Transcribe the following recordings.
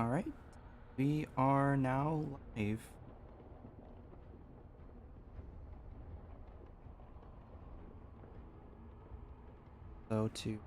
All right, we are now live. So to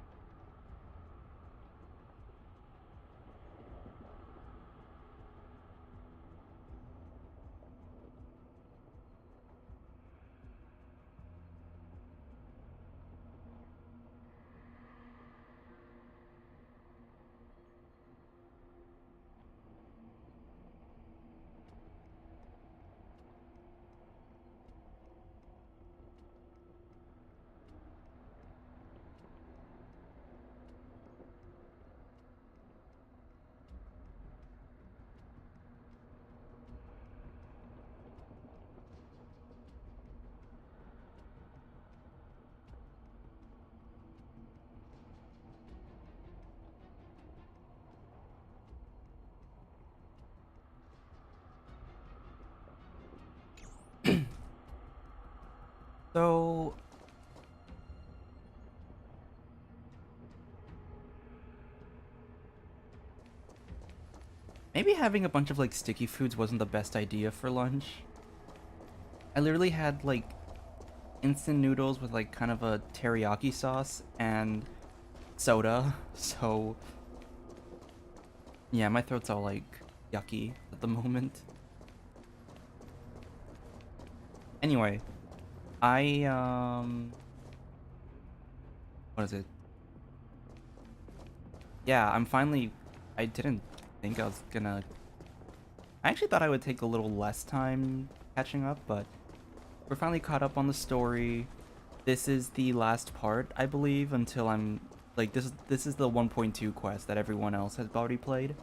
so maybe having a bunch of like sticky foods wasn't the best idea for lunch. I literally had like instant noodles with like kind of a teriyaki sauce and soda. So yeah, my throat's all like yucky at the moment. Anyway, I what is it? Yeah, I'm finally I didn't think I was gonna I actually thought I would take a little less time catching up, but we're finally caught up on the story. This is the last part, I believe, until I'm like this is the 1.2 quest that everyone else has already played.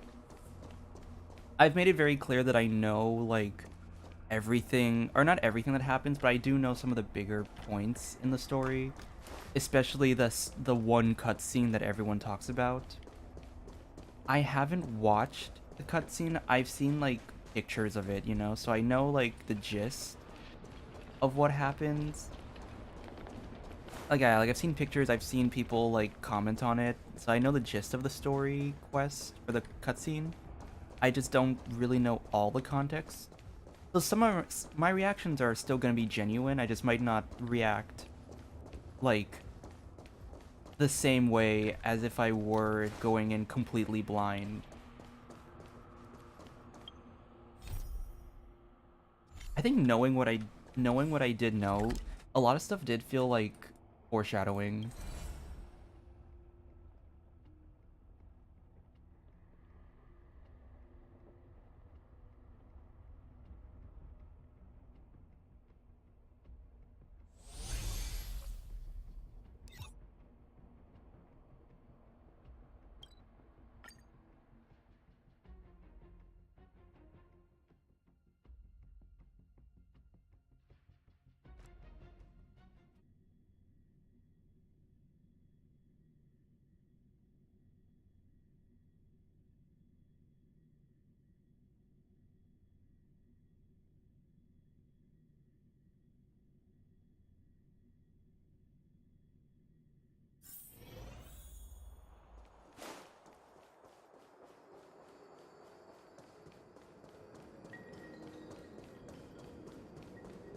I've made it very clear that I know like everything or not everything that happens, but I do know some of the bigger points in the story, especially the one cutscene that everyone talks about. I haven't watched the cutscene. I've seen like pictures of it, so I know like the gist of what happens. Like yeah, like I've seen pictures, I've seen people like comment on it, so I know the gist of the story quest or the cutscene. I just don't really know all the context. So some of my reactions are still gonna be genuine. I just might not react like the same way as if I were going in completely blind. I think knowing what I did know, a lot of stuff did feel like foreshadowing.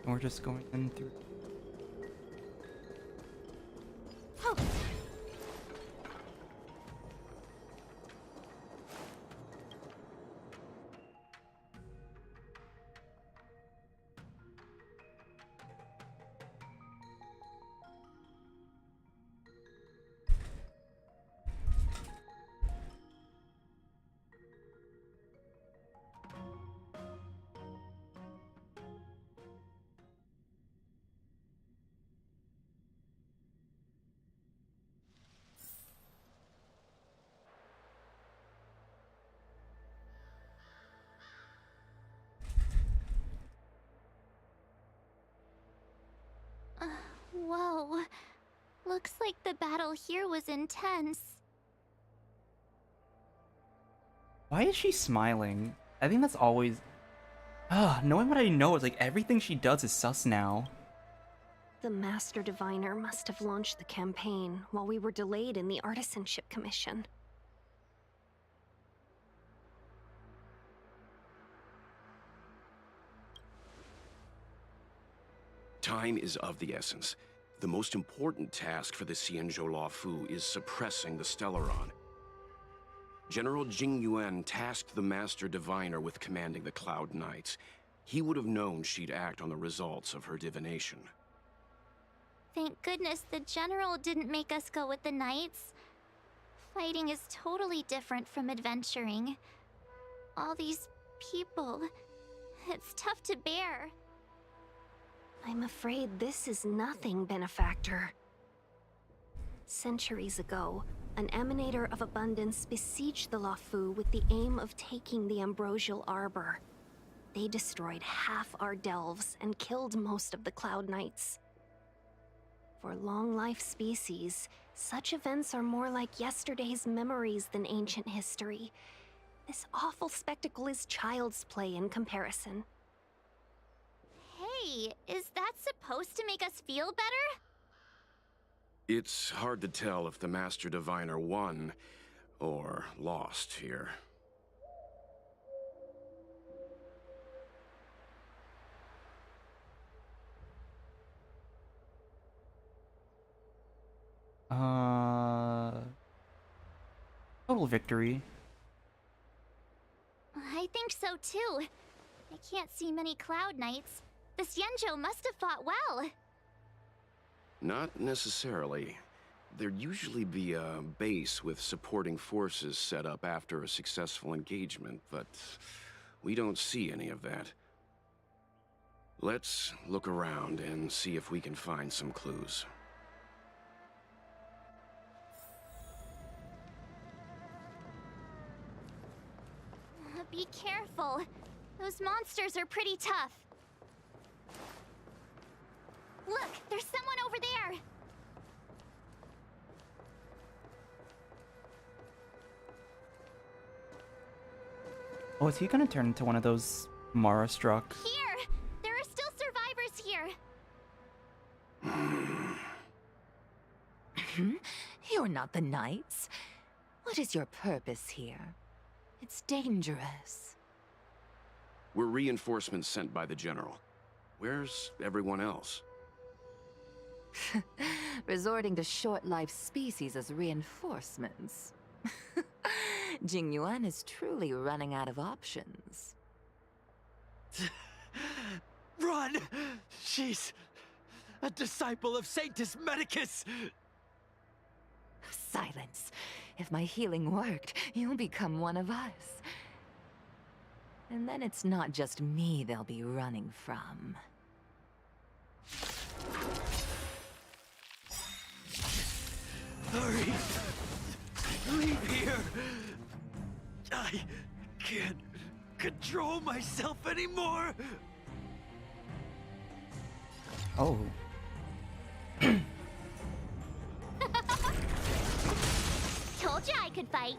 And we're just going in through. Whoa. Looks like the battle here was intense. Why is she smiling? I think that's always. Knowing what I know is like everything she does is sus now. The Master Diviner must have launched the campaign while we were delayed in the Artisanship Commission. Time is of the essence. The most important task for the Xianzhou Luofu is suppressing the Stellaron. General Jing Yuan tasked the Master Diviner with commanding the Cloud Knights. He would have known she'd act on the results of her divination. Thank goodness the General didn't make us go with the Knights. Fighting is totally different from adventuring. All these people, it's tough to bear. I'm afraid this is nothing, Benefactor. Centuries ago, an Emanator of Abundance besieged the Luofu with the aim of taking the Ambrosial Arbor. They destroyed half our delves and killed most of the Cloud Knights. For long-life species, such events are more like yesterday's memories than ancient history. This awful spectacle is child's play in comparison. Hey, is that supposed to make us feel better? It's hard to tell if the Master Diviner won or lost here. Total victory. I think so too. I can't see many Cloud Knights. The Xianzhou must have fought well. Not necessarily. There'd usually be a base with supporting forces set up after a successful engagement, but we don't see any of that. Let's look around and see if we can find some clues. Be careful. Those monsters are pretty tough. Look, there's someone over there. Oh, is he gonna turn into one of those Mara struck? Here! There are still survivors here. You're not the Knights. What is your purpose here? It's dangerous. We're reinforcements sent by the General. Where's everyone else? Resorting to short-life species as reinforcements. Jing Yuan is truly running out of options. Run! She's a disciple of Sanctus Medicus! Silence. If my healing worked, you'll become one of us. And then it's not just me they'll be running from. Hurry! Leave here! I can't control myself anymore! Oh. Told you I could fight.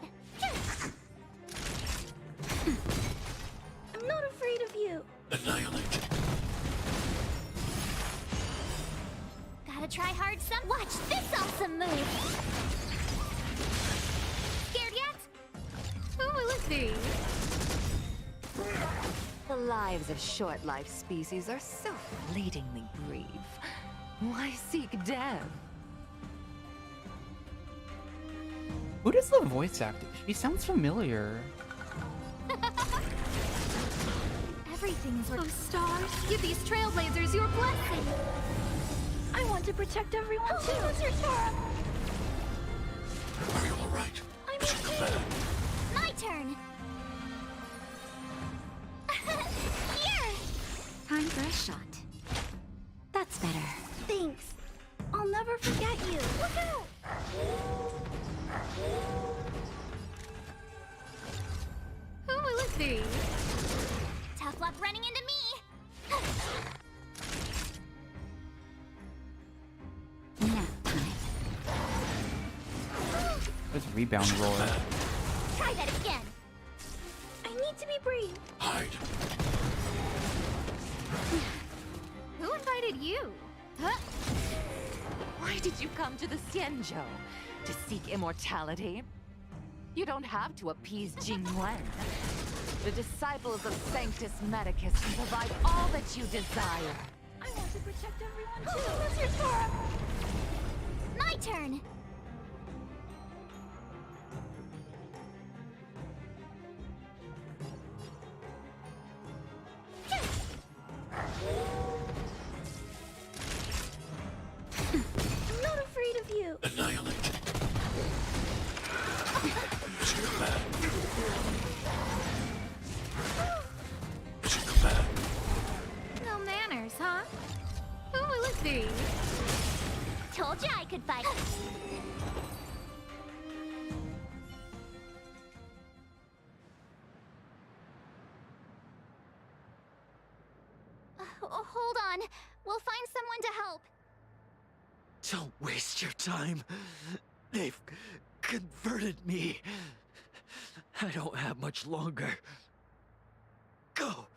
I'm not afraid of you. Annihilate. Gotta try hard some. Watch this awesome move. Scared yet? Oh, let's see. The lives of short-life species are so fleetingly brief. Why seek death? Who does the voice act? She sounds familiar. Everything's Oh, stars, give these trailblazers your blessing. I want to protect everyone too. What's your turn? Are you alright? I'm Is it the bad? my turn. Here. Time for a shot. That's better. Thanks. I'll never forget you. Look out! Oh, let's see. Tough luck running into me. Nap time. There's rebound roar. Try that again. I need to be brave. Hide. Who invited you? Huh? Why did you come to the Xianzhou? To seek immortality? You don't have to appease Jing Yuan. The disciples of Sanctus Medicus can provide all that you desire. I want to protect everyone too. What's your turn? My turn. I'm not afraid of you. Annihilate. Mission command. Mission command. No manners, huh? Who will it be? Told you I could fight. Hold on. We'll find someone to help. Don't waste your time. They've converted me. I don't have much longer. Go.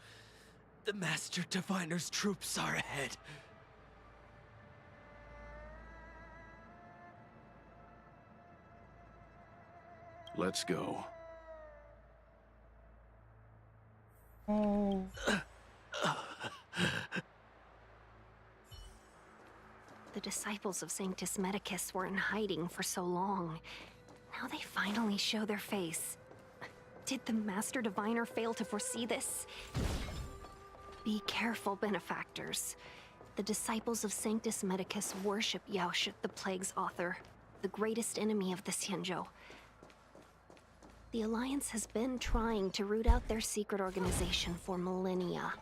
The Master Diviner's troops are ahead. Let's go. Oh. The disciples of Sanctus Medicus were in hiding for so long. Now they finally show their face. Did the Master Diviner fail to foresee this? Be careful, benefactors. The disciples of Sanctus Medicus worship Yaoshut, the Plague's author, the greatest enemy of the Xianzhou. The Alliance has been trying to root out their secret organization for millennia.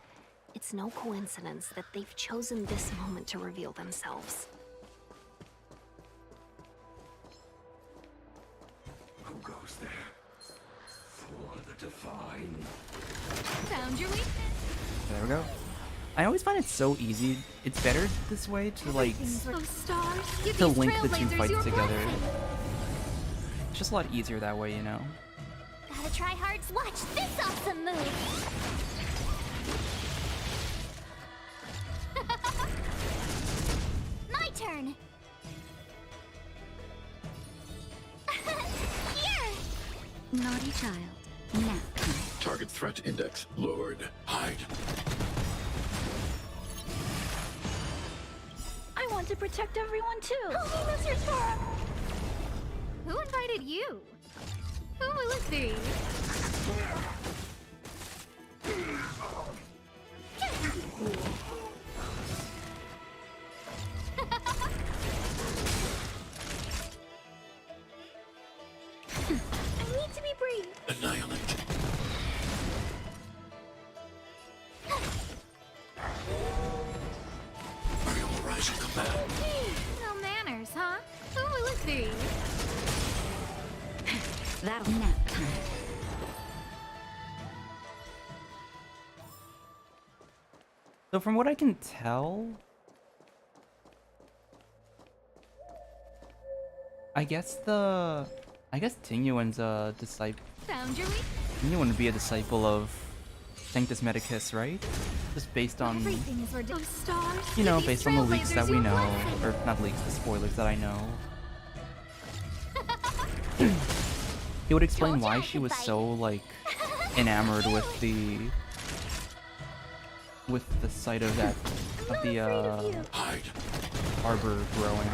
It's no coincidence that they've chosen this moment to reveal themselves. Who goes there? For the Divine. Found your weakness. There we go. I always find it so easy. It's better this way to like Those stars. Give to these link the two trailblazers fights your together. blessing. It's just a lot easier that way, you know. Gotta try hard. Watch this awesome move. My turn. Here. Naughty child. Nap time. Target threat index lowered. Hide. I want to protect everyone too. Holy Mr. Tora. Who invited you? Who will it be? I need to be brave. Annihilate. Variable rise in command. No manners, huh? Who will it be? That'll nap time. So from what I can tell, I guess Tingyuan's a disciple. Found your weakness. Tingyuan would be a disciple of Sanctus Medicus, right? Just based on, Everything is those stars. you know, Give these based on the leaks that trailblazers we your know, blessing. or not leaks, the spoilers that I know. He would explain Told ya why I she could was fight. so like enamored with the sight of that of the Hide. harbor growing.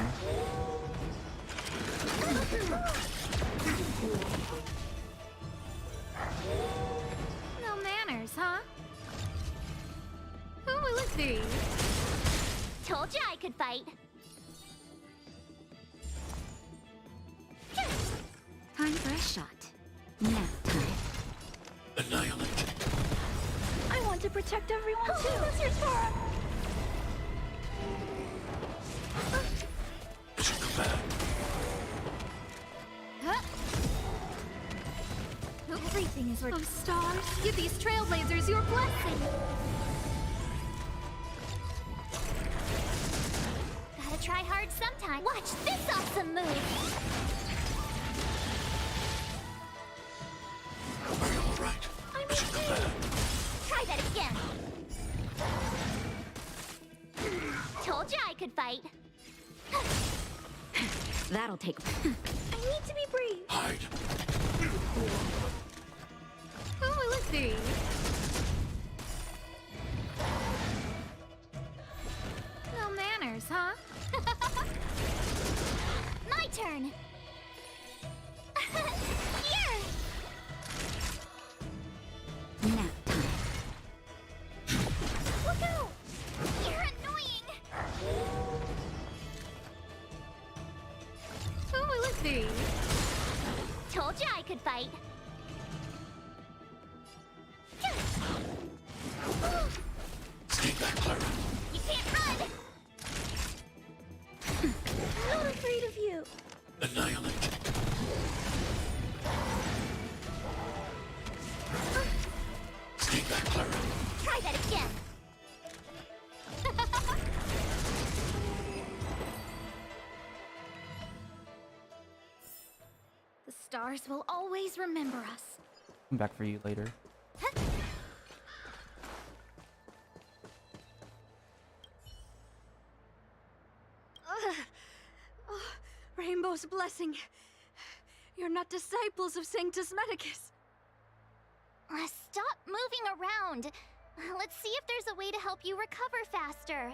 No manners, huh? Who will it be? Told you I could fight. Time for a shot. Nap time. Annihilate. I want to protect everyone too. Who's your Tora? Mission command. Everything is worth those stars. Give these trailblazers your blessing. Gotta try hard sometime. Watch this awesome move. Are you all right? I'm Mission okay. command. Try that again. Told you I could fight. That'll take. I need to be brave. Hide. Who will it be? manners, huh? My turn. Here. Nap time. Look out! You're annoying. Who will it be? Told you I could fight. Stay back, Clara. You can't run. I'm not afraid of you. Annihilate. Stay back, Clara. Try that again. The stars will always remember us. Come back for you later. Rainbow's blessing. You're not disciples of Sanctus Medicus. Stop moving around. Let's see if there's a way to help you recover faster.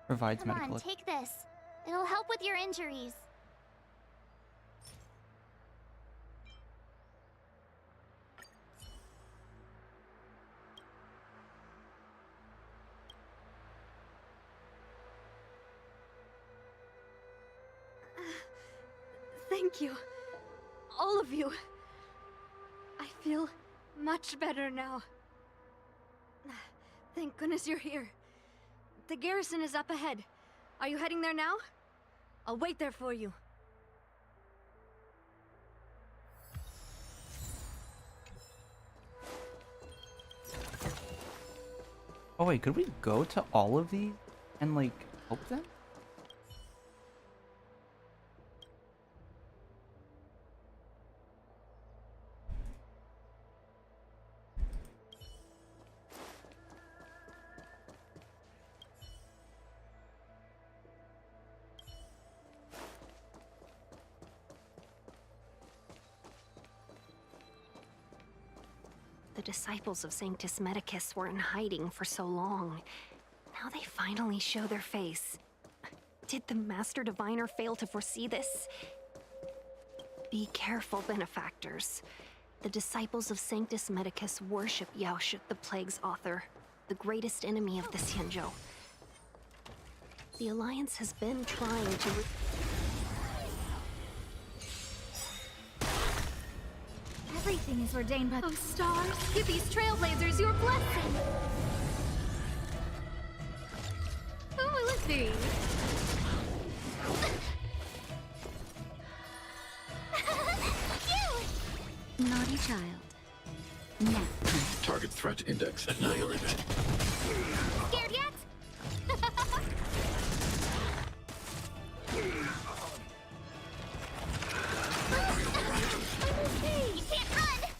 Provides Come medical. on, take this. It'll help with your injuries. Thank you. All of you. I feel much better now. Thank goodness you're here. The garrison is up ahead. Are you heading there now? I'll wait there for you. Oh wait, could we go to all of these and like help them? The disciples of Sanctus Medicus were in hiding for so long. Now they finally show their face. Did the Master Diviner fail to foresee this? Be careful, benefactors. The disciples of Sanctus Medicus worship Yaoshut, the Plague's author, the greatest enemy of the Xianzhou. The Alliance has been trying to... Everything is ordained by... Oh, stars, give these trailblazers your blessing! Who will it be? You! Naughty child. Nap time. Target threat index annihilated. Scared yet? You can't run!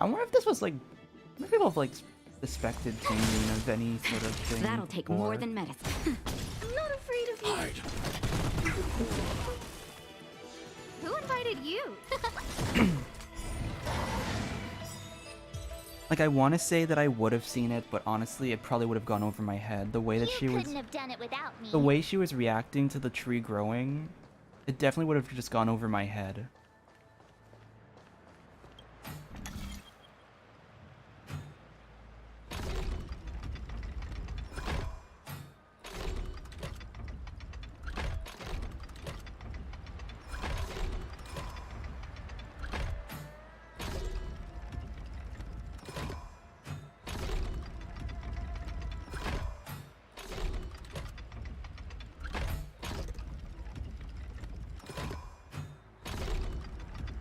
I wonder if this was like, maybe people have like suspected changing of any sort of thing. That'll take more than medicine. I'm not afraid of you. Hide. Who invited you? Like, I want to say that I would have seen it, but honestly, it probably would have gone over my head. The way that she You was, couldn't have done it without me. the way she was reacting to the tree growing, it definitely would have just gone over my head.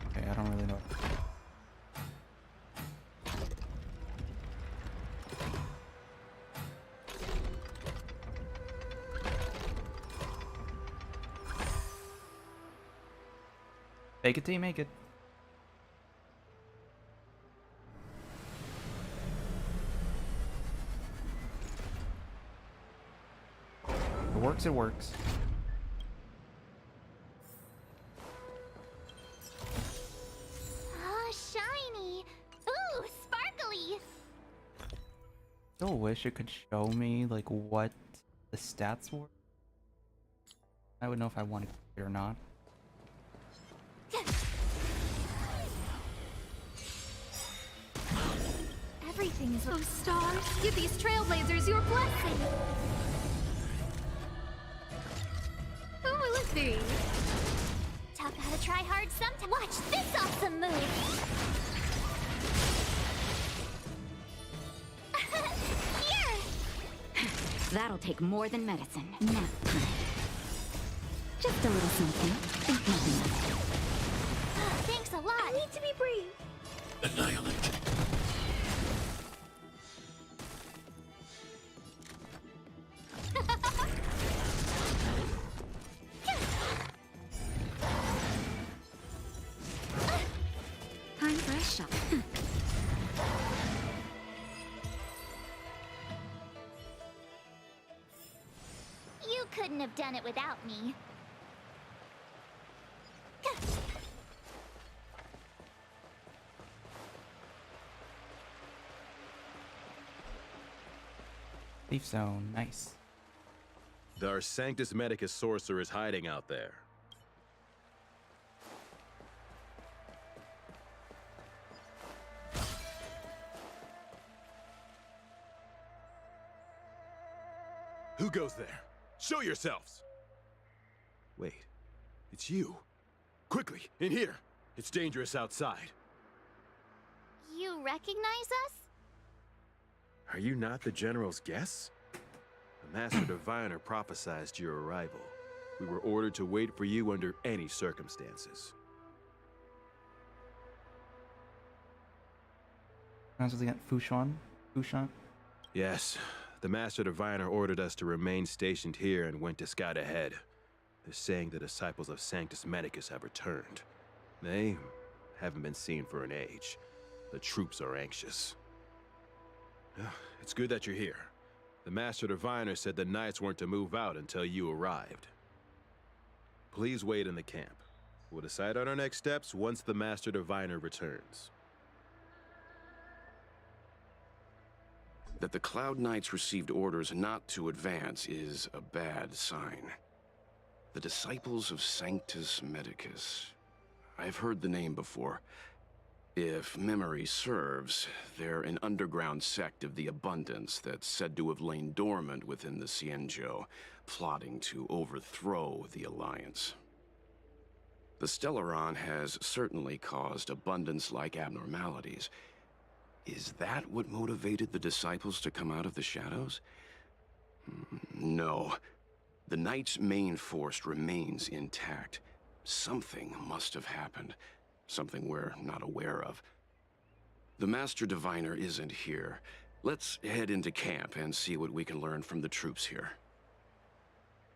Okay, I don't really know. Fake it till you make it. It works, it works. Oh, shiny. Ooh, sparkly. Go wish it could show me like what the stats were. I would know if I wanted it or not. Everything is those stars. Give these trailblazers your blessing. Who will it be? Tough gotta try hard sometime. Watch this awesome move. Here. That'll take more than medicine. Nap time. Just a little something. Think nothing of it. Thanks a lot. I need to be brief. Annihilate. Time for a shot. You couldn't have done it without me. Safe zone, nice. Our Sanctus Medicus sorcerer is hiding out there. Who goes there? Show yourselves! Wait, it's you. Quickly, in here. It's dangerous outside. You recognize us? Are you not the General's guests? The Master Diviner prophesized your arrival. We were ordered to wait for you under any circumstances. I was looking at Fushan. Fushan? Yes, the Master Diviner ordered us to remain stationed here and went to scout ahead. They're saying the disciples of Sanctus Medicus have returned. They haven't been seen for an age. The troops are anxious. It's good that you're here. The Master Diviner said the Knights weren't to move out until you arrived. Please wait in the camp. We'll decide on our next steps once the Master Diviner returns. That the Cloud Knights received orders not to advance is a bad sign. The Disciples of Sanctus Medicus. I've heard the name before. If memory serves, they're an underground sect of the Abundance that's said to have lain dormant within the Xianzhou, plotting to overthrow the Alliance. The Stellaron has certainly caused Abundance-like abnormalities. Is that what motivated the Disciples to come out of the shadows? No. The Knight's main force remains intact. Something must have happened. Something we're not aware of. The Master Diviner isn't here. Let's head into camp and see what we can learn from the troops here.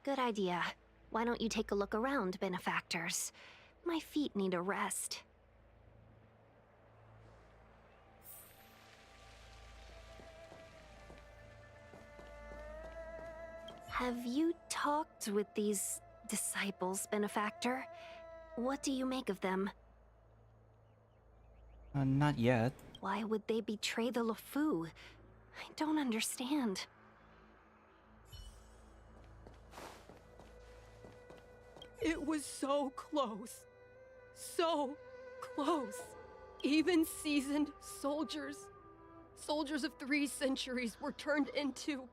Good idea. Why don't you take a look around, benefactors? My feet need a rest. Have you talked with these disciples, benefactor? What do you make of them? Not yet. Why would they betray the LeFou? I don't understand. It was so close. So close. Even seasoned soldiers, soldiers of 3 centuries, were turned into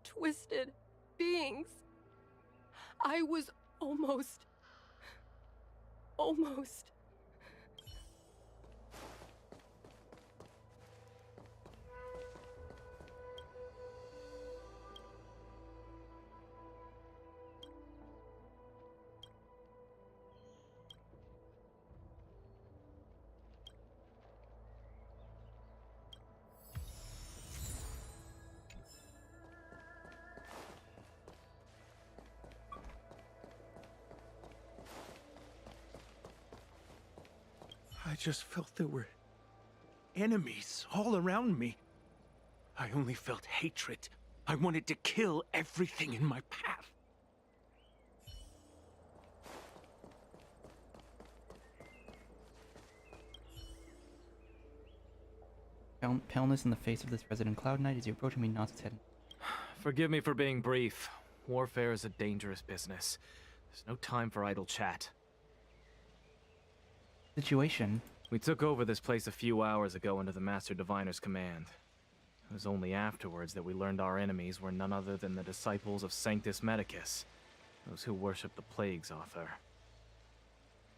twisted beings. I was almost. I just felt there were enemies all around me. I only felt hatred. I wanted to kill everything in my path. Paleness in the face of this resident Cloud Knight as you approach me nods his head. Forgive me for being brief. Warfare is a dangerous business. There's no time for idle chat. Situation? We took over this place a few hours ago under the Master Diviner's command. It was only afterwards that we learned our enemies were none other than the disciples of Sanctus Medicus, those who worship the plague's author.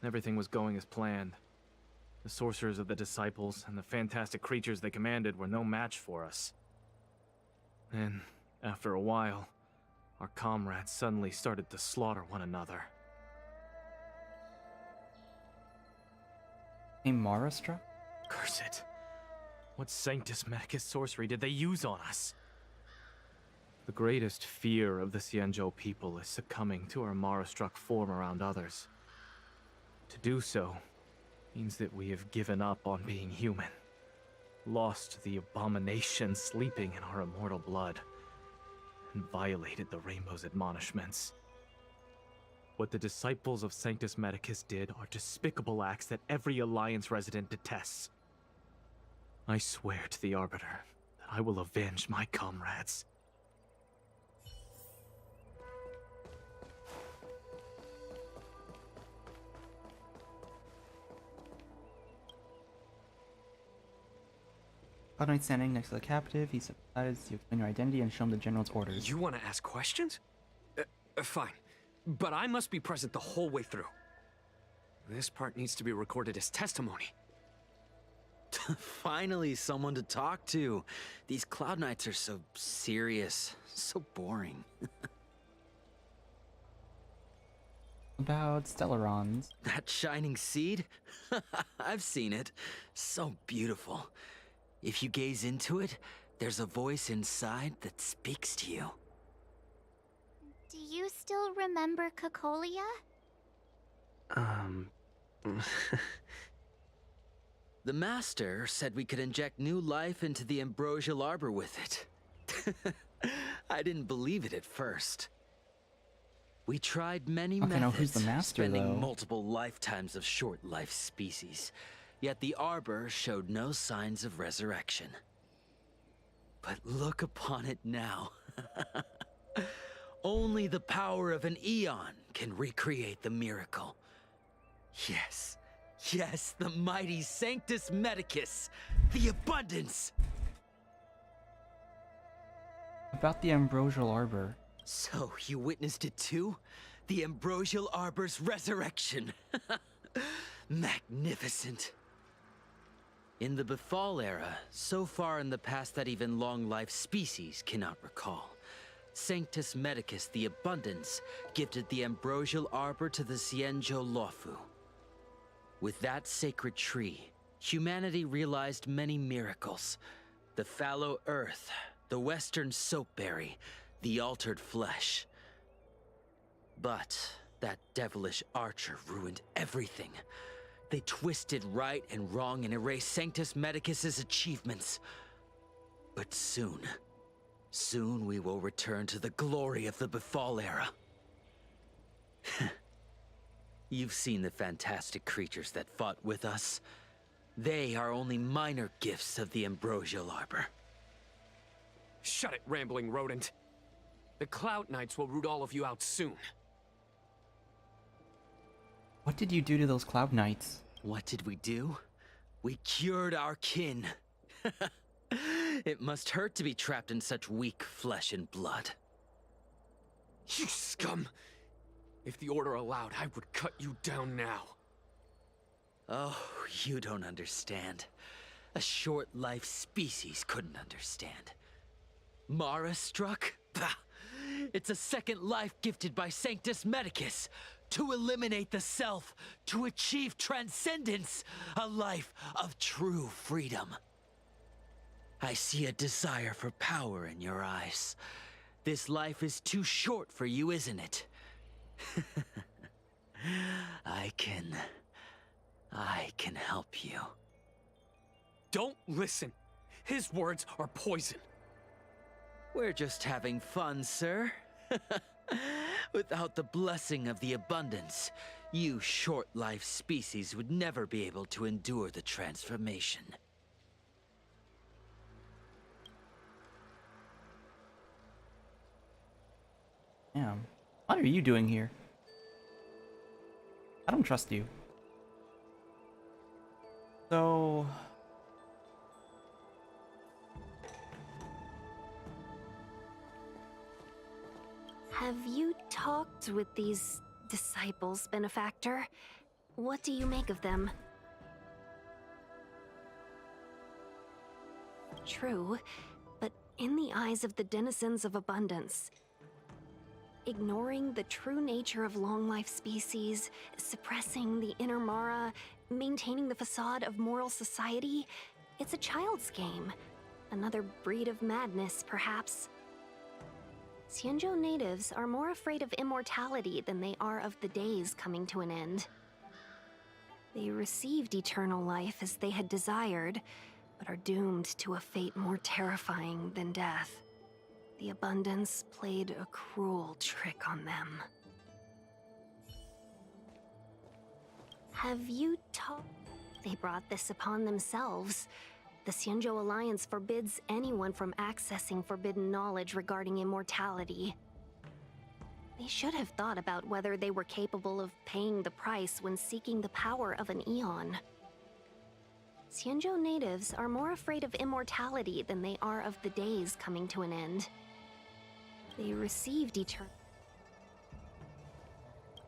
Everything was going as planned. The sorcerers of the disciples and the fantastic creatures they commanded were no match for us. Then, after a while, our comrades suddenly started to slaughter one another. A Mara struck? Curse it. What Sanctus Medicus sorcery did they use on us? The greatest fear of the Xianzhou people is succumbing to our Mara-struck form around others. To do so means that we have given up on being human, lost the abomination sleeping in our immortal blood, and violated the Rainbow's admonishments. What the disciples of Sanctus Medicus did are despicable acts that every Alliance resident detests. I swear to the Arbiter that I will avenge my comrades. Cloud Knight standing next to the captive, he subsides, you explain your identity and show him the general's orders. You want to ask questions? Fine. But I must be present the whole way through. This part needs to be recorded as testimony. Finally, someone to talk to. These Cloud Knights are so serious, so boring. About Stellarons. That shining seed? I've seen it. So beautiful. If you gaze into it, there's a voice inside that speaks to you. Do you still remember Cocolia? The Master said we could inject new life into the ambrosial arbor with it. I didn't believe it at first. We tried many methods, now who's the Master, spending though? multiple lifetimes of short-life species, yet the arbor showed no signs of resurrection. But look upon it now. Only the power of an eon can recreate the miracle. Yes, yes, the mighty Sanctus Medicus, the abundance! About the ambrosial arbor. So, you witnessed it too? The ambrosial arbor's resurrection! Magnificent! In the Befall era, so far in the past that even long-life species cannot recall, Sanctus Medicus the Abundance gifted the ambrosial arbor to the Xianzhou Luofu. With that sacred tree, humanity realized many miracles. The fallow earth, the western soapberry, the altered flesh. But that devilish archer ruined everything. They twisted right and wrong and erased Sanctus Medicus's achievements. But soon we will return to the glory of the Befall era. You've seen the fantastic creatures that fought with us. They are only minor gifts of the ambrosial arbor. Shut it, rambling rodent. The Cloud Knights will root all of you out soon. What did you do to those Cloud Knights? What did we do? We cured our kin. It must hurt to be trapped in such weak flesh and blood. You scum! If the Order allowed, I would cut you down now. Oh, you don't understand. A short-life species couldn't understand. Mara struck? Bah! It's a second life gifted by Sanctus Medicus. To eliminate the self, to achieve transcendence, a life of true freedom. I see a desire for power in your eyes. This life is too short for you, isn't it? I can help you. Don't listen. His words are poison. We're just having fun, sir. Without the blessing of the abundance, you short-life species would never be able to endure the transformation. are you doing here? I don't trust you. So... Have you talked with these disciples, Benefactor? What do you make of them? True, but in the eyes of the denizens of abundance, ignoring the true nature of long-life species, suppressing the inner Mara, maintaining the facade of moral society, it's a child's game. Another breed of madness, perhaps. Xianzhou natives are more afraid of immortality than they are of the days coming to an end. They received eternal life as they had desired, but are doomed to a fate more terrifying than death. The abundance played a cruel trick on them. Have you taught? They brought this upon themselves. The Xianzhou Alliance forbids anyone from accessing forbidden knowledge regarding immortality. They should have thought about whether they were capable of paying the price when seeking the power of an eon. Xianzhou natives are more afraid of immortality than they are of the days coming to an end. They received eternal...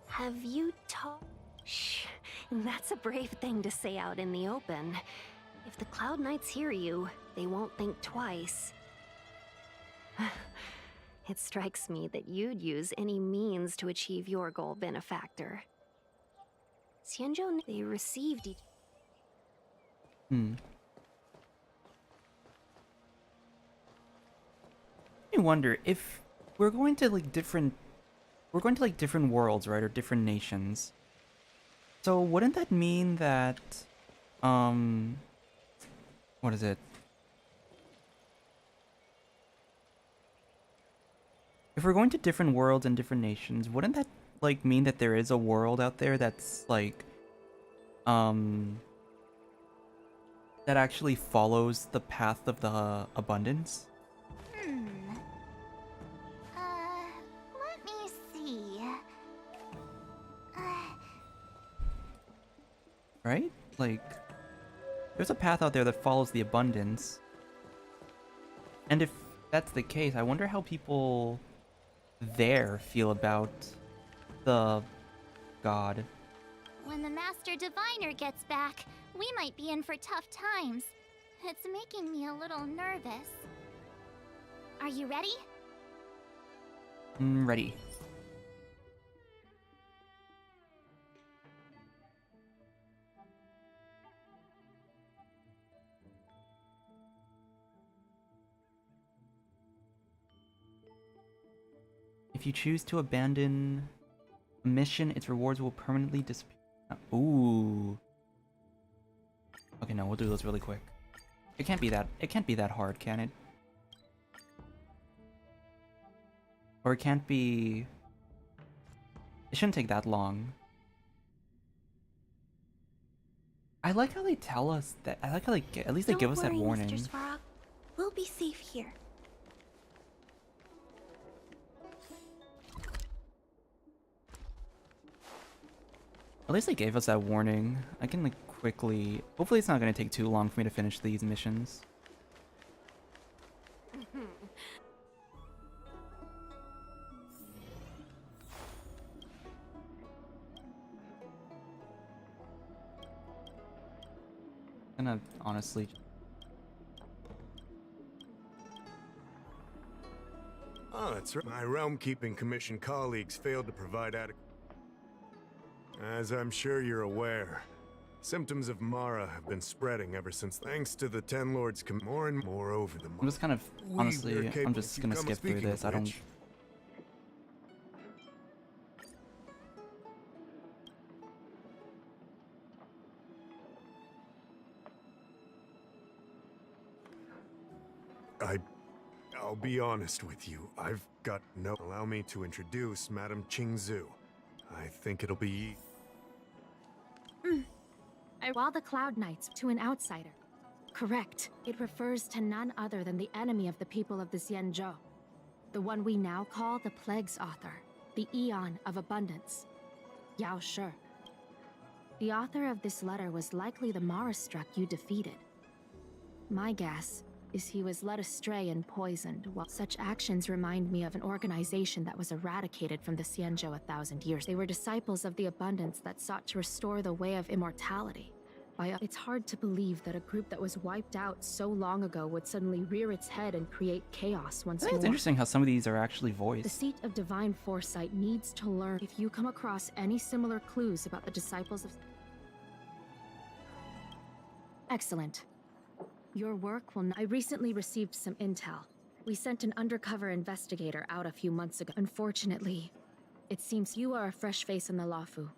Have you taught... Shh, that's a brave thing to say out in the open. If the Cloud Knights hear you, they won't think twice. It strikes me that you'd use any means to achieve your goal, Benefactor. Xianzhou, they received each... I wonder if we're going to like different worlds, right, or different nations. So wouldn't that mean that what is it? If we're going to different worlds and different nations, wouldn't that like mean that there is a world out there that's like that actually follows the path of the abundance? Let me see. Right? Like, there's a path out there that follows the abundance. And if that's the case, I wonder how people there feel about the god. When the Master Diviner gets back, we might be in for tough times. It's making me a little nervous. Are you ready? Ready. If you choose to abandon a mission, its rewards will permanently disappear. Ooh. Okay, no, we'll do those really quick. It can't be that hard, can it? Or it can't be... It shouldn't take that long. I like how they tell us that. I like how at least they give us that warning. Mr. Svarog. We'll be safe here. At least they gave us that warning. I can like quickly... Hopefully it's not going to take too long for me to finish these missions. I'm gonna honestly... Oh, that's right. My realm-keeping commission colleagues failed to provide adequate... As I'm sure you're aware, symptoms of Mara have been spreading ever since, thanks to the Ten Lords more and more over the... I'm just kind of, honestly, I'm just gonna skip through this. I don't... I'll be honest with you. I've got no... Allow me to introduce Madame Qingzhu. I think it'll be... While the Cloud Knights to an outsider. Correct. It refers to none other than the enemy of the people of the Xianzhou. The one we now call the Plague's Author. the Eon of Abundance. Yao Shi. The author of this letter was likely the Marastruck you defeated. My guess is he was led astray and poisoned. While such actions remind me of an organization that was eradicated from the Xianzhou 1,000 years. They were disciples of the Abundance that sought to restore the way of immortality. It's hard to believe that a group that was wiped out so long ago would suddenly rear its head and create chaos once I think more. it's interesting how some of these are actually voiced. The seat of divine foresight needs to learn. If you come across any similar clues about the disciples of... Excellent. Your work will not... I recently received some intel. We sent an undercover investigator out a few months ago. Unfortunately, it seems you are a fresh face in the Luofu.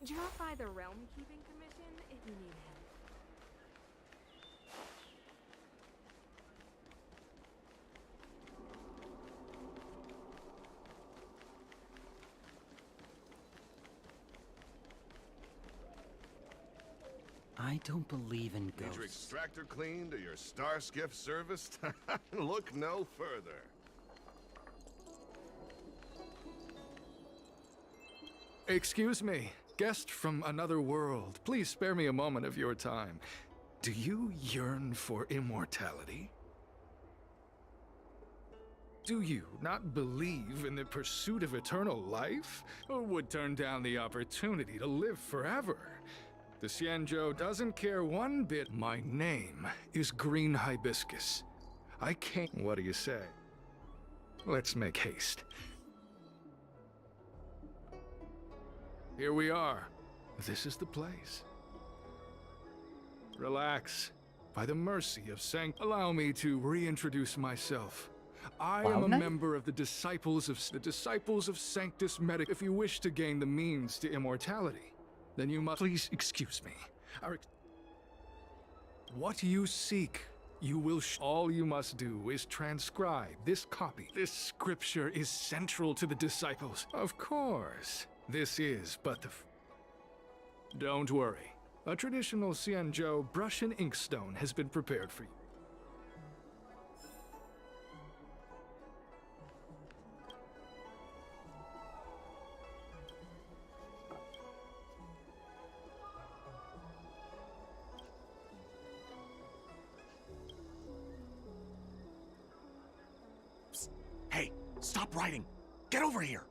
Drop by the Realm Keeping Commission if you need help. I don't believe in Need your ghosts. extractor cleaned or your star skiff serviced? Look no further. Excuse me, guest from another world. Please spare me a moment of your time. Do you yearn for immortality? Do you not believe in the pursuit of eternal life? Or would turn down the opportunity to live forever? The Xianzhou doesn't care one bit. My name is Green Hibiscus. I can't... What do you say? Let's make haste. Here we are. This is the place. Relax. By the mercy of allow me to reintroduce myself. I am a member of the Disciples of Sanctus Medic. If you wish to gain the means to immortality, then you must... Please excuse me. What you seek, you will... All you must do is transcribe this copy. This scripture is central to the disciples. Of course. This is but the... Don't worry. A traditional Xianzhou brush and inkstone has been prepared for you. Psst. Hey, stop writing. Get over here.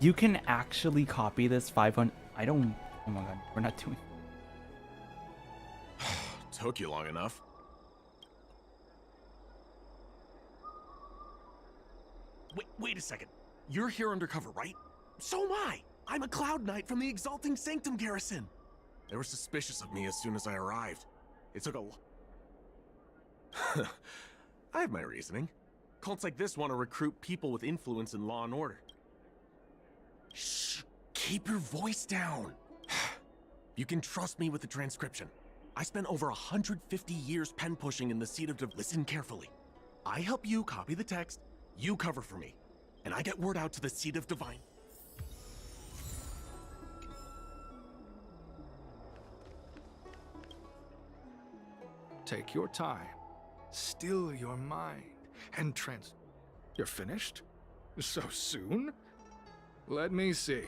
You can actually copy this 500... I don't... Oh my god, we're not doing... Took you long enough. Wait a second. You're here undercover, right? So am I! I'm a Cloud Knight from the Exalting Sanctum Garrison! They were suspicious of me as soon as I arrived. It took a I have my reasoning. Cults like this want to recruit people with influence in law and order. Shh! Keep your voice down! You can trust me with the transcription. I spent over 150 years pen pushing in the seat of... Listen carefully. I help you copy the text, you cover for me, and I get word out to the seat of divine... Take your time, still your mind, and You're finished? So soon? Let me see.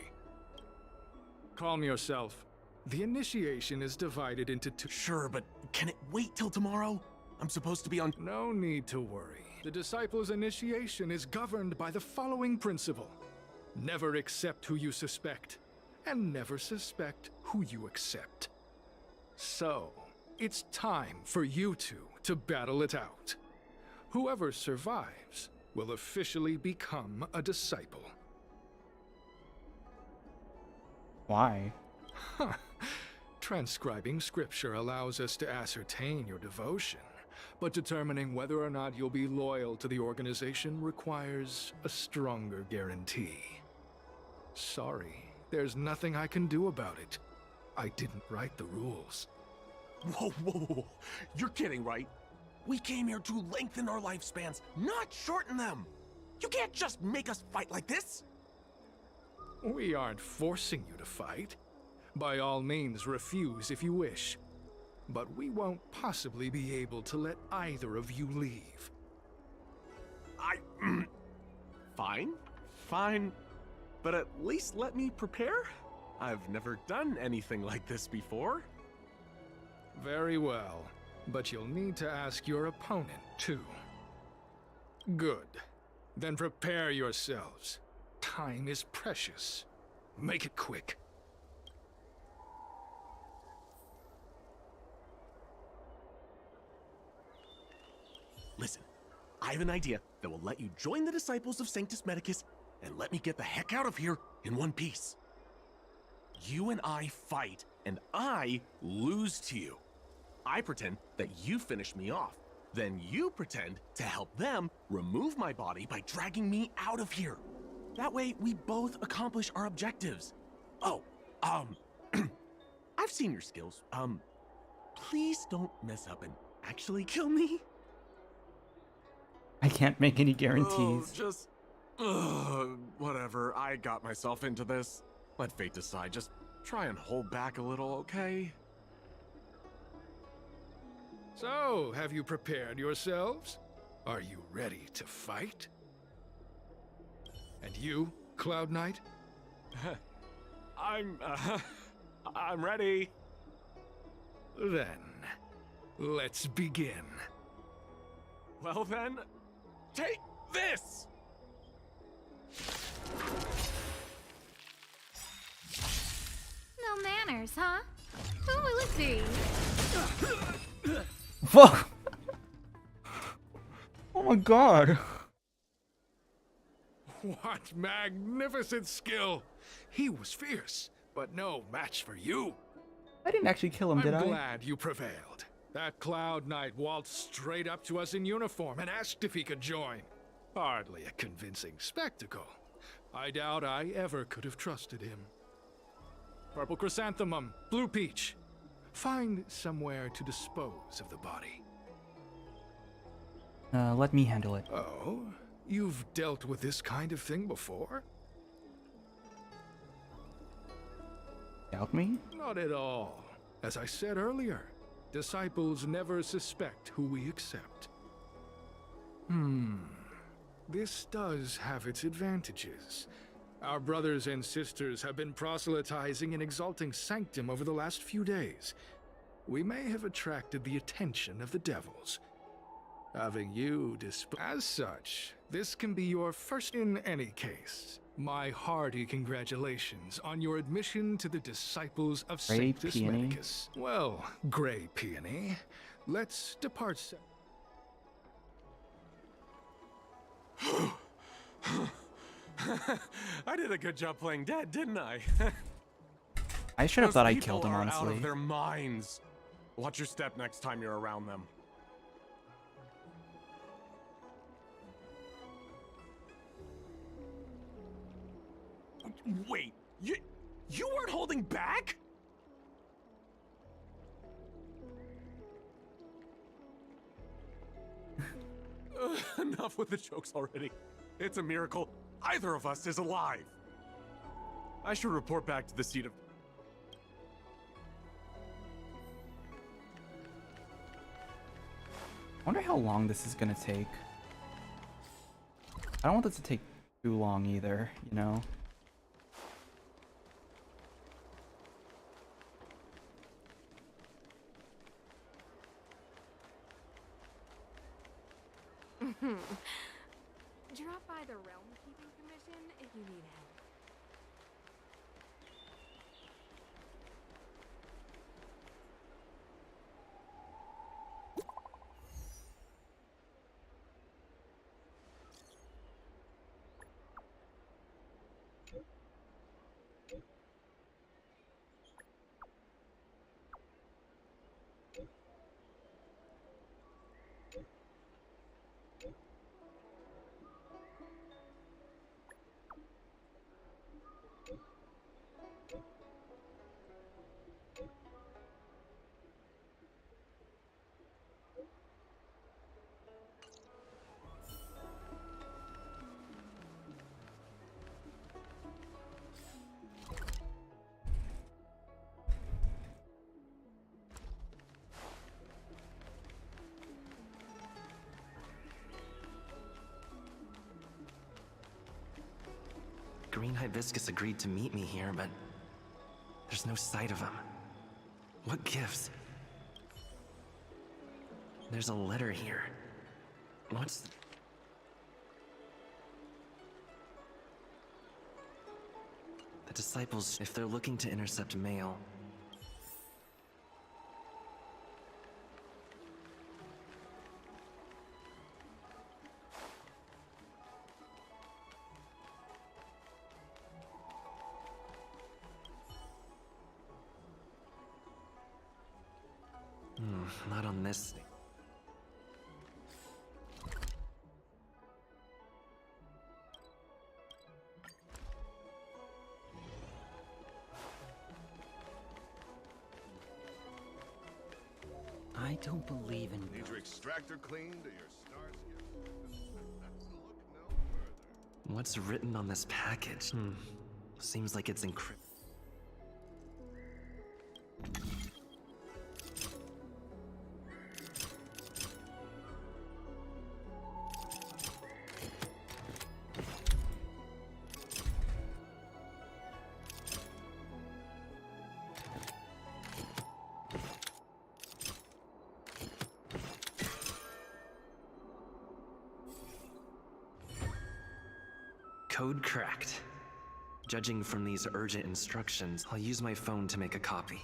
Calm yourself. The initiation is divided into two... Sure, but can it wait till tomorrow? I'm supposed to be on... No need to worry. The disciple's initiation is governed by the following principle. Never accept who you suspect, and never suspect who you accept. So, it's time for you two to battle it out. Whoever survives will officially become a disciple. Why? Huh. Transcribing scripture allows us to ascertain your devotion, but determining whether or not you'll be loyal to the organization requires a stronger guarantee. Sorry, there's nothing I can do about it. I didn't write the rules. Whoa, whoa, whoa. You're kidding, right? We came here to lengthen our lifespans, not shorten them. You can't just make us fight like this. We aren't forcing you to fight. By all means, refuse if you wish. But we won't possibly be able to let either of you leave. Fine. But at least let me prepare. I've never done anything like this before. Very well. But you'll need to ask your opponent, too. Good. Then prepare yourselves. Time is precious. Make it quick. Listen, I have an idea that will let you join the disciples of Sanctus Medicus and let me get the heck out of here in one piece. You and I fight, and I lose to you. I pretend that you finish me off. Then you pretend to help them remove my body by dragging me out of here. That way, we both accomplish our objectives. Oh, I've seen your skills. Please don't mess up and actually kill me. I can't make any guarantees. Whatever. I got myself into this. Let fate decide. Just try and hold back a little, okay? So, have you prepared yourselves? Are you ready to fight? And you, Cloud Knight? I'm ready. Then, let's begin. Well then, take this! No manners, huh? Who will it be? Whoa! Oh my god. What magnificent skill! He was fierce, but no match for you. I didn't actually kill him, did I? I'm glad you prevailed. That Cloud Knight waltzed straight up to us in uniform and asked if he could join. Hardly a convincing spectacle. I doubt I ever could have trusted him. Purple chrysanthemum, blue peach. Find somewhere to dispose of the body. Let me handle it. Oh? You've dealt with this kind of thing before? Doubt me? Not at all. As I said earlier, disciples never suspect who we accept. This does have its advantages. Our brothers and sisters have been proselytizing and exalting Sanctum over the last few days. We may have attracted the attention of the devils. Having you as such, this can be your first in any case. My hearty congratulations on your admission to the Disciples of Grey Sanctus Peony. Medicus. Well, Grey Peony, let's depart. I did a good job playing dead, didn't I? I should have Those thought I people killed him, are out honestly. of their minds. Watch your step next time you're around them. Wait, you weren't holding back? Enough with the jokes already. It's a miracle either of us is alive. I should report back to the seat of... I wonder how long this is gonna take. I don't want this to take too long either, you know? Drop by the Realm Keeping Commission if you need help. Green Hibiscus agreed to meet me here, but there's no sight of him. What gives? There's a letter here. What's... The disciples, if they're looking to intercept mail... not on this thing. I don't believe in Need your extractor cleaned or your stars Look no further. What's written on this package? Seems like it's encrypted. Code cracked. Judging from these urgent instructions, I'll use my phone to make a copy.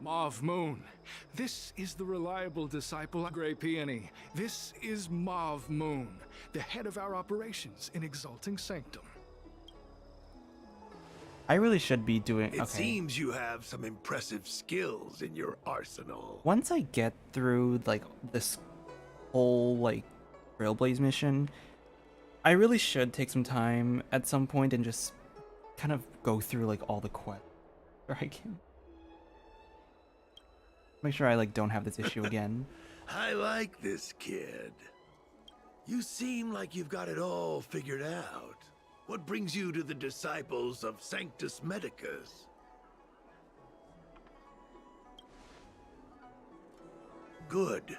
Mauve Moon. This is the reliable disciple of Grey Peony. This is Mauve Moon, the head of our operations in Exalting Sanctum. I really should be doing... It okay. seems you have some impressive skills in your arsenal. Once I get through, like, this whole, like, Trailblaze mission, I really should take some time at some point and just kind of go through, like, all the quests. Or I can... Make sure I, like, don't have this issue again. I like this kid. You seem like you've got it all figured out. What brings you to the disciples of Sanctus Medicus? Good.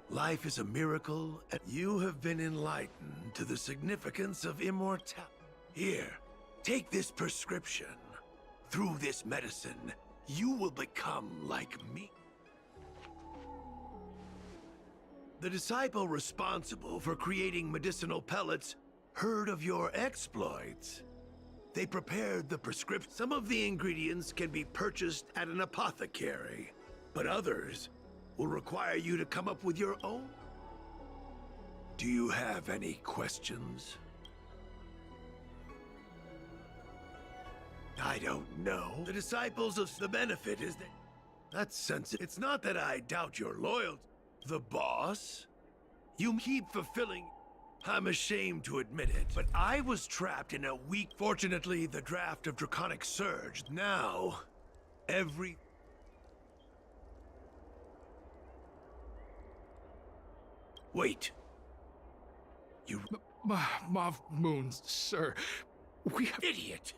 Life is a miracle, and you have been enlightened to the significance of immortality. Here, take this prescription. Through this medicine, you will become like me. The disciple responsible for creating medicinal pellets heard of your exploits. They prepared the prescription. Some of the ingredients can be purchased at an apothecary, but others will require you to come up with your own. Do you have any questions? I don't know. The disciples of the benefit is that... That's sensitive. It's not that I doubt your loyalty. The boss? You keep fulfilling... I'm ashamed to admit it, but I was trapped in a weak... Fortunately, the draft of Draconic Surge. Now, every... Wait. You... Mauve Moon, sir. We have... Idiot!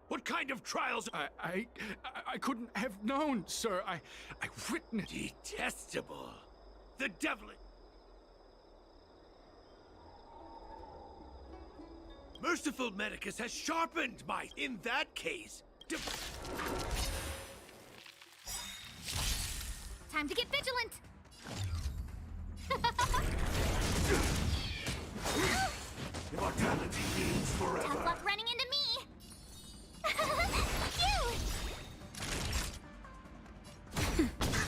What kind of trials? I couldn't have known, sir. I witnessed... Detestable. The devil... Merciful Medicus has sharpened my... In that case... Time to get vigilant! Immortality means forever. Tough luck running into me!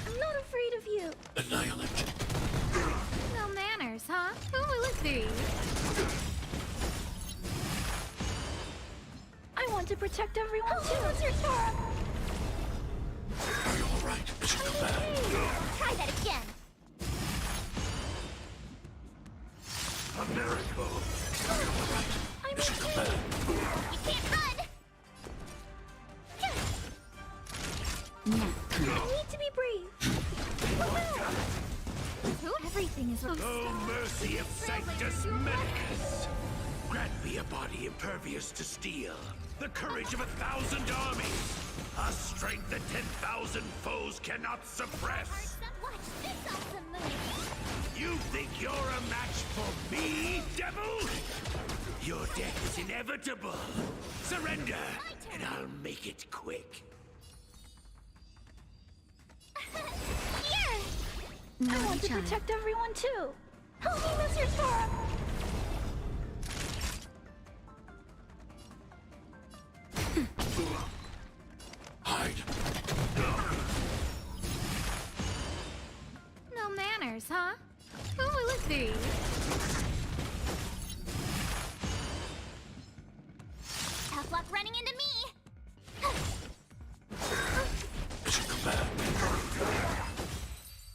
I'm not afraid of you. Annihilate. No manners, huh? Who will it be? I want to protect everyone too. What's your turn? Are you all right, Mr. Command? Try that again. A miracle. Nap time. I need to be brave. Everything is Oh, mercy of Sanctus Medicus! Grant me a body impervious to steel, the courage of 1,000 armies, a strength that 10,000 foes cannot suppress. Watch this awesome move. You think you're a match for me, devil? Your death is inevitable. Surrender, and I'll make it quick. Here! I want to protect everyone too. Help me, Mr. Sora. Hide. No manners, huh? Who will it be? Tough luck running into me.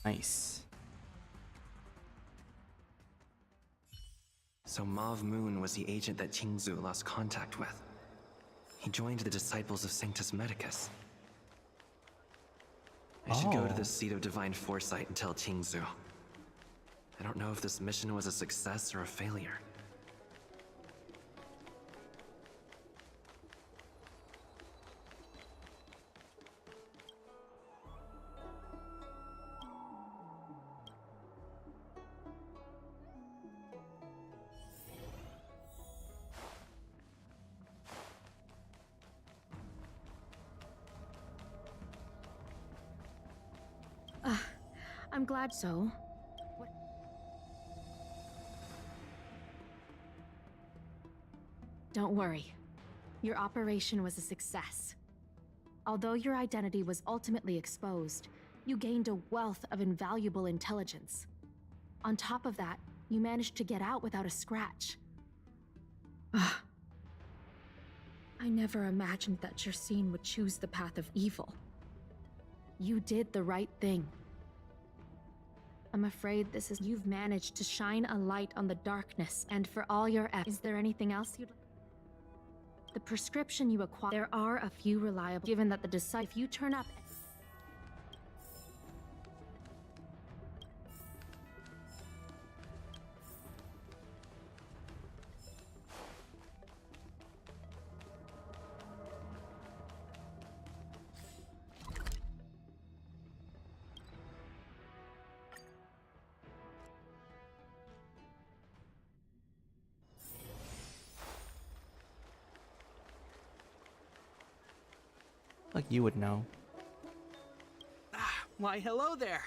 Nice. So Mauve Moon was the agent that Qingzu lost contact with. He joined the Disciples of Sanctus Medicus. I should go to the Seat of Divine Foresight and tell Qingzu. I don't know if this mission was a success or a failure. I'm glad so. Don't worry. Your operation was a success. Although your identity was ultimately exposed, you gained a wealth of invaluable intelligence. On top of that, you managed to get out without a scratch. I never imagined that Jersine would choose the path of evil. You did the right thing. I'm afraid you've managed to shine a light on the darkness, and for all your efforts. Is there anything else you'd like? The prescription you acquired. There are a few reliable, given that if you turn up. Like you would know. Why, hello there.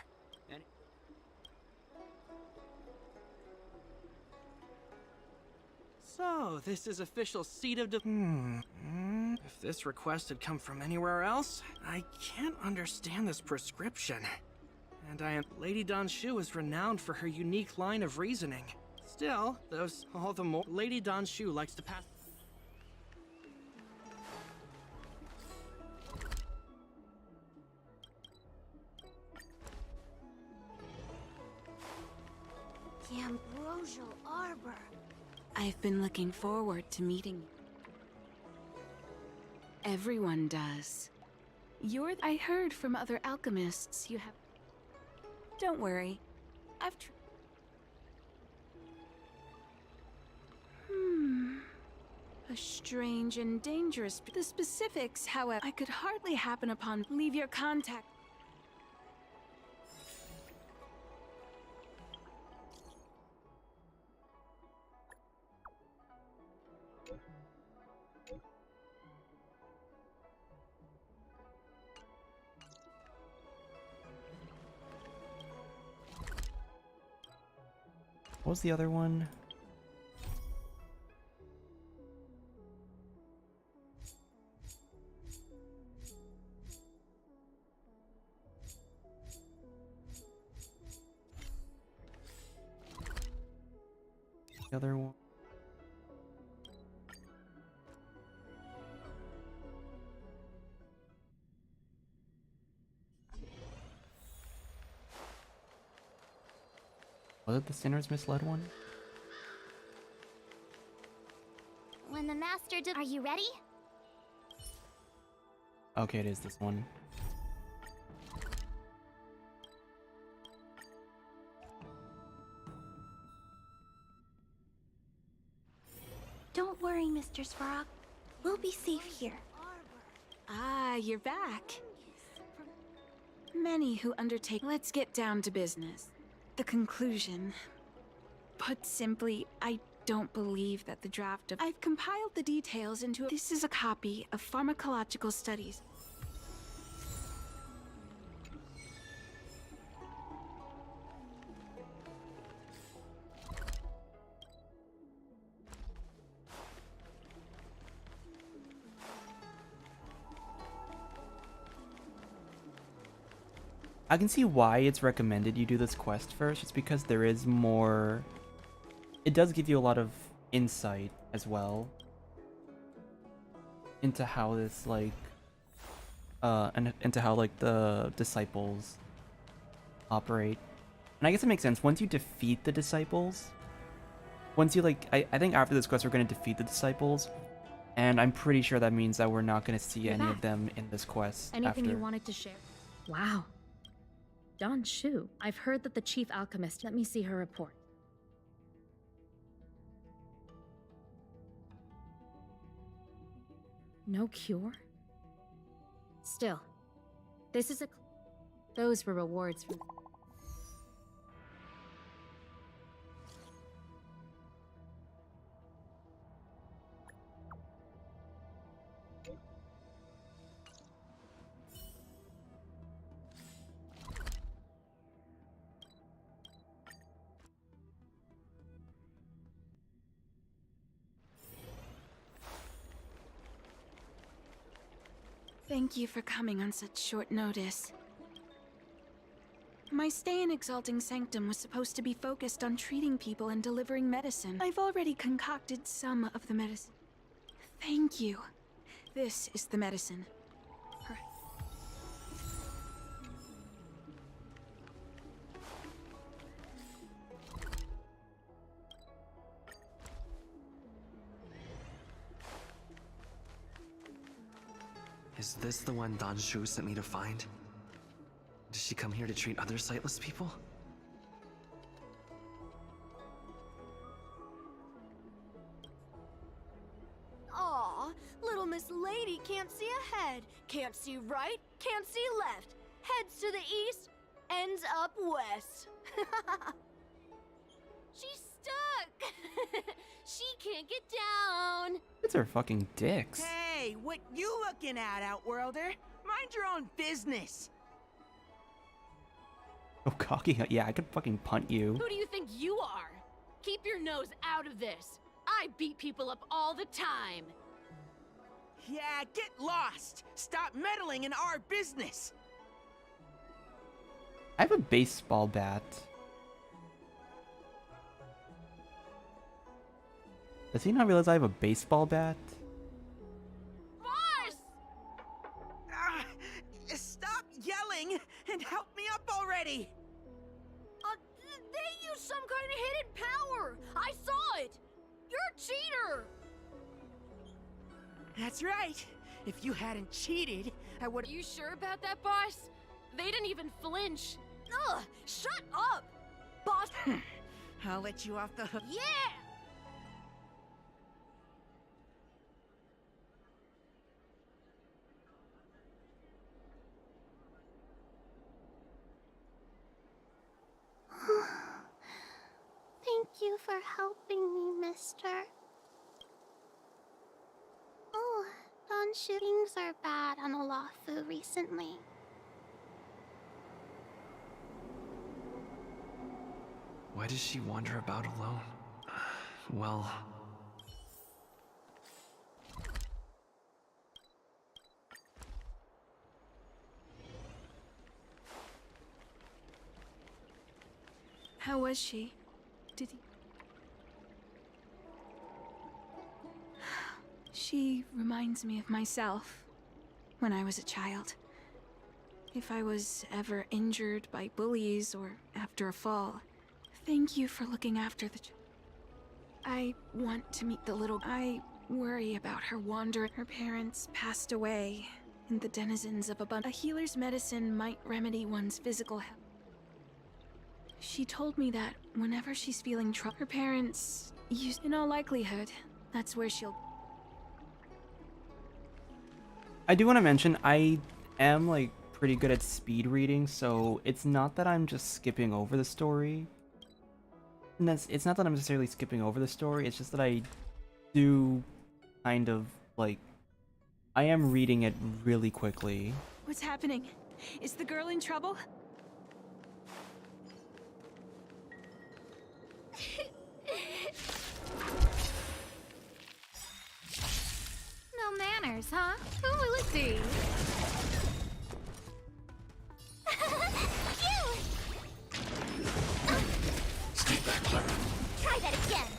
So, this is official Seat of If this request had come from anywhere else, I can't understand this prescription. And Lady Danshu is renowned for her unique line of reasoning. Still, all the more Lady Danshu likes to pass. The Ambrosial Arbor. I've been looking forward to meeting you. Everyone does. I heard from other alchemists you have... Don't worry. I've a strange and dangerous... The specifics, however, I could hardly happen upon. Leave your contact. What was the other one? The other one. Was it the Sinner's Misled one? When the master did. Are you ready? Okay, it is this one. Masters Rock. We'll be safe here. Ah, you're back. Many who undertake. Let's get down to business. The conclusion. Put simply, I don't believe that the draft of. I've compiled the details into. This is a copy of pharmacological studies. I can see why it's recommended you do this quest first. It's because there is more. It does give you a lot of insight as well into how this and into how the disciples operate. And I guess it makes sense once you defeat the disciples. Once you I think after this quest we're going to defeat the disciples, and I'm pretty sure that means that we're not going to see any of them in this quest. Anything after. you wanted to share? Wow. Don Shu. I've heard that the chief alchemist. Let me see her report. No cure? Still, this is a. Those were rewards for. Thank you for coming on such short notice. My stay in Exalting Sanctum was supposed to be focused on treating people and delivering medicine. I've already concocted some of the medicine. Thank you. This is the medicine. Is this the one Don Shu sent me to find? Does she come here to treat other sightless people? Aw, little Miss Lady can't see ahead, can't see right, can't see left. Heads to the east, ends up west. She's stuck! She can't get down! Kids are fucking dicks. Hey, what you looking at, Outworlder? Mind your own business. Oh, cocky. Yeah, I could fucking punt you. Who do you think you are? Keep your nose out of this. I beat people up all the time. Yeah, get lost. Stop meddling in our business. I have a baseball bat. Does he not realize I have a baseball bat? Boss! Stop yelling and help me up already. They used some kind of hidden power. I saw it. You're a cheater. That's right. If you hadn't cheated, I would. You sure about that, boss? They didn't even flinch. Ugh! Shut up, boss. I'll let you off the hook. Yeah. Thank you for helping me, mister. Oh, Don Shu, things are bad on Olafu recently. Why does she wander about alone? Well... How was she? Did he... She reminds me of myself when I was a child. If I was ever injured by bullies or after a fall, thank you for looking after the I want to meet the little... I worry about her wandering. Her parents passed away, and the denizens of a healer's medicine might remedy one's physical health. She told me that whenever she's feeling trouble, her parents use... In all likelihood, that's where she'll... I do want to mention I am like pretty good at speed reading, so it's not that I'm just skipping over the story. And it's not that I'm necessarily skipping over the story, it's just that I do kind of like I am reading it really quickly. What's happening? Is the girl in trouble? No manners, huh? Who will it be? You! Stay back, Clara. Try that again.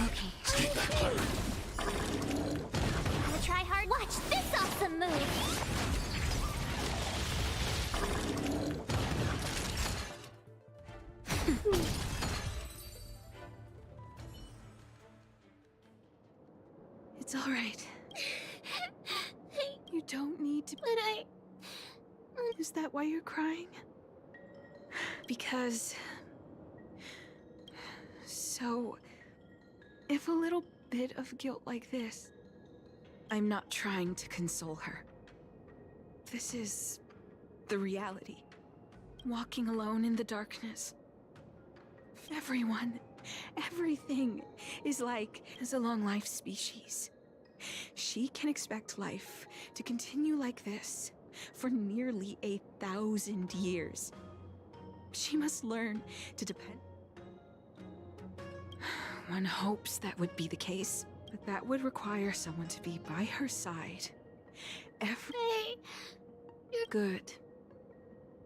Okay. Stay back, Clara. Wanna try hard? Watch this awesome move! It's all right. You don't need to. But I... Is that why you're crying? Because... So... If a little bit of guilt like this... I'm not trying to console her. This is... the reality. Walking alone in the darkness. Everyone, everything is like as a long life species. She can expect life to continue like this for nearly 1,000 years. She must learn to depend. One hopes that would be the case, but that would require someone to be by her side. You're good.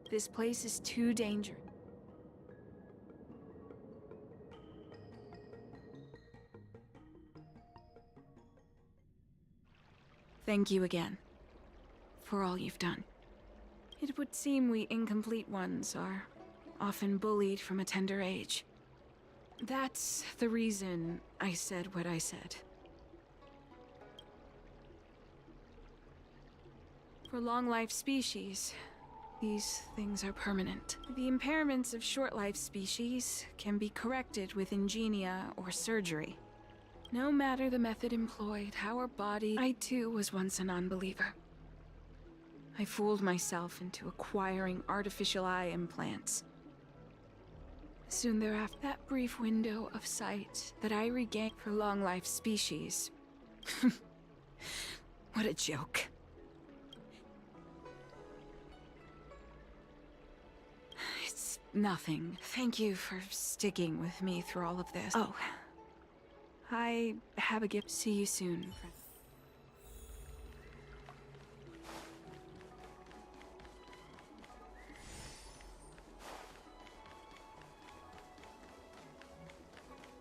This place is too dangerous. Thank you again for all you've done. It would seem we incomplete ones are often bullied from a tender age. That's the reason I said what I said. For long-life species, these things are permanent. The impairments of short-life species can be corrected with ingenia or surgery. No matter the method employed, our body... I too was once a non-believer. I fooled myself into acquiring artificial eye implants. Soon thereafter, that brief window of sight that I regained for long-life species. What a joke. It's nothing. Thank you for sticking with me through all of this. Oh. I have a gift. See you soon, friend.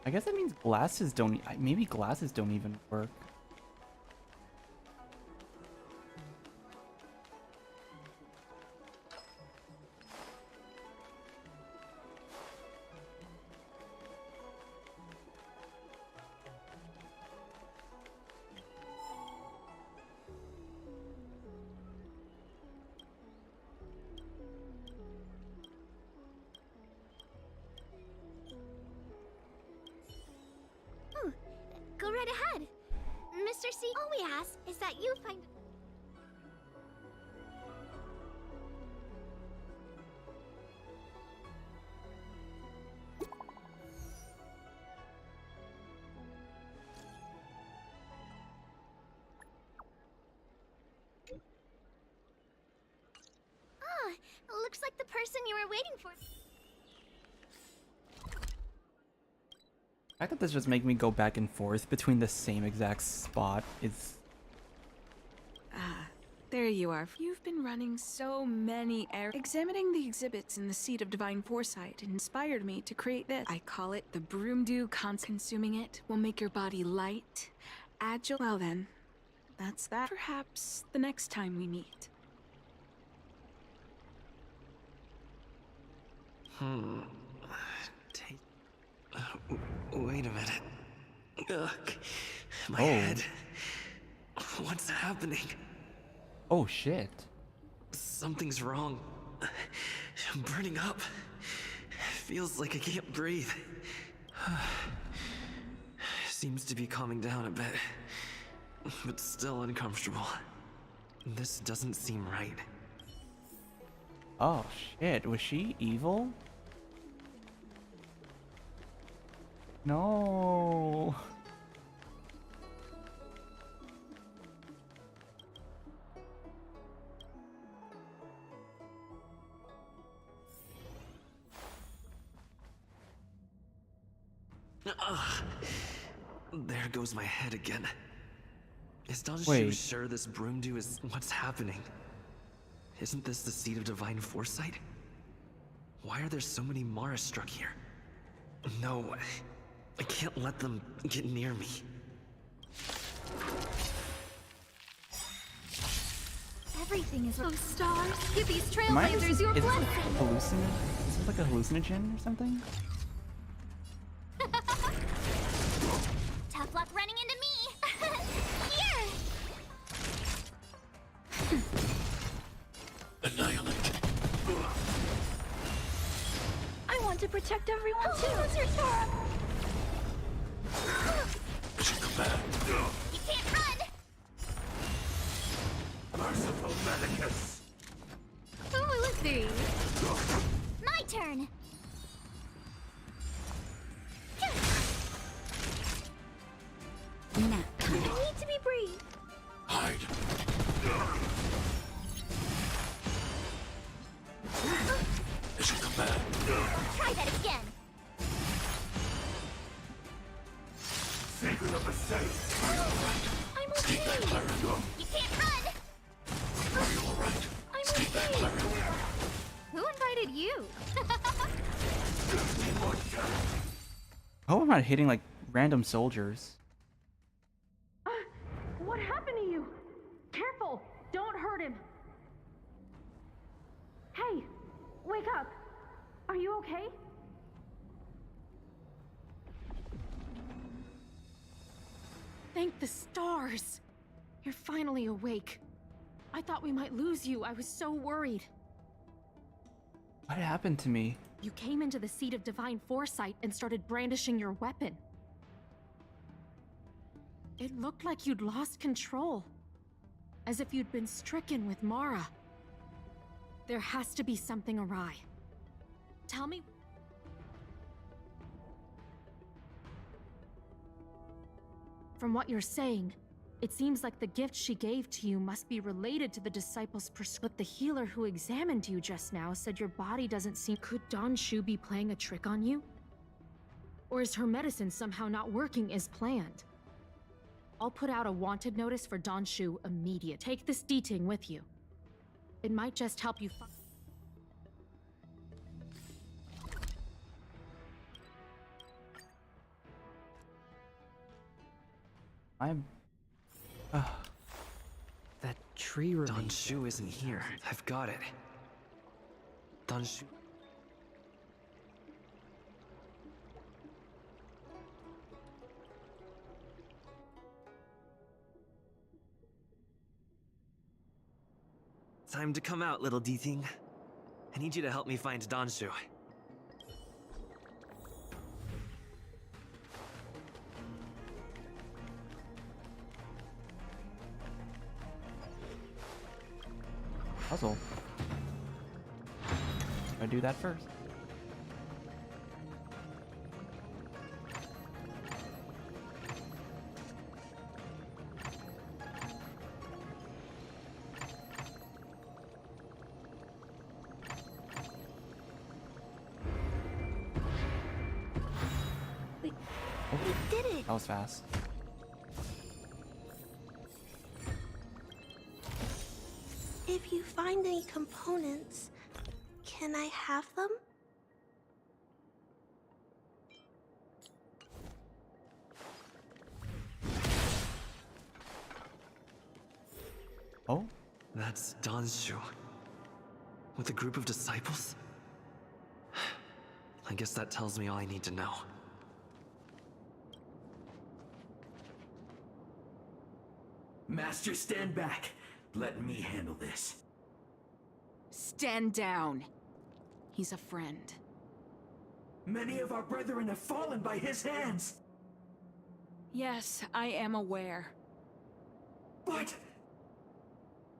I guess that means glasses don't... Maybe glasses don't even work. Go right ahead. Mr. C, all we ask is that you find... Ah, looks like the person you were waiting for. The fact that this just make me go back and forth between the same exact spot is... Ah, there you are. You've been running so many errands. Examining the exhibits in the Seat of Divine Foresight inspired me to create this. I call it the Broom Dew Consuming it will make your body light, agile. Well then, that's that. Perhaps the next time we meet. Wait a minute. Ugh, my head. What's happening? Oh shit. Something's wrong. I'm burning up. Feels like I can't breathe. Seems to be calming down a bit. but still uncomfortable. This doesn't seem right. Oh shit, was she evil? No. Ugh. There goes my head again. Is Danshu Wait. sure this broomdew is what's happening? Isn't this the seed of divine foresight? Why are there so many Mara struck here? No, I can't let them get near me. Everything is those stars. Give these Am I trailblazers just, your is this blessing. like is this like a hallucinogen or something? Tough luck running into me. Here. Annihilate. I want to protect everyone too. What's your turn? Mission command. You can't run. Merciful Medicus. Ooh, let's see. My turn. Nap I need to be brief. Hide. Mission command. Try that again. Sacred of the saints. I'm Stay back, okay. Clara. You can't run. Are you alright? I'm Stay back, Clara. Who invited you? I hope I'm not hitting like random soldiers. What happened to you? Careful! Don't hurt him! Hey! Wake up! Are you okay? Thank the stars! You're finally awake. I thought we might lose you. I was so worried. What happened to me? You came into the seat of divine foresight and started brandishing your weapon. It looked like you'd lost control. As if you'd been stricken with Mara. There has to be something awry. Tell me. From what you're saying, it seems like the gift she gave to you must be related to the disciples' but the healer who examined you just now said your body doesn't seem. Could Danshu be playing a trick on you? Or is her medicine somehow not working as planned? I'll put out a wanted notice for Danshu immediate. Take this deting with you. It might just help you find. I'm... That tree remains. Danshu isn't here. I've got it. Danshu. Time to come out, little D-Thing. I need you to help me find Danshu. Puzzle. I do that first. We did it. That was fast. If you find any components, can I have them? Oh? That's Danshu. With a group of disciples? I guess that tells me all I need to know. Master, stand back. Let me handle this. Stand down. He's a friend. Many of our brethren have fallen by his hands. Yes, I am aware. What?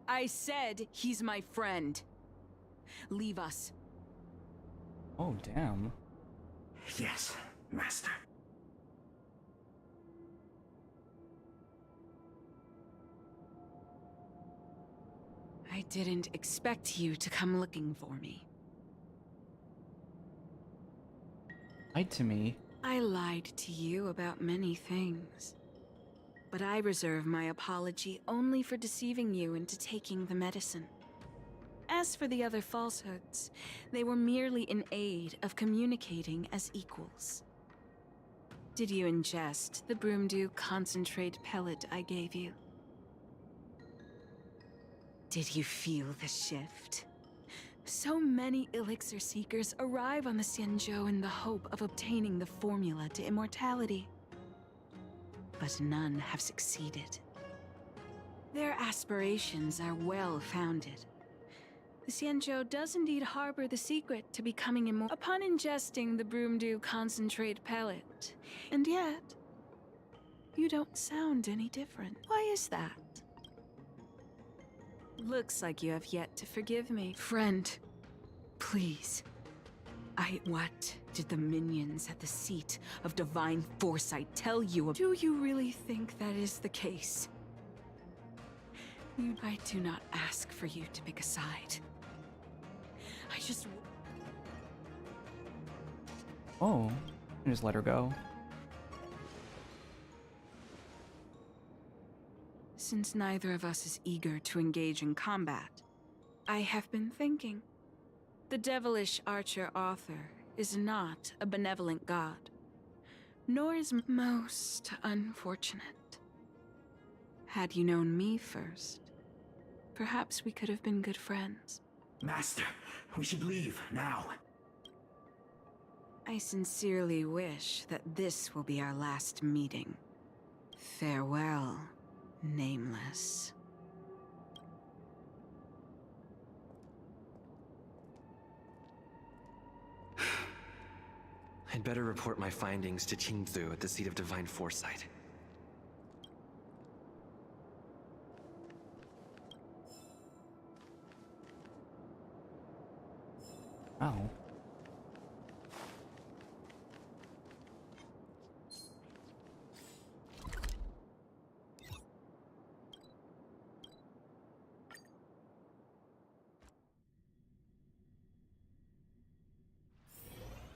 I said he's my friend. Leave us. Oh, damn. Yes, Master. I didn't expect you to come looking for me. Lied to me. I lied to you about many things. But I reserve my apology only for deceiving you into taking the medicine. As for the other falsehoods, they were merely in aid of communicating as equals. Did you ingest the Broomdew concentrate pellet I gave you? Did you feel the shift? So many elixir seekers arrive on the Xianzhou in the hope of obtaining the formula to immortality. But none have succeeded. Their aspirations are well-founded. The Xianzhou does indeed harbor the secret to becoming immortal upon ingesting the Broomdew concentrate pellet. And yet, you don't sound any different. Why is that? Looks like you have yet to forgive me. Friend, please. What did the minions at the seat of divine foresight tell you? Do you really think that is the case? I do not ask for you to pick a side. I just... Oh, just let her go. Since neither of us is eager to engage in combat, I have been thinking. The devilish archer author is not a benevolent god, nor is most unfortunate. Had you known me first, perhaps we could have been good friends. Master, we should leave now. I sincerely wish that this will be our last meeting. Farewell, Nameless. I'd better report my findings to Qingzu at the seat of divine foresight. Oh.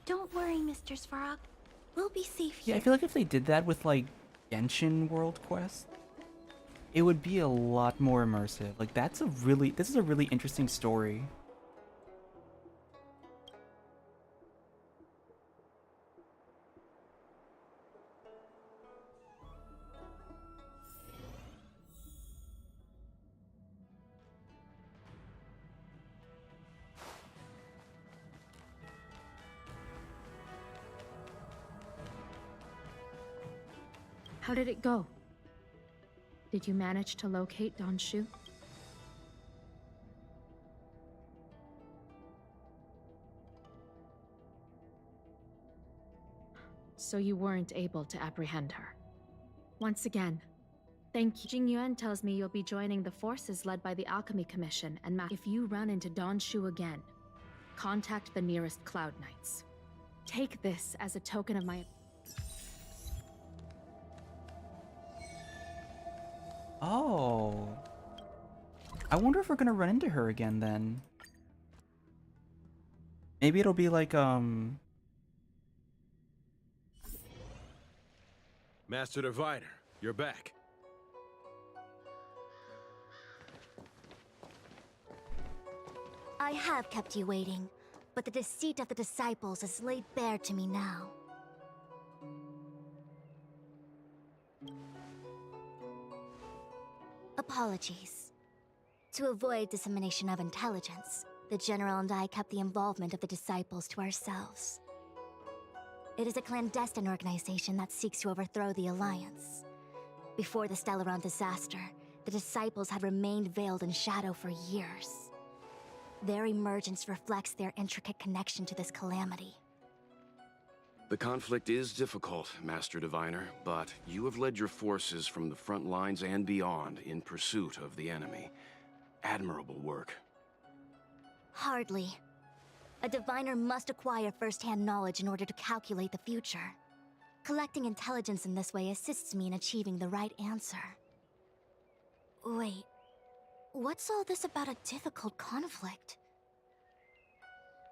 Don't worry, Mr. Svarog. We'll be safe here. Yeah, I feel like if they did that with like Genshin World Quest, it would be a lot more immersive. Like this is a really interesting story. How did it go? Did you manage to locate Don Shu? So you weren't able to apprehend her. Once again, thank you. Jing Yuan tells me you'll be joining the forces led by the Alchemy Commission, and if you run into Don Shu again, contact the nearest Cloud Knights. Take this as a token of my... Oh. I wonder if we're gonna run into her again then. Maybe it'll be like, Master Diviner, you're back. I have kept you waiting, but the deceit of the disciples is laid bare to me now. Apologies. To avoid dissemination of intelligence, the General and I kept the involvement of the disciples to ourselves. It is a clandestine organization that seeks to overthrow the Alliance. Before the Stellaron disaster, the disciples had remained veiled in shadow for years. Their emergence reflects their intricate connection to this calamity. The conflict is difficult, Master Diviner, but you have led your forces from the front lines and beyond in pursuit of the enemy. Admirable work. Hardly. A diviner must acquire first-hand knowledge in order to calculate the future. Collecting intelligence in this way assists me in achieving the right answer. Wait, what's all this about a difficult conflict?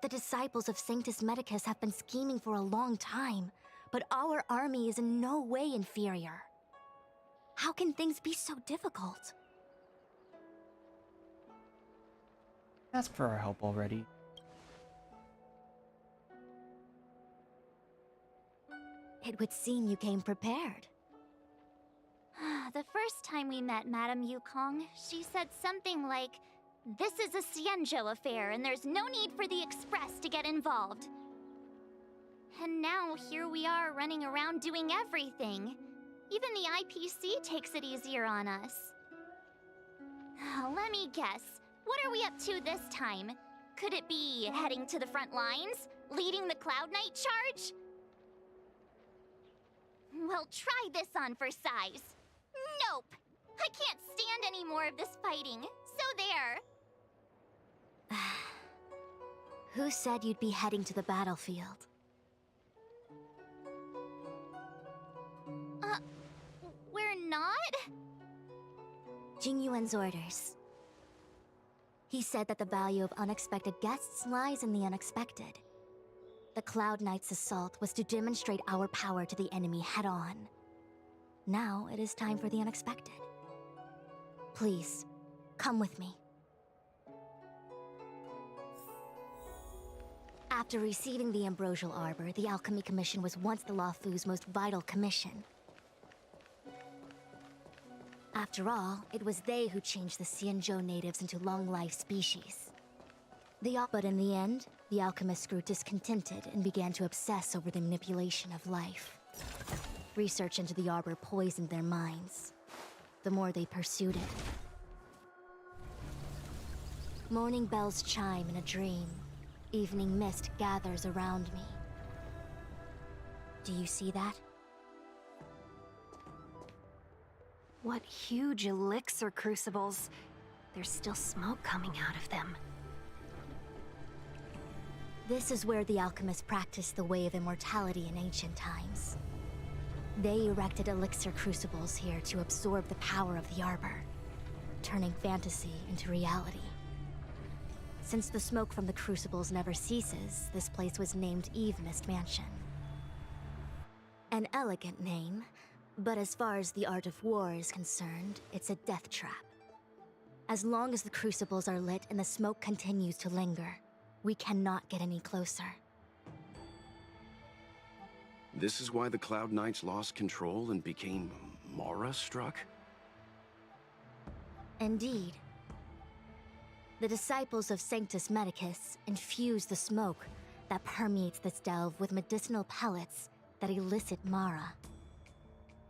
The disciples of Sanctus Medicus have been scheming for a long time, but our army is in no way inferior. How can things be so difficult? Ask for our help already. It would seem you came prepared. The first time we met Madame Yukong, she said something like, "This is a Xianzhou affair and there's no need for the Express to get involved." And now here we are running around doing everything. Even the IPC takes it easier on us. Let me guess, what are we up to this time? Could it be heading to the front lines? Leading the Cloud Knight charge? Well, try this on for size. Nope! I can't stand any more of this fighting, so there. Who said you'd be heading to the battlefield? We're not? Jingyuan's orders. He said that the value of unexpected guests lies in the unexpected. The Cloud Knight's assault was to demonstrate our power to the enemy head-on. Now it is time for the unexpected. Please, come with me. After receiving the Ambrosial Arbor, the Alchemy Commission was once the Luofu's most vital commission. After all, it was they who changed the Xianzhou natives into long-life species. But in the end, the alchemists grew discontented and began to obsess over the manipulation of life. Research into the Arbor poisoned their minds. The more they pursued it. Morning bells chime in a dream. Evening mist gathers around me. Do you see that? What huge elixir crucibles. There's still smoke coming out of them. This is where the alchemists practiced the way of immortality in ancient times. They erected elixir crucibles here to absorb the power of the Arbor, turning fantasy into reality. Since the smoke from the crucibles never ceases, this place was named Eve Mist Mansion. An elegant name, but as far as the art of war is concerned, it's a death trap. As long as the crucibles are lit and the smoke continues to linger, we cannot get any closer. This is why the Cloud Knights lost control and became Mara-struck? Indeed. The disciples of Sanctus Medicus infuse the smoke that permeates this delve with medicinal pellets that elicit Mara.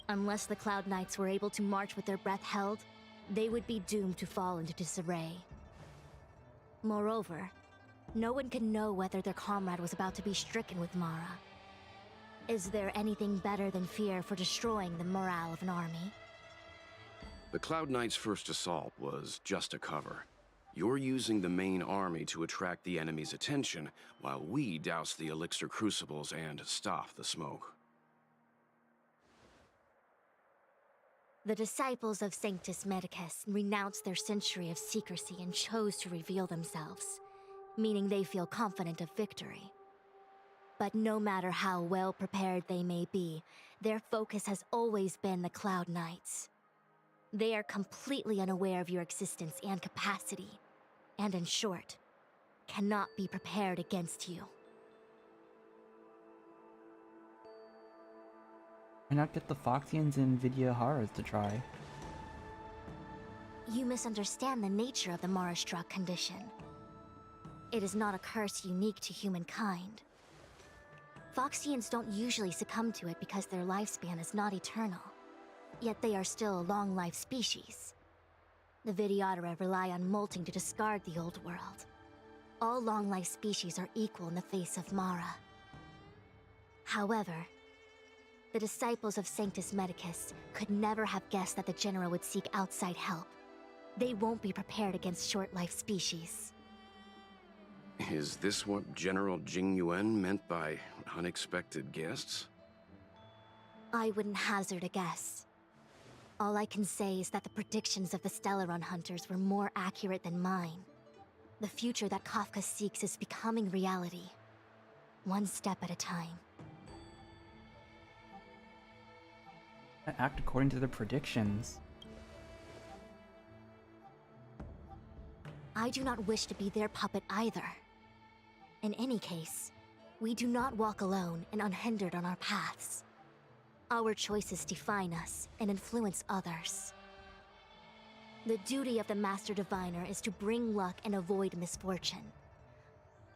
Unless the Cloud Knights were able to march with their breath held, they would be doomed to fall into disarray. Moreover, no one can know whether their comrade was about to be stricken with Mara. Is there anything better than fear for destroying the morale of an army? The Cloud Knights' first assault was just a cover. You're using the main army to attract the enemy's attention, while we douse the elixir crucibles and stop the smoke. The disciples of Sanctus Medicus renounced their century of secrecy and chose to reveal themselves, meaning they feel confident of victory. But no matter how well prepared they may be, their focus has always been the Cloud Knights. They are completely unaware of your existence and capacity, and in short, cannot be prepared against you. Why not get the Foxians and Vidyaharas to try? You misunderstand the nature of the Mara-struck condition. It is not a curse unique to humankind. Foxians don't usually succumb to it because their lifespan is not eternal. Yet they are still a long-life species. The Vidyadhara rely on molting to discard the old world. All long-life species are equal in the face of Mara. However, the disciples of Sanctus Medicus could never have guessed that the General would seek outside help. They won't be prepared against short-life species. Is this what General Jing Yuan meant by unexpected guests? I wouldn't hazard a guess. All I can say is that the predictions of the Stellaron hunters were more accurate than mine. The future that Kafka seeks is becoming reality, one step at a time. Act according to the predictions. I do not wish to be their puppet either. In any case, we do not walk alone and unhindered on our paths. Our choices define us and influence others. The duty of the Master Diviner is to bring luck and avoid misfortune.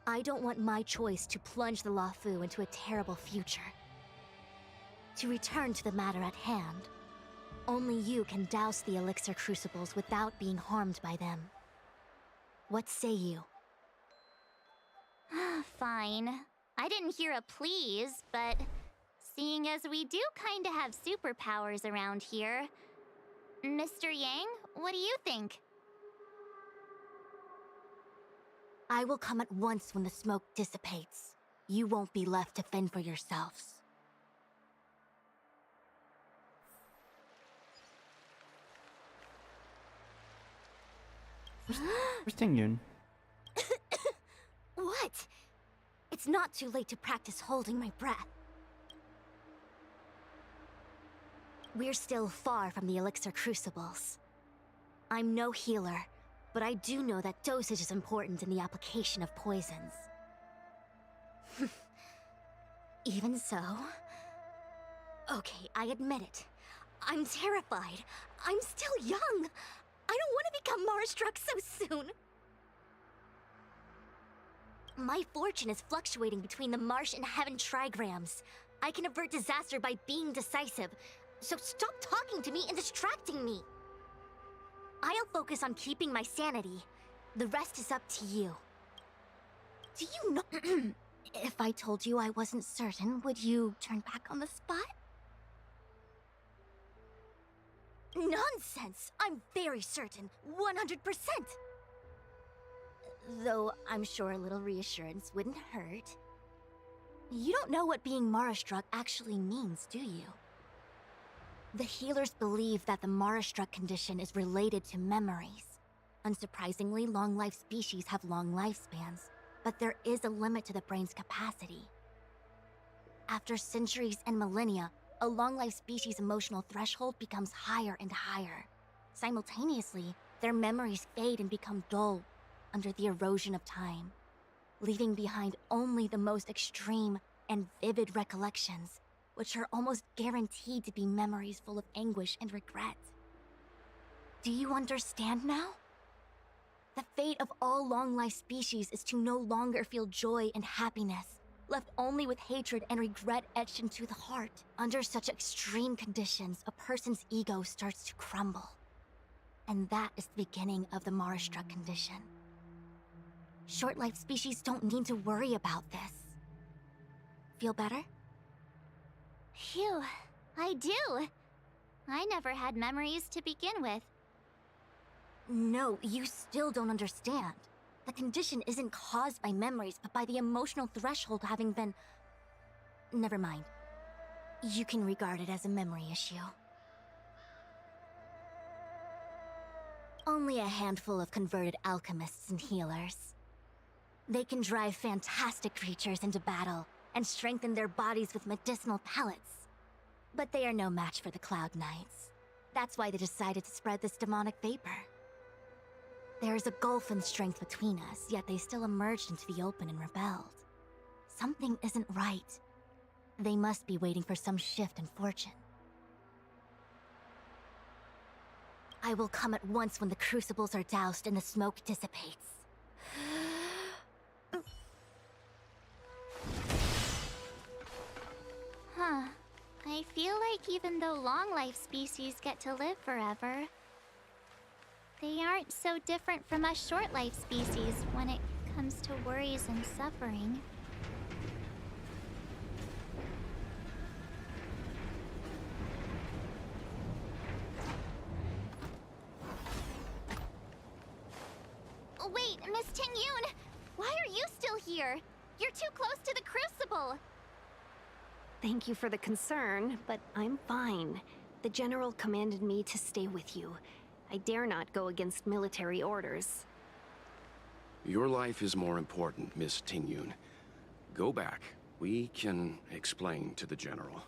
I don't want my choice to plunge the Luofu into a terrible future. To return to the matter at hand, only you can douse the elixir crucibles without being harmed by them. What say you? Fine. I didn't hear a please, but seeing as we do kinda have superpowers around here, Mr. Yang, what do you think? I will come at once when the smoke dissipates. You won't be left to fend for yourselves. Where's Tingyun? What? It's not too late to practice holding my breath. We're still far from the elixir crucibles. I'm no healer, but I do know that dosage is important in the application of poisons. Even so... Okay, I admit it. I'm terrified. I'm still young. I don't want to become Mara-struck so soon. My fortune is fluctuating between the Marsh and Heaven trigrams. I can avert disaster by being decisive, so stop talking to me and distracting me. I'll focus on keeping my sanity. The rest is up to you. Do you know... If I told you I wasn't certain, would you turn back on the spot? Nonsense! I'm very certain. 100%! Though I'm sure a little reassurance wouldn't hurt. You don't know what being Mara-struck actually means, do you? The healers believe that the Mara-struck condition is related to memories. Unsurprisingly, long-life species have long lifespans, but there is a limit to the brain's capacity. After centuries and millennia, a long-life species' emotional threshold becomes higher and higher. Simultaneously, their memories fade and become dull under the erosion of time, leaving behind only the most extreme and vivid recollections, which are almost guaranteed to be memories full of anguish and regret. Do you understand now? The fate of all long-life species is to no longer feel joy and happiness, left only with hatred and regret etched into the heart. Under such extreme conditions, a person's ego starts to crumble. And that is the beginning of the Mara-struck condition. Short-life species don't need to worry about this. Feel better? Phew, I do. I never had memories to begin with. No, you still don't understand. The condition isn't caused by memories, but by the emotional threshold having been... Never mind. You can regard it as a memory issue. Only a handful of converted alchemists and healers. They can drive fantastic creatures into battle and strengthen their bodies with medicinal pellets. But they are no match for the Cloud Knights. That's why they decided to spread this demonic vapor. There is a gulf in strength between us, yet they still emerged into the open and rebelled. Something isn't right. They must be waiting for some shift in fortune. I will come at once when the crucibles are doused and the smoke dissipates. Huh. I feel like even though long-life species get to live forever, they aren't so different from us short-life species when it comes to worries and suffering. Miss Tingyun, why are you still here? You're too close to the Crucible. Thank you for the concern, but I'm fine. The General commanded me to stay with you. I dare not go against military orders. Your life is more important, Miss Tingyun. Go back. We can explain to the General.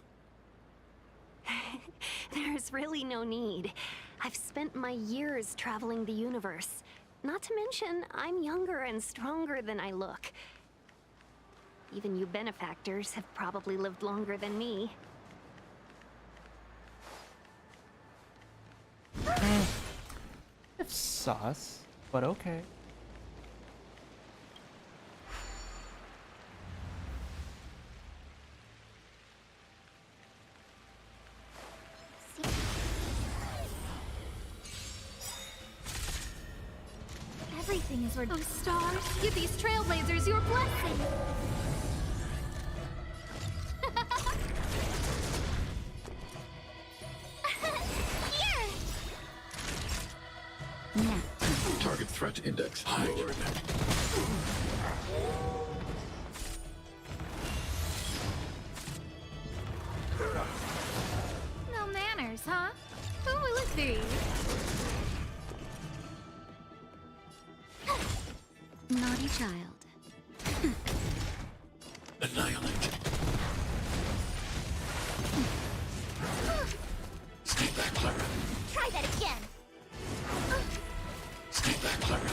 There's really no need. I've spent my years traveling the universe. Not to mention, I'm younger and stronger than I look. Even you benefactors have probably lived longer than me. It's sus, but okay. Everything is worth. Oh, stars, give these trailblazers your blessing. Here. Nap. Target threat index high. No manners, huh? Who will it be? Naughty child. Annihilate. Stay back, Clara. Try that again. Stay back, Clara.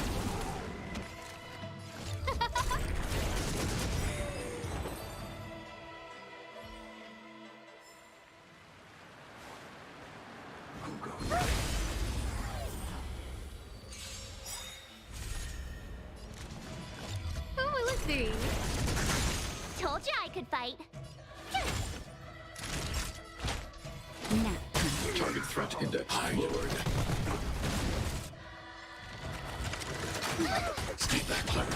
Who will it be? Told you I could fight. Nap. Target threat index lowered. Stay back, Clara.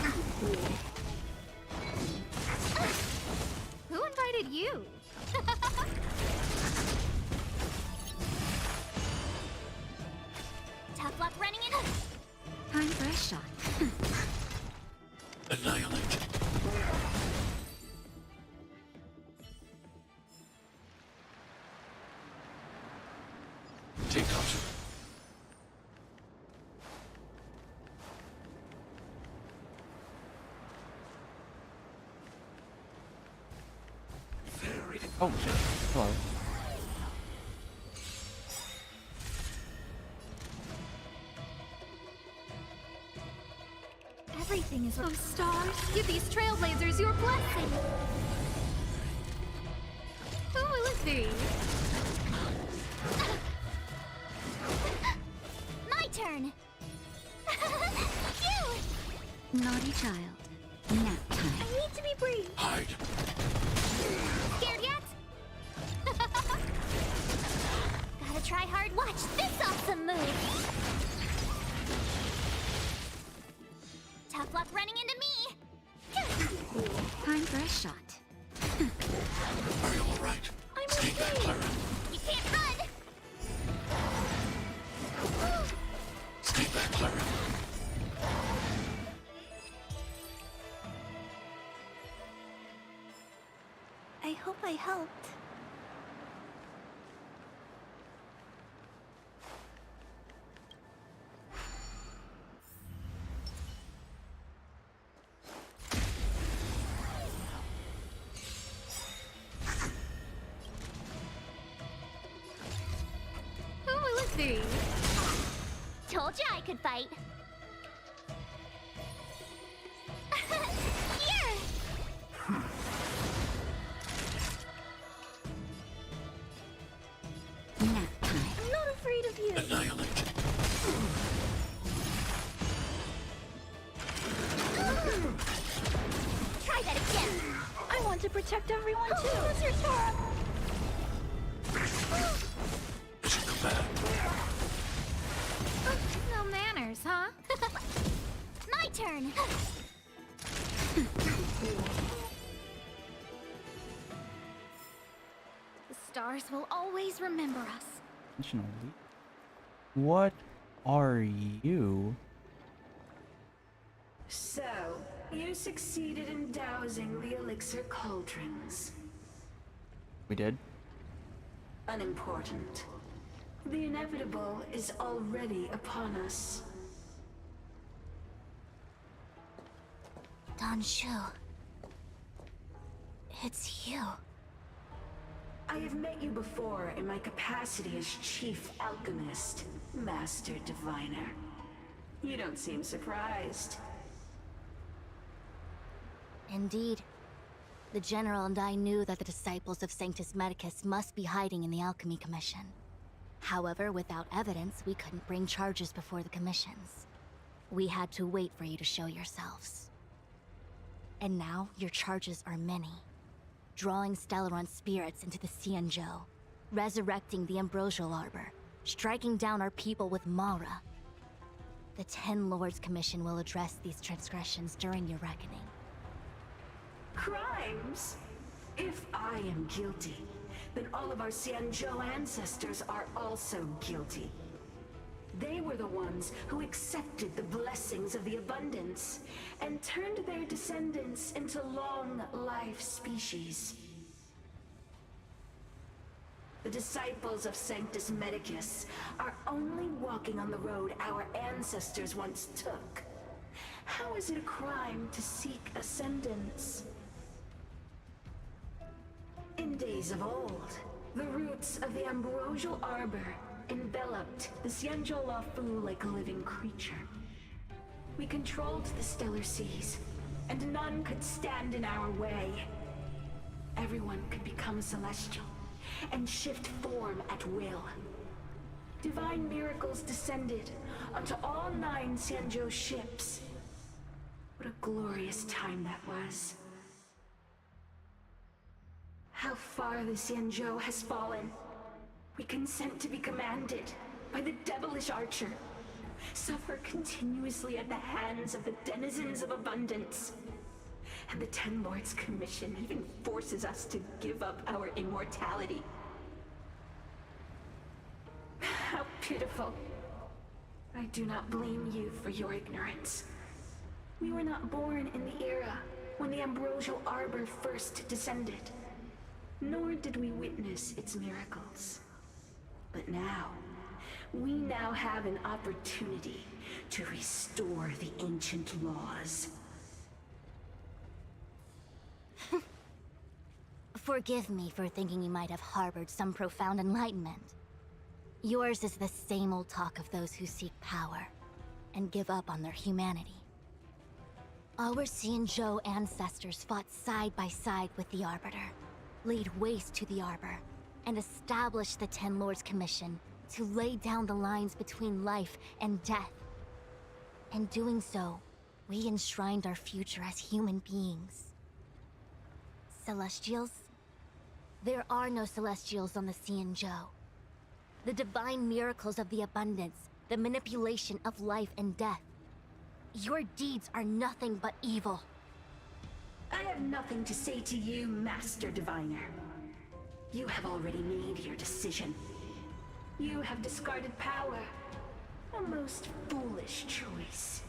Who invited you? Tough luck running in. Time for a shot. Annihilate. Take option. Oh shit. Hello. Everything is. Oh, stars, give these trailblazers your blessing. Who will it be? My turn. You. Naughty child. Nap time. I need to be brief. Hide. Scared yet? Gotta try hard. Watch this awesome move. Tough luck running into me. Time for a shot. Are you all right? I'm Stay back, okay. Clara. You can't run. Stay back, Clara. I hope I helped. Who will it be? Told you I could fight. Here. Nap time. I'm not afraid of you. Annihilate. Try that again. I want to protect everyone too. Who's your turn? Mission command. No manners, huh? My turn. The stars will always remember us. Intentionally. What are you? So, you succeeded in dousing the elixir cauldrons. We did? Unimportant. The inevitable is already upon us. Danshu. It's you. I have met you before in my capacity as Chief Alchemist, Master Diviner. You don't seem surprised. Indeed. The General and I knew that the disciples of Sanctus Medicus must be hiding in the Alchemy Commission. However, without evidence, we couldn't bring charges before the commissions. We had to wait for you to show yourselves. And now, your charges are many. Drawing Stellaron spirits into the Xianzhou, resurrecting the Ambrosial Arbor, striking down our people with Mara. The Ten Lords Commission will address these transgressions during your reckoning. Crimes? If I am guilty, then all of our Xianzhou ancestors are also guilty. They were the ones who accepted the blessings of the abundance and turned their descendants into long-life species. The disciples of Sanctus Medicus are only walking on the road our ancestors once took. How is it a crime to seek ascendance? In days of old, the roots of the Ambrosial Arbor enveloped the Xianzhou Lafu like a living creature. We controlled the stellar seas, and none could stand in our way. Everyone could become celestial and shift form at will. Divine miracles descended onto all 9 Xianzhou ships. What a glorious time that was. How far the Xianzhou has fallen. We consent to be commanded by the devilish archer. Suffer continuously at the hands of the denizens of abundance. And the Ten Lords Commission even forces us to give up our immortality. How pitiful. I do not blame you for your ignorance. We were not born in the era when the Ambrosial Arbor first descended. Nor did we witness its miracles. But now, we now have an opportunity to restore the ancient laws. Forgive me for thinking you might have harbored some profound enlightenment. Yours is the same old talk of those who seek power and give up on their humanity. Our Xianzhou ancestors fought side by side with the Arbiter, laid waste to the Arbor, and established the Ten Lords Commission to lay down the lines between life and death. In doing so, we enshrined our future as human beings. Celestials? There are no Celestials on the Xianzhou. The divine miracles of the abundance, the manipulation of life and death. Your deeds are nothing but evil. I have nothing to say to you, Master Diviner. You have already made your decision. You have discarded power. A most foolish choice.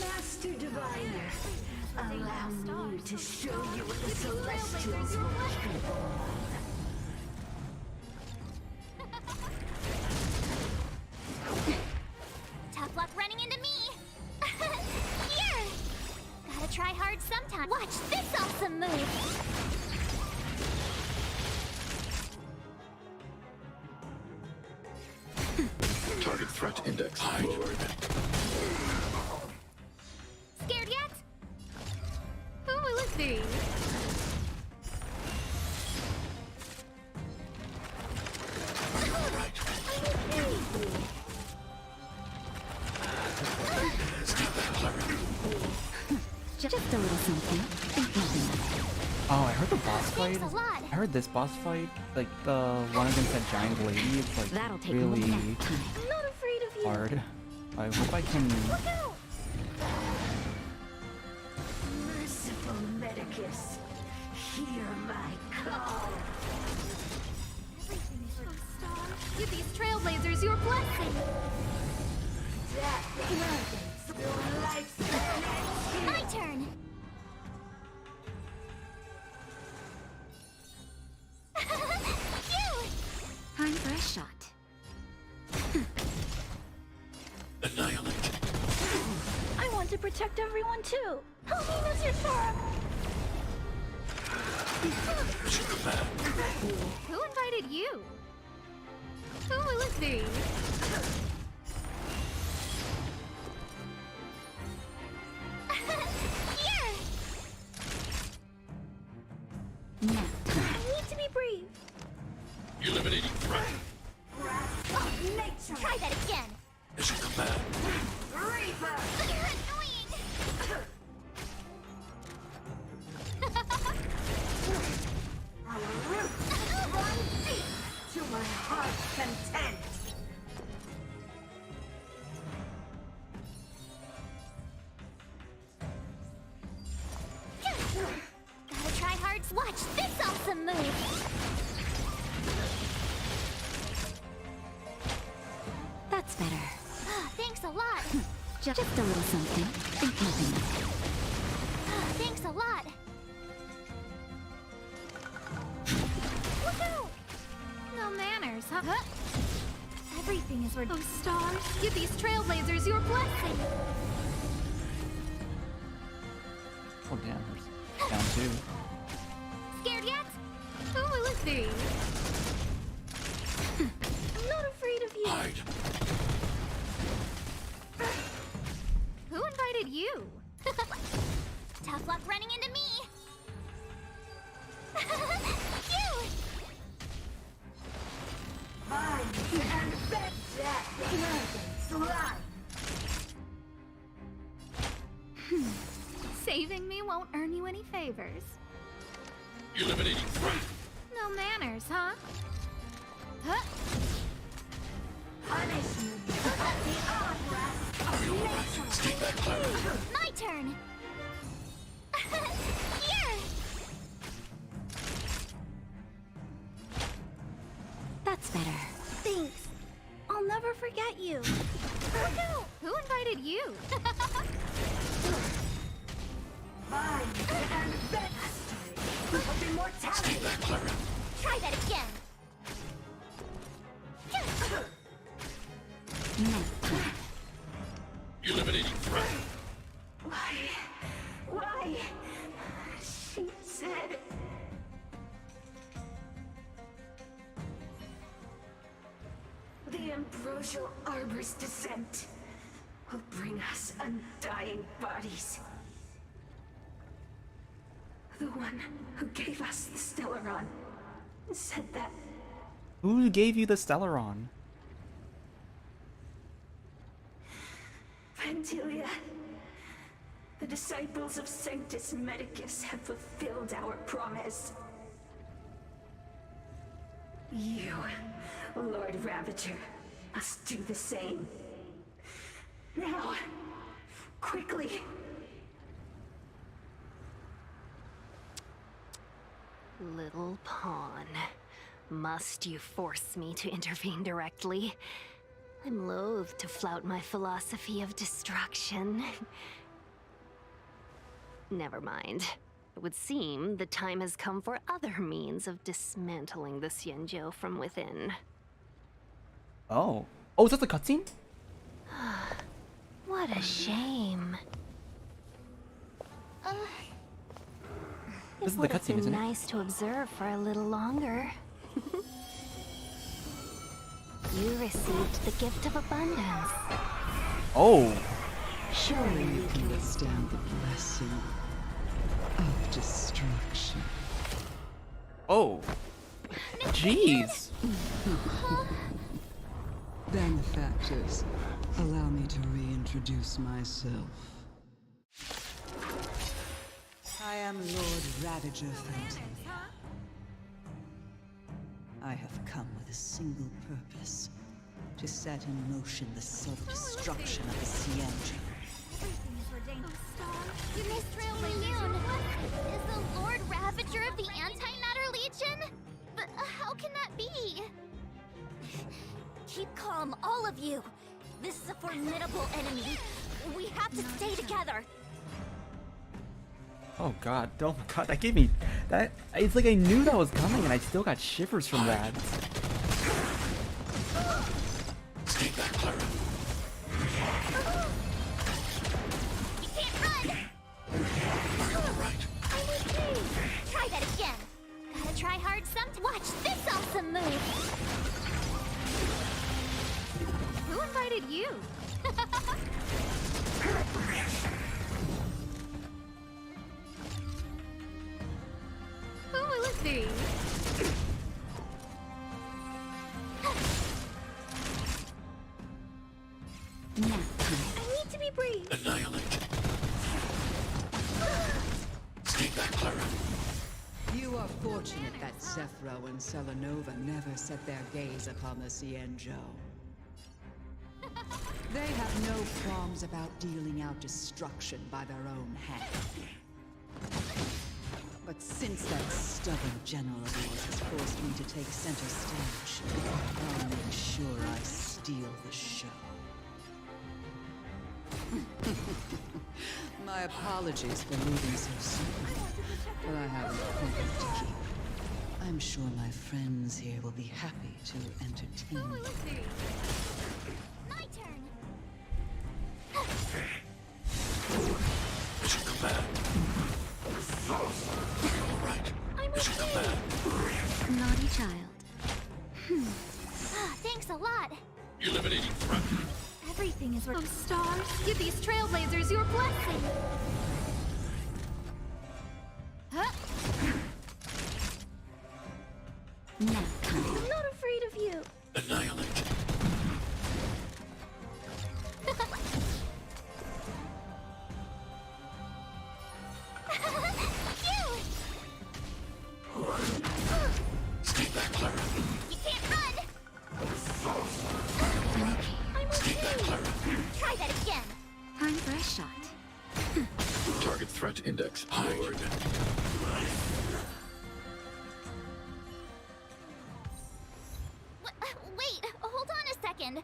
Master Diviner, allow me to show you what the Celestials will behold. Tough luck running into me! Here! Gotta try hard sometime. Watch this awesome move! Target threat index lowered. Scared yet? Who will it be? Just a little something. Think nothing of it. Oh, I heard the boss fight. Thanks a lot. I heard this boss fight, like the one against that giant lady. It's like That'll take really more than time. I'm not afraid of you. hard. I hope I can. Look out! Merciful Medicus, hear my call. Everything is Give these trailblazers your blessing. My turn. Phew! Time for a shot. Annihilate. I want to protect everyone too. Help me, Mr. Sharp. Who invited you? Who will it be? Here! Nap time. I need to be brave. Eliminating threat. Oh, nature! Try that again. Mission command. Reaper! You're annoying! Run deep to my heart's content. Gotta try hard. Watch this awesome move. That's better. Thanks a lot. Just a little something. Think nothing of it. Thanks a lot. Woohoo! No manners, huh? Everything is worth. Oh, stars, give these trailblazers your blessing. Oh damn, there's down two. Scared yet? Who will it be? I'm not afraid of you. Hide. Who invited you? Tough luck running into me. Phew! Mind and bet that nervous life. Saving me won't earn you any favors. Eliminating threat. No manners, huh? Huh? Punishment of the armrest of nature. Stay back, Clara. My turn. Here. That's better. Thanks. I'll never forget you. Who invited you? Mind and bet of immortality. Stay back, Clara. Try that again. Nap time. Eliminating threat. Why? She said. The ambrosial arbor's descent will bring us undying bodies. The one who gave us the Stellaron said that. Who gave you the Stellaron? Vantilia, the disciples of Sanctus Medicus have fulfilled our promise. You, Lord Ravager, must do the same. Now, quickly. Little pawn. Must you force me to intervene directly? I'm loath to flout my philosophy of destruction. Never mind. It would seem the time has come for other means of dismantling the Xianzhou from within. Oh. Oh, is that the cutscene? What a shame. This is It the would have cutscene, been isn't it? nice to observe for a little longer. You received the gift of abundance. Oh. Surely you can withstand the blessing of destruction. Oh. Jeez. Benefactors, allow me to reintroduce myself. I am Lord Ravager Fantilia. I have come with a single purpose: to set in motion the self-destruction of the Xianzhou. Miss Trailblazer is the Lord Ravager of the Anti-Matter Legion? But how can that be? Keep calm, all of you. This is a formidable enemy. We have to stay together. Oh god, oh my god, that gave me that. It's like I knew that was coming, and I still got shivers from that. Stay back, Clara. You can't run. Are you alright? I'm okay. Try that again. Gotta try hard some. Watch this awesome move. Who invited you? Oh, let's see. Now, I need to be brave. Annihilate. Stay back, Clara. You are fortunate that Zephyro and Selenova never set their gaze upon the Cienjo. They have no qualms about dealing out destruction by their own hand. But since that stubborn general of yours has forced me to take center stage, I'll make sure I steal the show. My apologies for leaving so soon, but I have an appointment to keep. I'm sure my friends here will be happy to entertain you. My turn. Mission command. Are you alright? Mission command. naughty child. Thanks a lot. Eliminating threat. Everything is working. Stars, give these trailblazers your blessing. Huh? Now, come. I'm not afraid of you. Annihilate. Stay back, Clara. You can't run. I'm Stay okay. back, Clara. Try that again. Time for a shot. Target threat index lowered. Wait, hold on a second.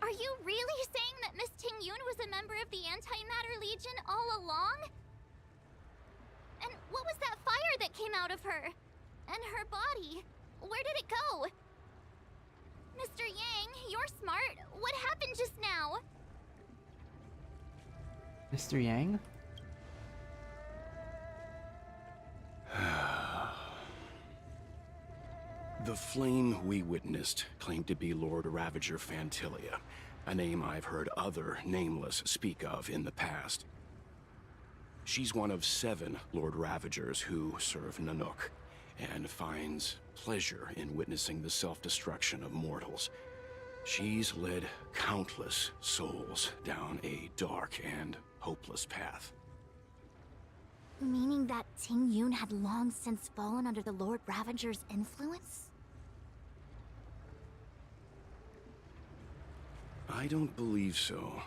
Are you really saying that Miss Ting-Yun was a member of the Antimatter Legion all along? And what was that fire that came out of her? And her body? Where did it go? Mr. Yang, you're smart. What happened just now? Mr. Yang? The flame we witnessed claimed to be Lord Ravager Fantilia, a name I've heard other Nameless speak of in the past. She's one of 7 Lord Ravagers who serve Nanook, and finds pleasure in witnessing the self-destruction of mortals. She's led countless souls down a dark and hopeless path. Meaning that Ting-Yun had long since fallen under the Lord Ravager's influence? I don't believe so.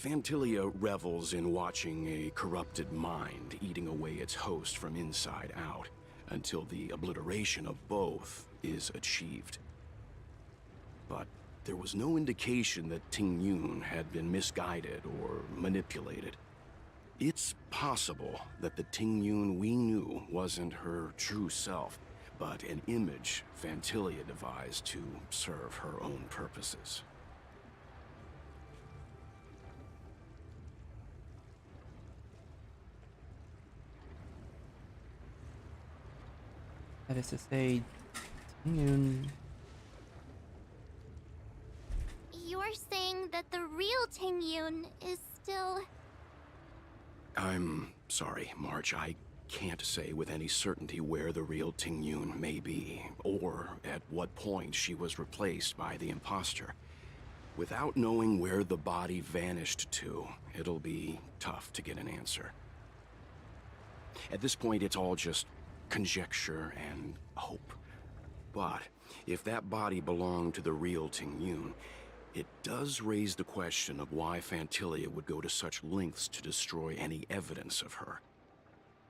Fantilia revels in watching a corrupted mind eating away its host from inside out, until the obliteration of both is achieved. But there was no indication that Ting-Yun had been misguided or manipulated. It's possible that the Ting-Yun we knew wasn't her true self, but an image Fantilia devised to serve her own purposes. That is to say, Ting-Yun. You're saying that the real Ting-Yun is still... I'm sorry, March. I can't say with any certainty where the real Ting-Yun may be, or at what point she was replaced by the imposter. Without knowing where the body vanished to, it'll be tough to get an answer. At this point, it's all just conjecture and hope. But if that body belonged to the real Ting-Yun, it does raise the question of why Fantilia would go to such lengths to destroy any evidence of her.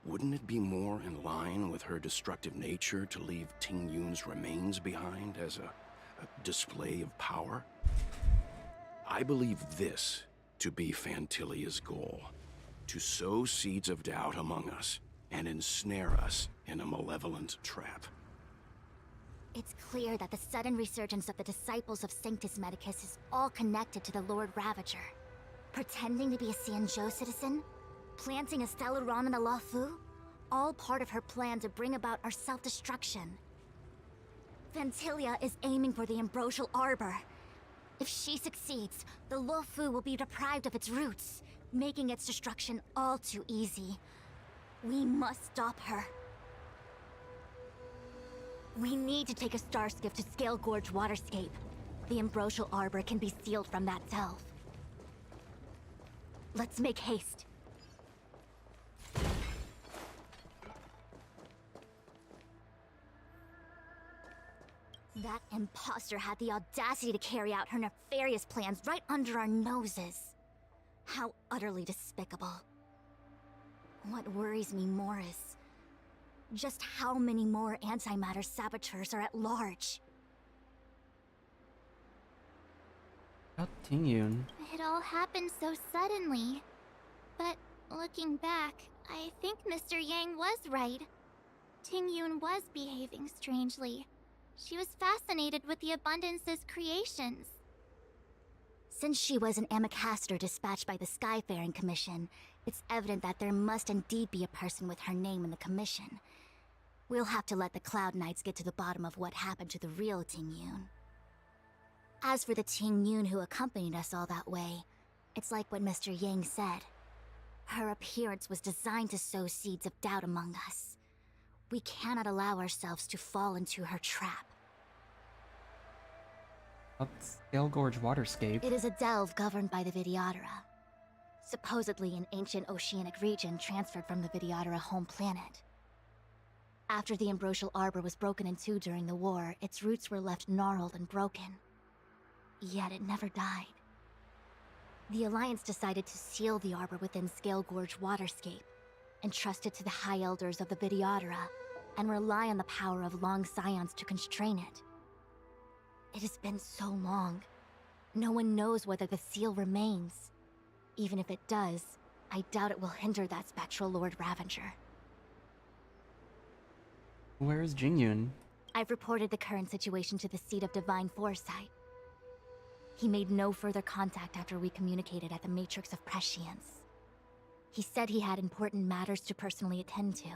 Wouldn't it be more in line with her destructive nature to leave Ting-Yun's remains behind as display of power? I believe this to be Fantilia's goal. To sow seeds of doubt among us and ensnare us in a malevolent trap. It's clear that the sudden resurgence of the disciples of Sanctus Medicus is all connected to the Lord Ravager. Pretending to be a Xianzhou citizen? Planting a Stellaron in the Luofu? All part of her plan to bring about our self-destruction. Fantilia is aiming for the Ambrosial Arbor. If she succeeds, the Luofu will be deprived of its roots, making its destruction all too easy. We must stop her. We need to take a star skiff to Scale Gorge Waterscape. The Ambrosial Arbor can be sealed from that delve. Let's make haste. That imposter had the audacity to carry out her nefarious plans right under our noses. How utterly despicable. What worries me more is just how many more antimatter saboteurs are at large. About Tingyun. It all happened so suddenly. But looking back, I think Mr. Yang was right. Tingyun was behaving strangely. She was fascinated with the Abundance's creations. Since she was an Amicastor dispatched by the Skyfaring Commission, it's evident that there must indeed be a person with her name in the commission. We'll have to let the Cloud Knights get to the bottom of what happened to the real Tingyun. As for the Tingyun who accompanied us all that way, it's like what Mr. Yang said. Her appearance was designed to sow seeds of doubt among us. We cannot allow ourselves to fall into her trap. Scale Gorge Waterscape. It is a delve governed by the Vidyadhara. Supposedly an ancient oceanic region transferred from the Vidyadhara home planet. After the Ambrosial Arbor was broken in two during the war, its roots were left gnarled and broken. Yet it never died. The Alliance decided to seal the arbor within Scale Gorge Waterscape, entrust it to the High Elders of the Vidyadhara, and rely on the power of long scions to constrain it. It has been so long. No one knows whether the seal remains. Even if it does, I doubt it will hinder that spectral Lord Ravager. Where is Jingyun? I've reported the current situation to the Seat of Divine Foresight. He made no further contact after we communicated at the Matrix of Prescience. He said he had important matters to personally attend to.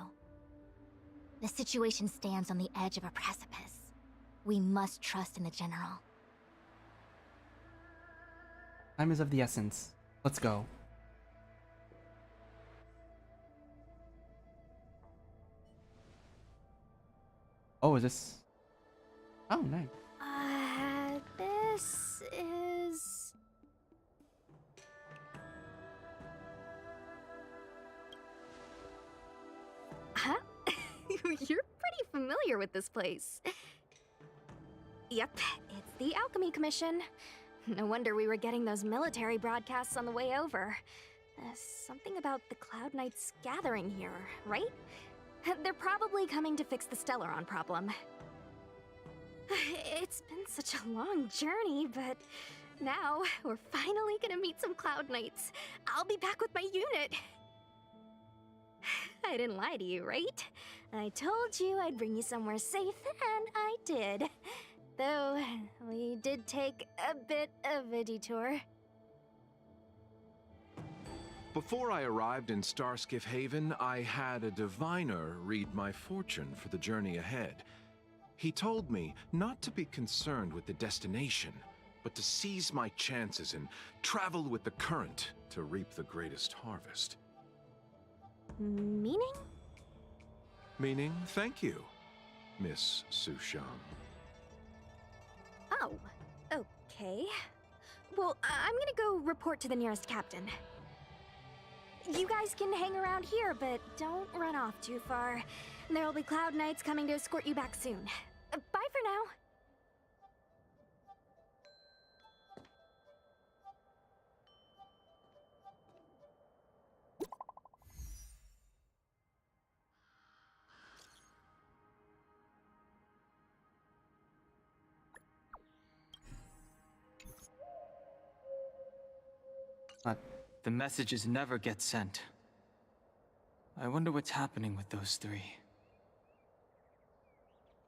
The situation stands on the edge of a precipice. We must trust in the General. Time is of the essence. Let's go. Oh, is this... Oh, nice. This is... Huh? You're pretty familiar with this place. Yep, it's the Alchemy Commission. No wonder we were getting those military broadcasts on the way over. Something about the Cloud Knights gathering here, right? They're probably coming to fix the Stellaron problem. It's been such a long journey, but now we're finally gonna meet some Cloud Knights. I'll be back with my unit. I didn't lie to you, right? I told you I'd bring you somewhere safe, and I did. Though, we did take a bit of a detour. Before I arrived in Starskiff Haven, I had a diviner read my fortune for the journey ahead. He told me not to be concerned with the destination, but to seize my chances and travel with the current to reap the greatest harvest. Meaning? Meaning, thank you, Miss Sushang. Oh, okay. Well, I'm gonna go report to the nearest captain. You guys can hang around here, but don't run off too far. There'll be Cloud Knights coming to escort you back soon. Bye for now. Not... The messages never get sent. I wonder what's happening with those three.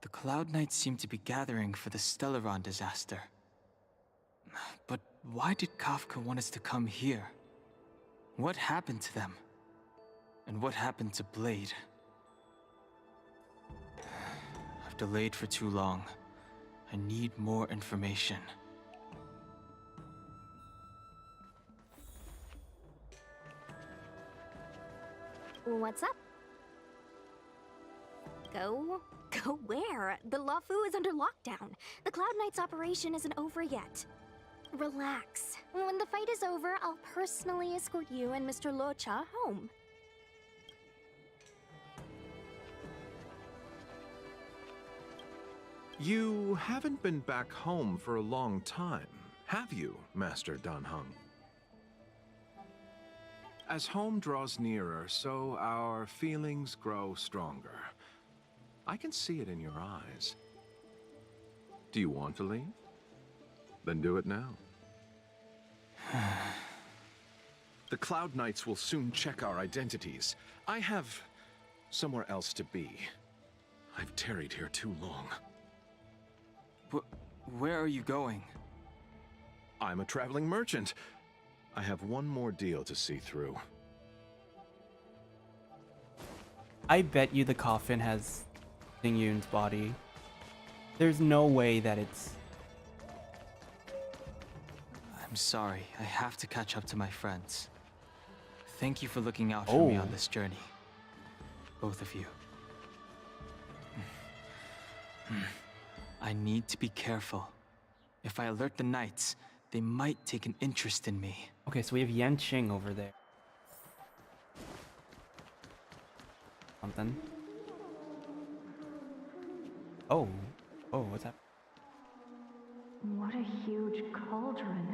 The Cloud Knights seem to be gathering for the Stellaron disaster. But why did Kafka want us to come here? What happened to them? And what happened to Blade? I've delayed for too long. I need more information. What's up? Go? Go where? The Luofu is under lockdown. The Cloud Knights operation isn't over yet. Relax. When the fight is over, I'll personally escort you and Mr. Locha home. You haven't been back home for a long time, have you, Master Danheng? As home draws nearer, so our feelings grow stronger. I can see it in your eyes. Do you want to leave? Then do it now. The Cloud Knights will soon check our identities. I have somewhere else to be. I've tarried here too long. Where are you going? I'm a traveling merchant. I have one more deal to see through. I bet you the coffin has Ding Yun's body. There's no way that it's... I'm sorry. I have to catch up to my friends. Thank you for looking out for me on this journey. Both of you. I need to be careful. If I alert the Knights, they might take an interest in me. Okay, so we have Yanqing over there. Something. Oh, what's that? What a huge cauldron.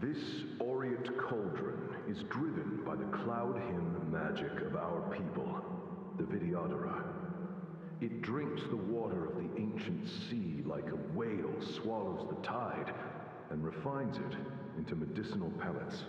This aureate cauldron is driven by the cloud hymn magic of our people, the Vidyadhara. It drinks the water of the ancient sea like a whale swallows the tide and refines it into medicinal pellets.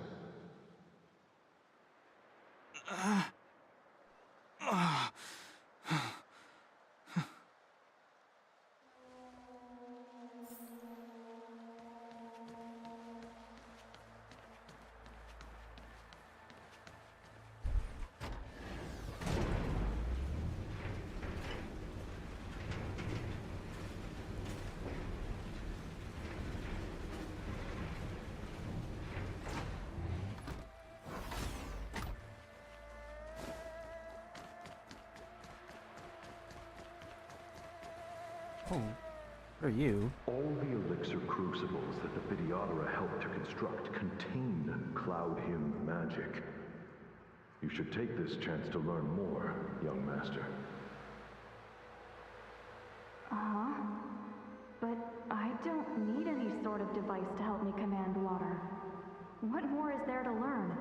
Oh, what are you? All the elixir crucibles that the Vidyadhara helped to construct contain cloud hymn magic. You should take this chance to learn more, young master. Uh-huh. But I don't need any sort of device to help me command water. What more is there to learn?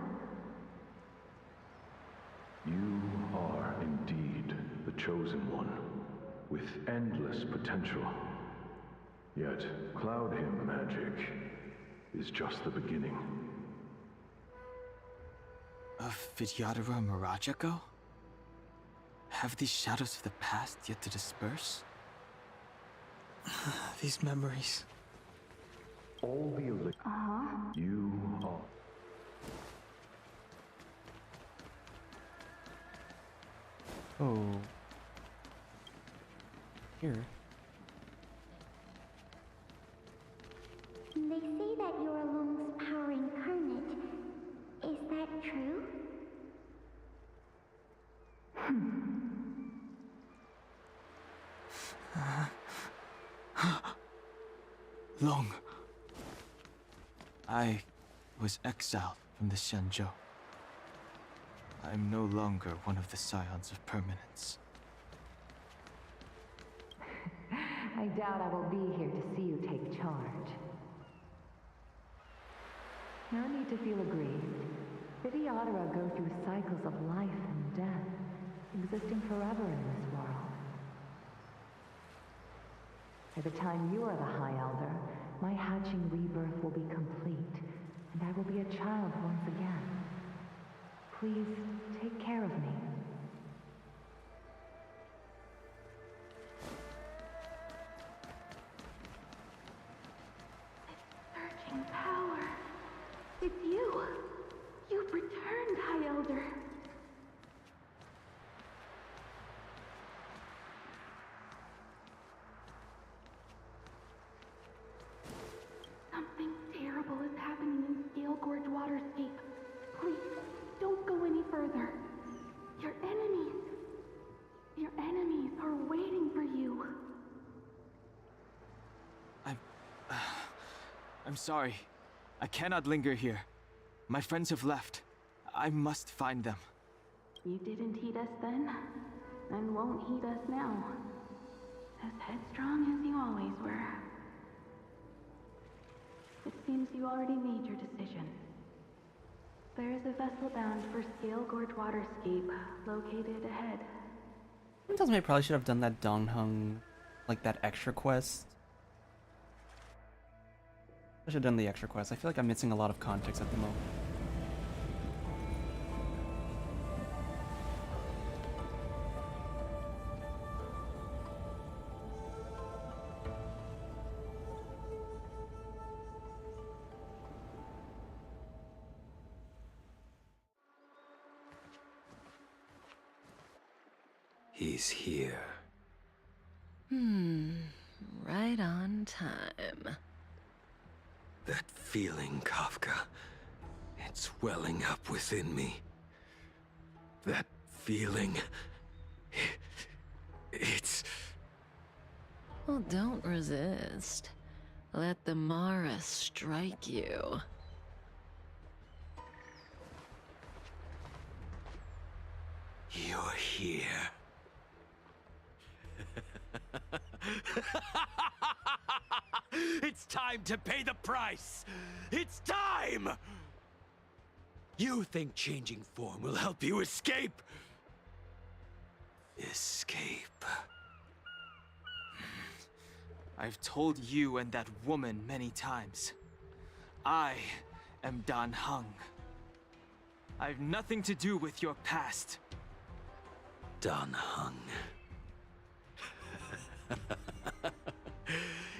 You are indeed the chosen one, with endless potential. Yet, cloud hymn magic is just the beginning. Of Vidyadhara Mirajako? Have these shadows of the past yet to disperse? These memories. All the elixir. You are. Oh. Here. They say that you're Lung's power incarnate. Is that true? Long. I was exiled from the Xianzhou. I'm no longer one of the Scions of Permanence. I doubt I will be here to see you take charge. No need to feel aggrieved. Vidyadhara go through cycles of life and death, existing forever in this world. By the time you are the High Elder, my hatching rebirth will be complete, and I will be a child once again. Please take care of me. Surging power. It's you. You've returned, High Elder. Something terrible is happening in Scale Gorge Waterscape. Please, don't go any further. Your enemies are waiting for you. I'm sorry. I cannot linger here. My friends have left. I must find them. You didn't heed us then, and won't heed us now. As headstrong as you always were. It seems you already made your decision. There is a vessel bound for Scale Gorge Waterscape, located ahead. It tells me I probably should have done that Donghung, like that extra quest. I should have done the extra quest. I feel like I'm missing a lot of context at the moment. He's here. Right on time. That feeling, Kafka. It's welling up within me. That feeling... It's... Well, don't resist. Let the Mara strike you. You're here. It's time to pay the price! It's time! You think changing form will help you escape? Escape. I've told you and that woman many times. I am Dan Heng. I've nothing to do with your past. Dan Heng.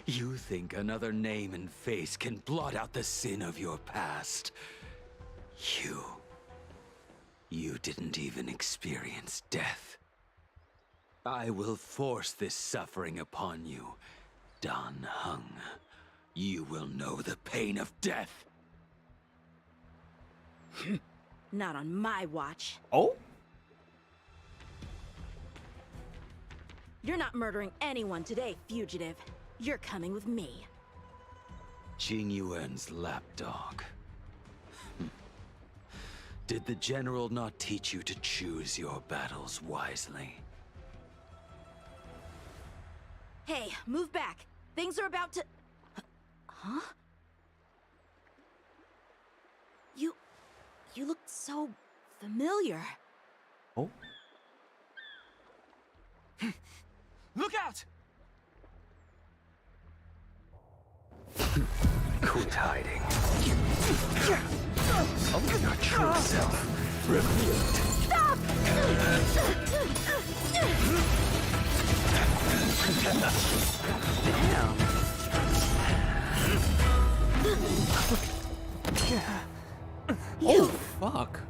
You think another name and face can blot out the sin of your past? You didn't even experience death. I will force this suffering upon you, Dan Heng. You will know the pain of death. Not on my watch. Oh? You're not murdering anyone today, fugitive. You're coming with me. Jing Yuan's lapdog. Did the general not teach you to choose your battles wisely? Hey, move back. Things are about to... Huh? You look so familiar. Oh? Look out! Quit hiding. Your true self revealed. Stop! Oh, fuck.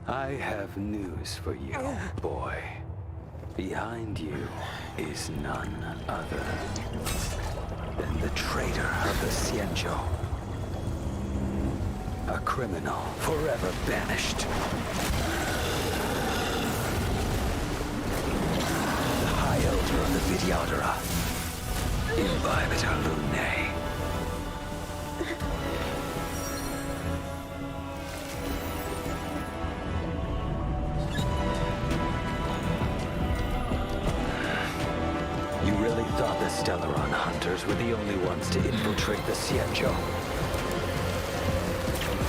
I have news for you, boy. Behind you is none other than the traitor of the Xianzhou. A criminal forever banished. The High Elder of the Vidyadhara. Imbibitor Lunae. You really thought the Stellaron hunters were the only ones to infiltrate the Xianzhou?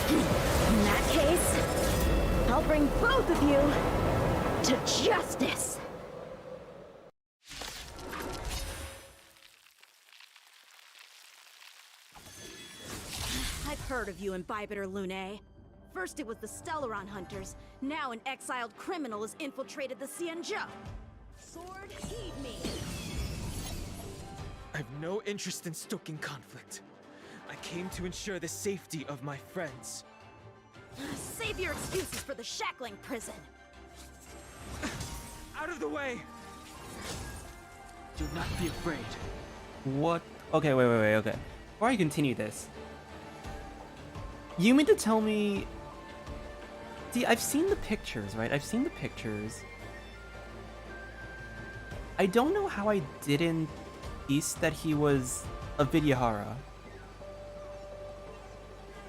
In that case, I'll bring both of you to justice. heard of you, Imbibitor Lune. First it was the Stellaron Hunters, now an exiled criminal has infiltrated the Xianzhou. Sword, heed me! I've no interest in stoking conflict. I came to ensure the safety of my friends. Save your excuses for the shackling prison! Out of the way! Do not be afraid. What? Okay, wait, okay. Before I continue this, you mean to tell me... See, I've seen the pictures, right? I've seen the pictures. I don't know how I didn't piece that he was a Vidyahara.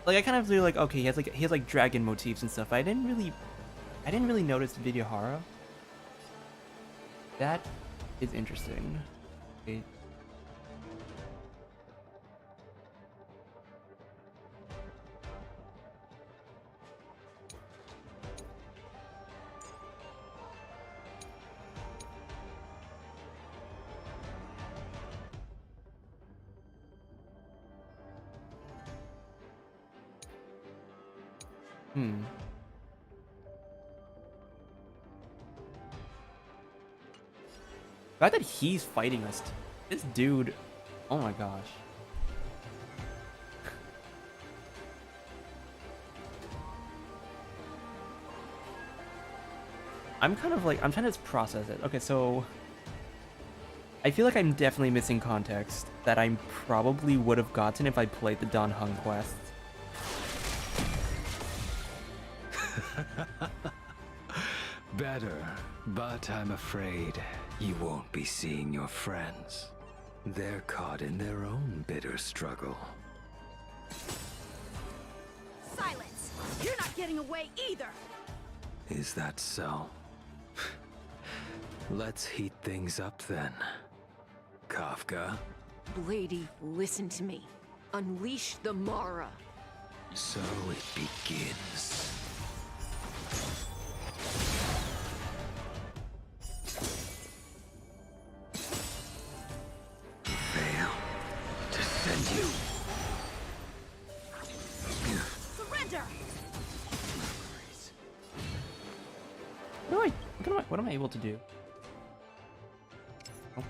Like, I kind of feel like, okay, he has like dragon motifs and stuff. I didn't really notice Vidyahara. That is interesting. Okay. The fact that he's fighting us, this dude, oh my gosh. I'm kind of like, I'm trying to process it. Okay, so I feel like I'm definitely missing context that I probably would have gotten if I played the Dan Heng quest. Better, but I'm afraid you won't be seeing your friends. They're caught in their own bitter struggle. Silence! You're not getting away either! Is that so? Let's heat things up then. Kafka? Lady, listen to me. Unleash the Mara. So it begins. Fail to send you. Surrender! What am I able to do? Oh,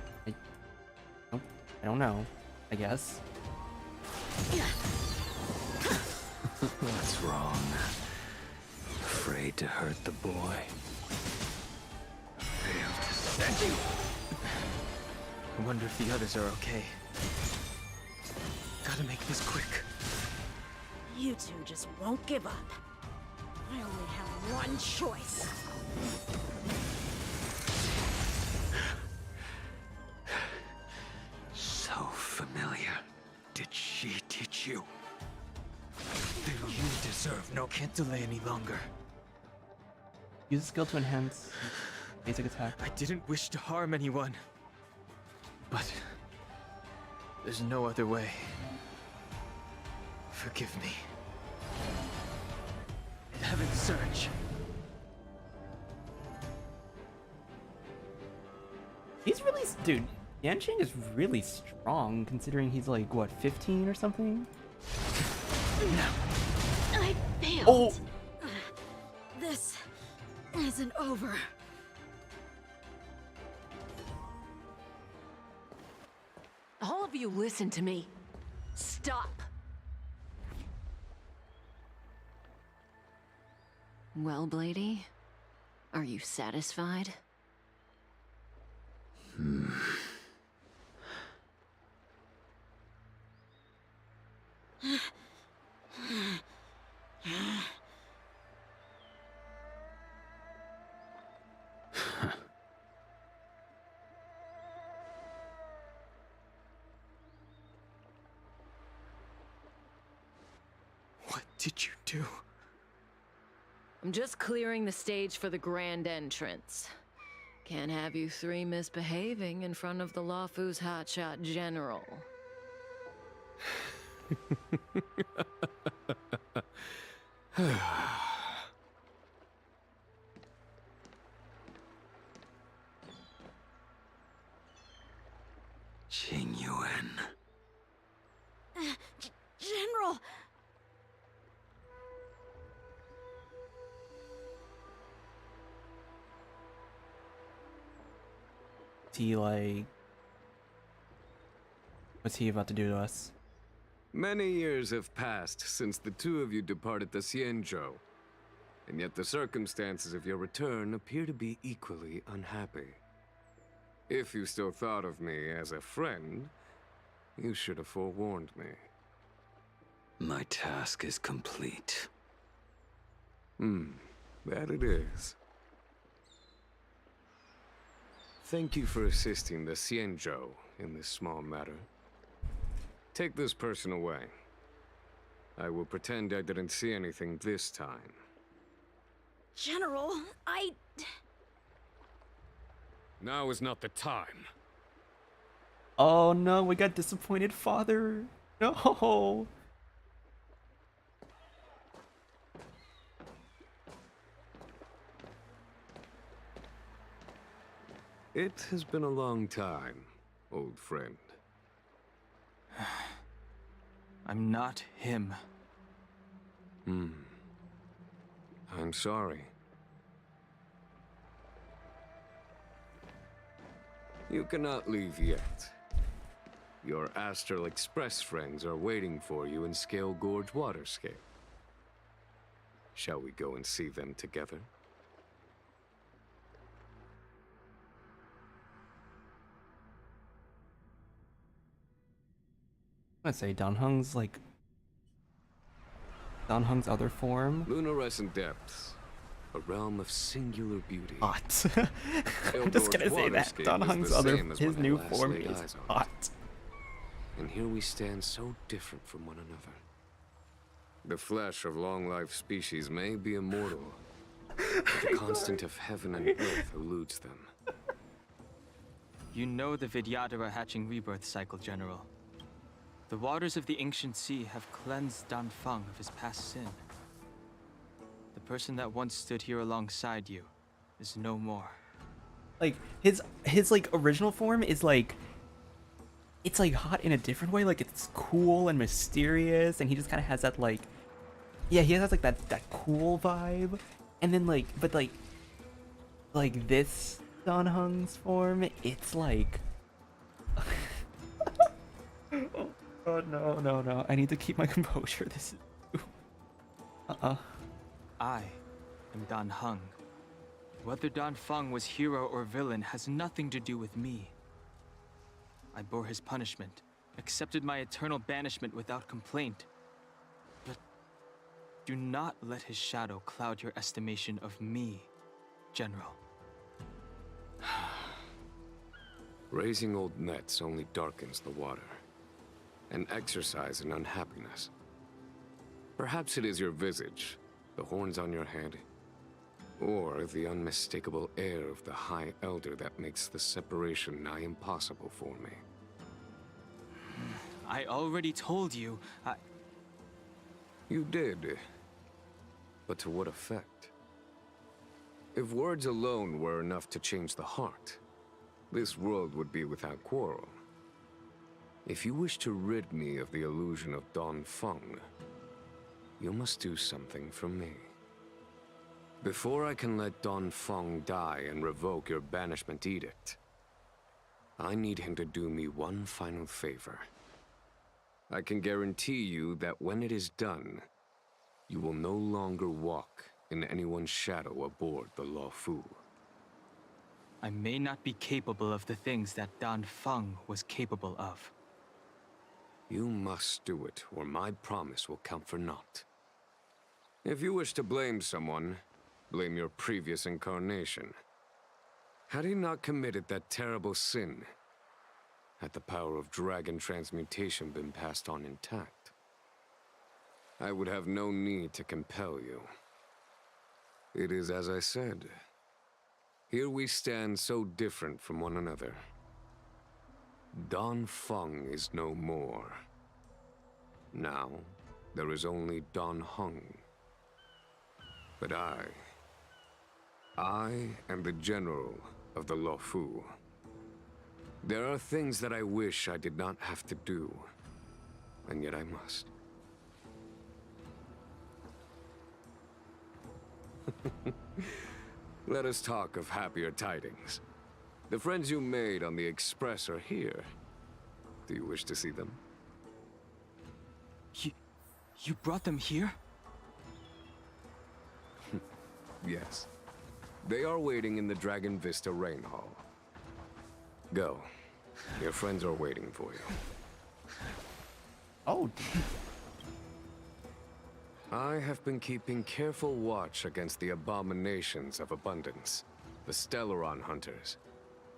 I don't know. I guess. What's wrong? Afraid to hurt the boy? Failed to send you. I wonder if the others are okay. Gotta make this quick. You two just won't give up. I only have one choice. So familiar. Did she teach you? Then you deserve no. Can't delay any longer. Use a skill to enhance basic attack. I didn't wish to harm anyone. But there's no other way. Forgive me. In Heaven's search. He's really, dude. Yanqing is really strong considering he's like what, 15 or something. I failed. Oh. This isn't over. All of you listen to me. Stop. Well, Blady, are you satisfied? What did you do? I'm just clearing the stage for the grand entrance. Can't have you three misbehaving in front of the Luofu's hotshot general. Qing Yuan. General! he like... What's he about to do to us? Many years have passed since the two of you departed the Xianzhou, and yet the circumstances of your return appear to be equally unhappy. If you still thought of me as a friend, you should have forewarned me. My task is complete. That it is. Thank you for assisting the Xianzhou in this small matter. Take this person away. I will pretend I didn't see anything this time. General, Now is not the time. Oh no, we got disappointed father. No. It has been a long time, old friend. I'm not him. I'm sorry. You cannot leave yet. Your Astral Express friends are waiting for you in Scale Gorge Waterscape. Shall we go and see them together? I'm gonna say Dan Heng's other form. Lunarescent Depths, a realm of singular beauty. Hot. I'm just gonna say that. Dan Heng's his new form is hot. And here we stand so different from one another. The flesh of long-lived species may be immortal, but the constant of heaven and earth eludes them. You know the Vidyadhara hatching rebirth cycle, General. The waters of the ancient sea have cleansed Dan Feng of his past sin. The person that once stood here alongside you is no more. Like his like original form is like, it's like hot in a different way. Like it's cool and mysterious, and he just kind of has that like, yeah, he has like that cool vibe. And then like, but like this Dan Heng's form, it's like. Oh no! I need to keep my composure. This is. I am Dan Heng. Whether Dan Feng was hero or villain has nothing to do with me. I bore his punishment, accepted my eternal banishment without complaint. But do not let his shadow cloud your estimation of me, General. Raising old nets only darkens the water. An exercise in unhappiness. Perhaps it is your visage, the horns on your head, or the unmistakable air of the High Elder that makes the separation nigh impossible for me. I already told you, You did. But to what effect? If words alone were enough to change the heart, this world would be without quarrel. If you wish to rid me of the illusion of Dan Feng, you must do something for me. Before I can let Dan Feng die and revoke your banishment edict, I need him to do me one final favor. I can guarantee you that when it is done, you will no longer walk in anyone's shadow aboard the Luofu. I may not be capable of the things that Dan Feng was capable of. You must do it, or my promise will count for naught. If you wish to blame someone, blame your previous incarnation. Had he not committed that terrible sin, had the power of dragon transmutation been passed on intact, I would have no need to compel you. It is as I said. Here we stand so different from one another. Dan Feng is no more. Now, there is only Dan Heng. But I am the general of the Luofu. There are things that I wish I did not have to do, and yet I must. Let us talk of happier tidings. The friends you made on the Express are here. Do you wish to see them? You brought them here? Yes. They are waiting in the Dragon Vista Rain Hall. Go. Your friends are waiting for you. Oh. I have been keeping careful watch against the abominations of abundance, the Stellaron hunters,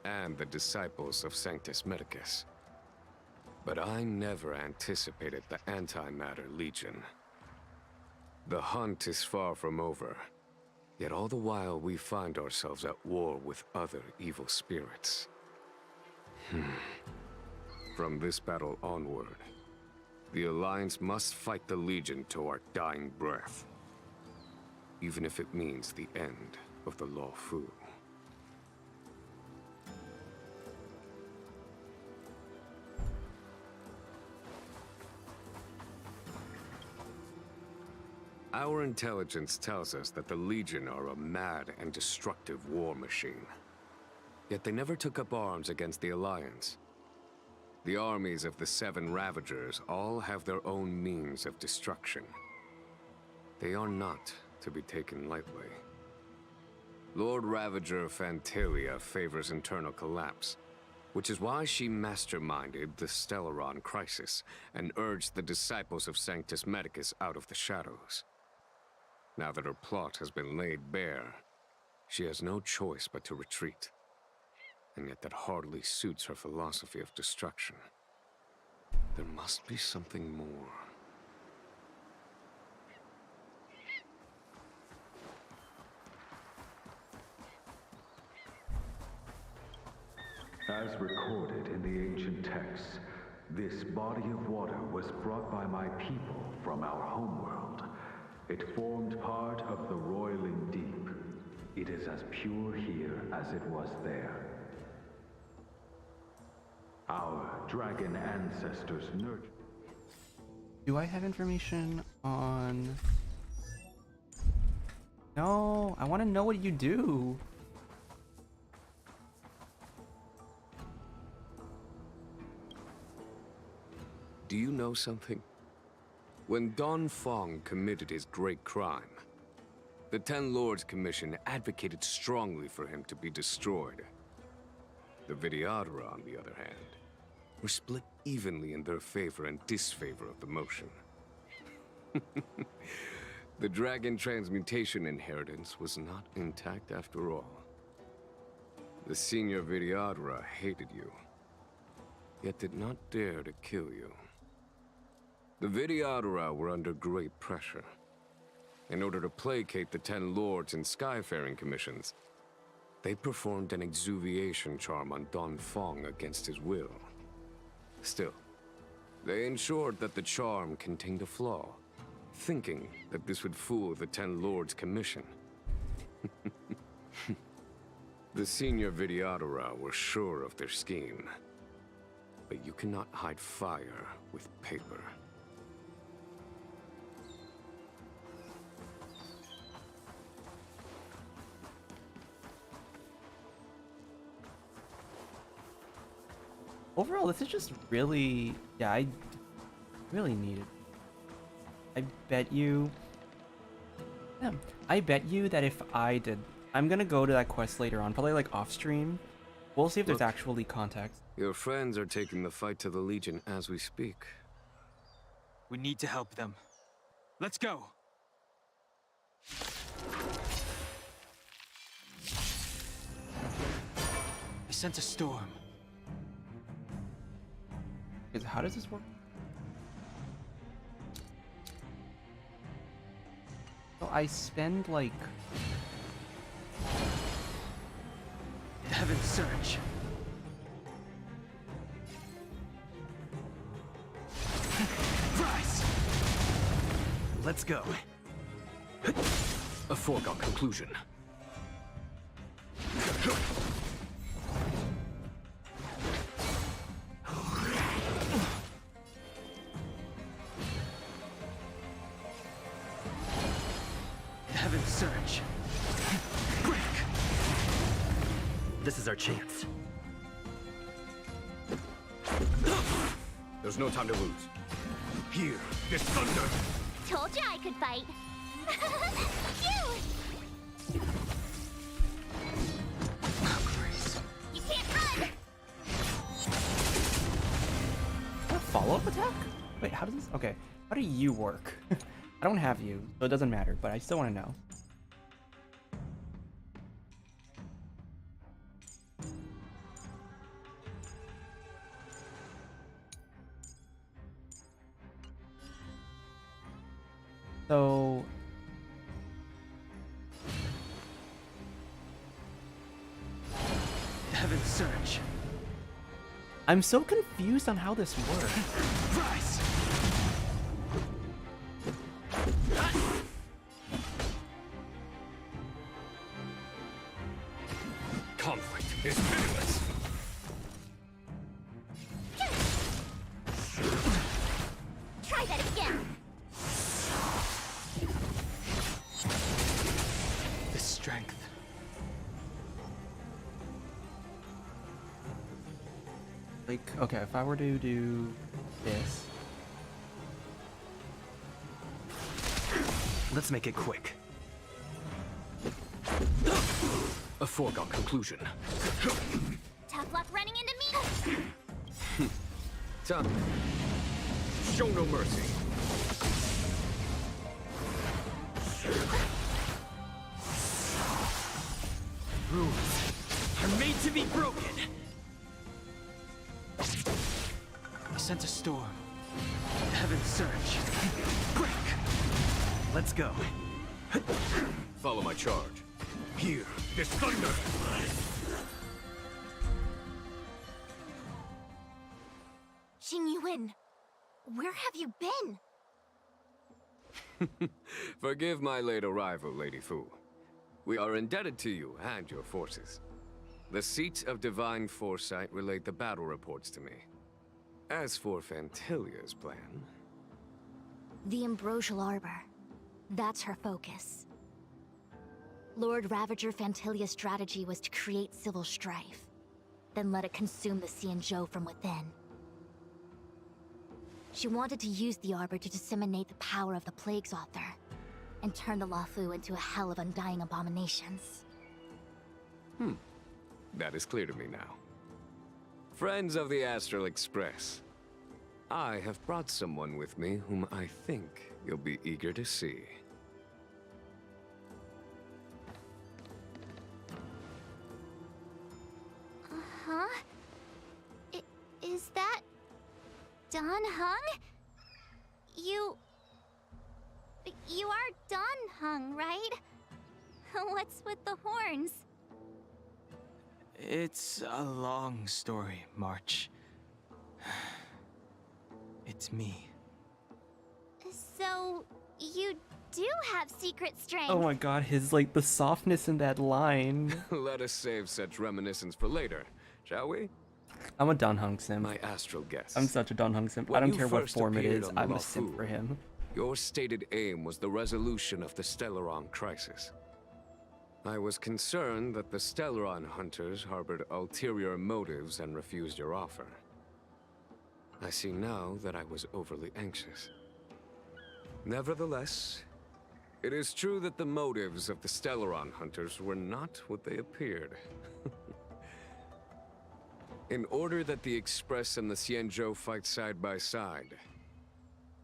and the disciples of Sanctus Medicus. But I never anticipated the Antimatter Legion. The hunt is far from over, yet all the while we find ourselves at war with other evil spirits. From this battle onward, the Alliance must fight the Legion to our dying breath, even if it means the end of the Law Fu. Our intelligence tells us that the Legion are a mad and destructive war machine. Yet they never took up arms against the Alliance. The armies of the Seven Ravagers all have their own means of destruction. They are not to be taken lightly. Lord Ravager Fantalia favors internal collapse, which is why she masterminded the Stellaron crisis and urged the disciples of Sanctus Medicus out of the shadows. Now that her plot has been laid bare, she has no choice but to retreat. And yet that hardly suits her philosophy of destruction. There must be something more. As recorded in the ancient texts, this body of water was brought by my people from our homeworld. It formed part of the roiling deep. It is as pure here as it was there. Our dragon ancestors nurtured. Do I have information on... No, I want to know what you do. Do you know something? When Don Fong committed his great crime, the Ten Lords Commission advocated strongly for him to be destroyed. The Vidyadhara, on the other hand, were split evenly in their favor and disfavor of the motion. The dragon transmutation inheritance was not intact after all. The senior Vidyadhara hated you, yet did not dare to kill you. The Vidyadhara were under great pressure. In order to placate the Ten Lords and Skyfaring Commissions, they performed an exuviation charm on Don Fong against his will. Still, they ensured that the charm contained a flaw, thinking that this would fool the Ten Lords Commission. The senior Vidyadhara were sure of their scheme. But you cannot hide fire with paper. Overall, this is just really... Yeah, I really need it. I bet you... Yeah, I bet you that if I did... I'm gonna go to that quest later on, probably like off-stream. We'll see if there's actually context. Your friends are taking the fight to the Legion as we speak. We need to help them. Let's go! I sense a storm. How does this work? So I spend like... Heaven surge. Rise! Let's go. A foregone conclusion. Heaven surge. Break! This is our chance. There's no time to lose. Here, this thunder! Told you I could fight. Phew! You can't run! A follow-up attack? Wait, how does this... Okay, how do you work? I don't have you, so it doesn't matter, but I still want to know. So... Heaven's Surge. I'm so confused on how this works. Rise! Conflict is pitiless! Try that again! The strength. Like, okay, if I were to do this... Let's make it quick. A foregone conclusion. Tough luck running into me! Time. Show no mercy. Rules are made to be broken. I sent a storm. Heaven's Surge. Quick! Let's go. Follow my charge. Here, this thunder! Xingyuan, where have you been? Forgive my late arrival, Lady Fu. We are indebted to you and your forces. The seats of divine foresight relayed the battle reports to me. As for Fantilia's plan... The Ambrosial Arbor. That's her focus. Lord Ravager Fantilia's strategy was to create civil strife, then let it consume the Xianzhou from within. She wanted to use the Arbor to disseminate the power of the Plague's Author, and turn the Luofu into a hell of undying abominations. That is clear to me now. Friends of the Astral Express, I have brought someone with me whom I think you'll be eager to see. Huh? Is that... Dan Heng? You are Dan Heng, right? What's with the horns? It's a long story, March. It's me. So, you do have secret strength. Oh my god, his, like, the softness in that line. Let us save such reminiscence for later, shall we? I'm a Dan Heng simp. My astral guess. I'm such a Dan Heng simp. I When don't you care what first form it appeared is, on the I'm a Luofu, simp for him. Your stated aim was the resolution of the Stellaron crisis. I was concerned that the Stellaron hunters harbored ulterior motives and refused your offer. I see now that I was overly anxious. Nevertheless, it is true that the motives of the Stellaron hunters were not what they appeared. In order that the Express and the Xianzhou fight side by side,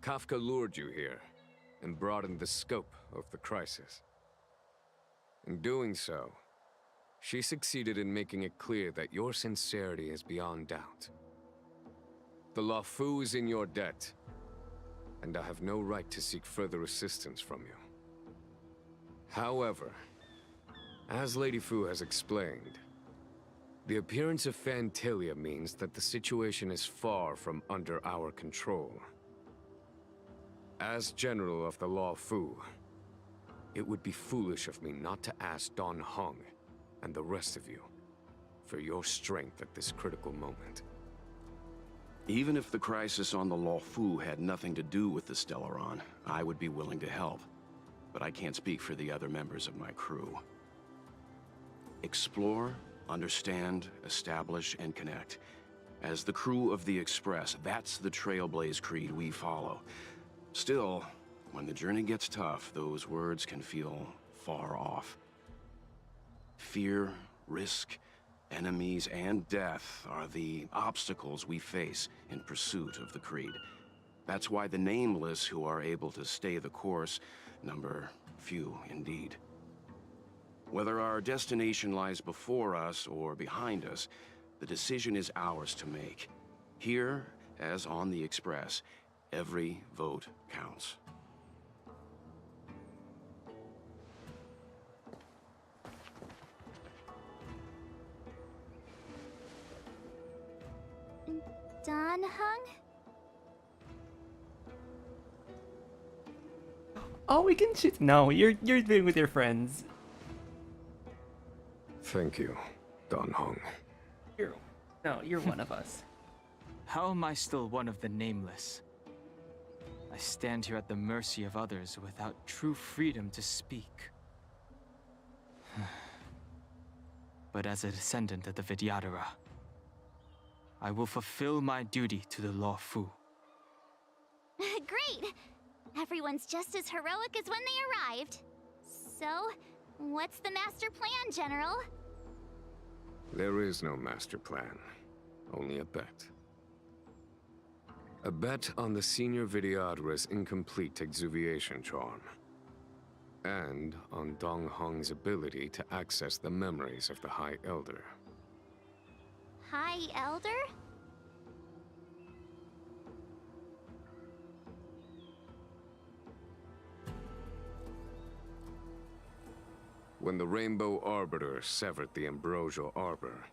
Kafka lured you here and broadened the scope of the crisis. In doing so, she succeeded in making it clear that your sincerity is beyond doubt. The Luofu is in your debt, and I have no right to seek further assistance from you. However, as Lady Fu has explained, the appearance of Fantilia means that the situation is far from under our control. As General of the Luofu, it would be foolish of me not to ask Dan Heng and the rest of you for your strength at this critical moment. Even if the crisis on the Luofu had nothing to do with the Stellaron, I would be willing to help. But I can't speak for the other members of my crew. Explore, understand, establish, and connect. As the crew of the Express, that's the Trailblaze creed we follow. Still, when the journey gets tough, those words can feel far off. Fear, risk, enemies, and death are the obstacles we face in pursuit of the creed. That's why the nameless who are able to stay the course number few indeed. Whether our destination lies before us or behind us, the decision is ours to make. Here, as on the Express, every vote counts. Don Hung? Oh, we can shoot. No, you're being with your friends. Thank you, Don Hung. You're one of us. How am I still one of the nameless? I stand here at the mercy of others without true freedom to speak. But as a descendant of the Vidyadhara, I will fulfill my duty to the Law Fu. Great! Everyone's just as heroic as when they arrived. So, what's the master plan, General? There is no master plan, only a bet. A bet on the senior Vidyadhara's incomplete exuviation charm. And on Dong Hong's ability to access the memories of the High Elder. High Elder? When the Rainbow Arbiter severed the Ambrosial Arbor,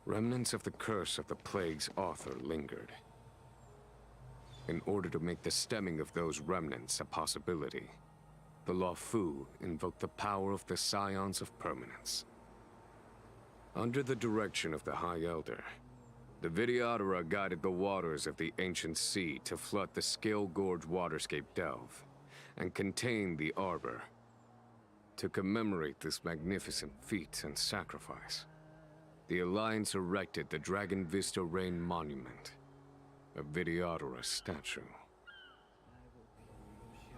remnants of the curse of the plague's author lingered. In order to make the stemming of those remnants a possibility, the Law Fu invoked the power of the Scions of Permanence. Under the direction of the High Elder, the Vidyadhara guided the waters of the ancient sea to flood the Scale Gorge waterscape delve and contain the Arbor. To commemorate this magnificent feat and sacrifice, the Alliance erected the Dragon Vista Rain Monument, a Vidyadhara statue.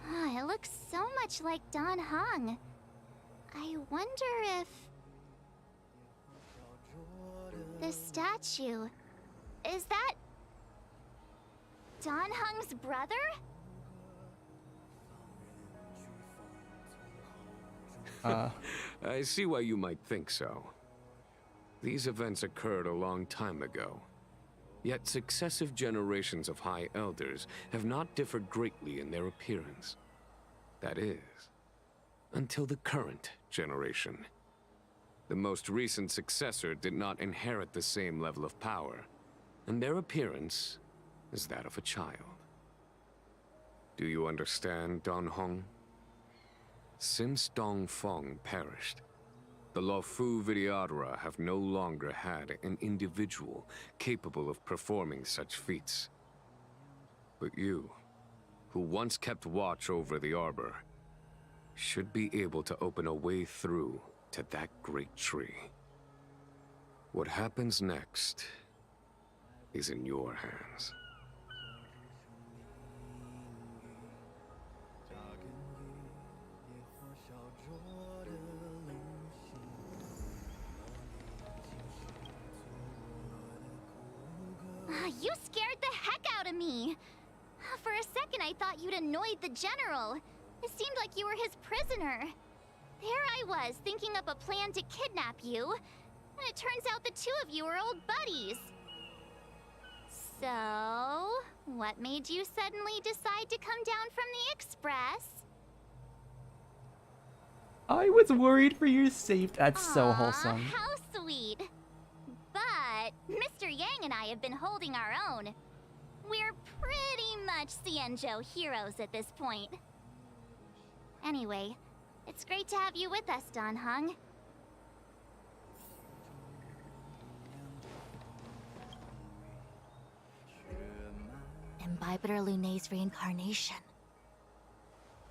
It looks so much like Don Hung. I wonder if... the statue... is that... Don Hung's brother? I see why you might think so. These events occurred a long time ago. Yet successive generations of High Elders have not differed greatly in their appearance. That is, until the current generation. The most recent successor did not inherit the same level of power, and their appearance is that of a child. Do you understand, Don Hong? Since Dong Feng perished, the Law Fu Vidyadhara have no longer had an individual capable of performing such feats. But you, who once kept watch over the Arbor, should be able to open a way through to that great tree. What happens next is in your hands. You scared the heck out of me! For a second I thought you'd annoyed the General. It seemed like you were his prisoner. There I was, thinking up a plan to kidnap you. And it turns out the two of you are old buddies. So, what made you suddenly decide to come down from the Express? I was worried for your safety. That's so wholesome. How sweet. But Mr. Yang and I have been holding our own. We're pretty much Xianzhou heroes at this point. Anyway, it's great to have you with us, Don Hung. Imbibitor Lunay's reincarnation.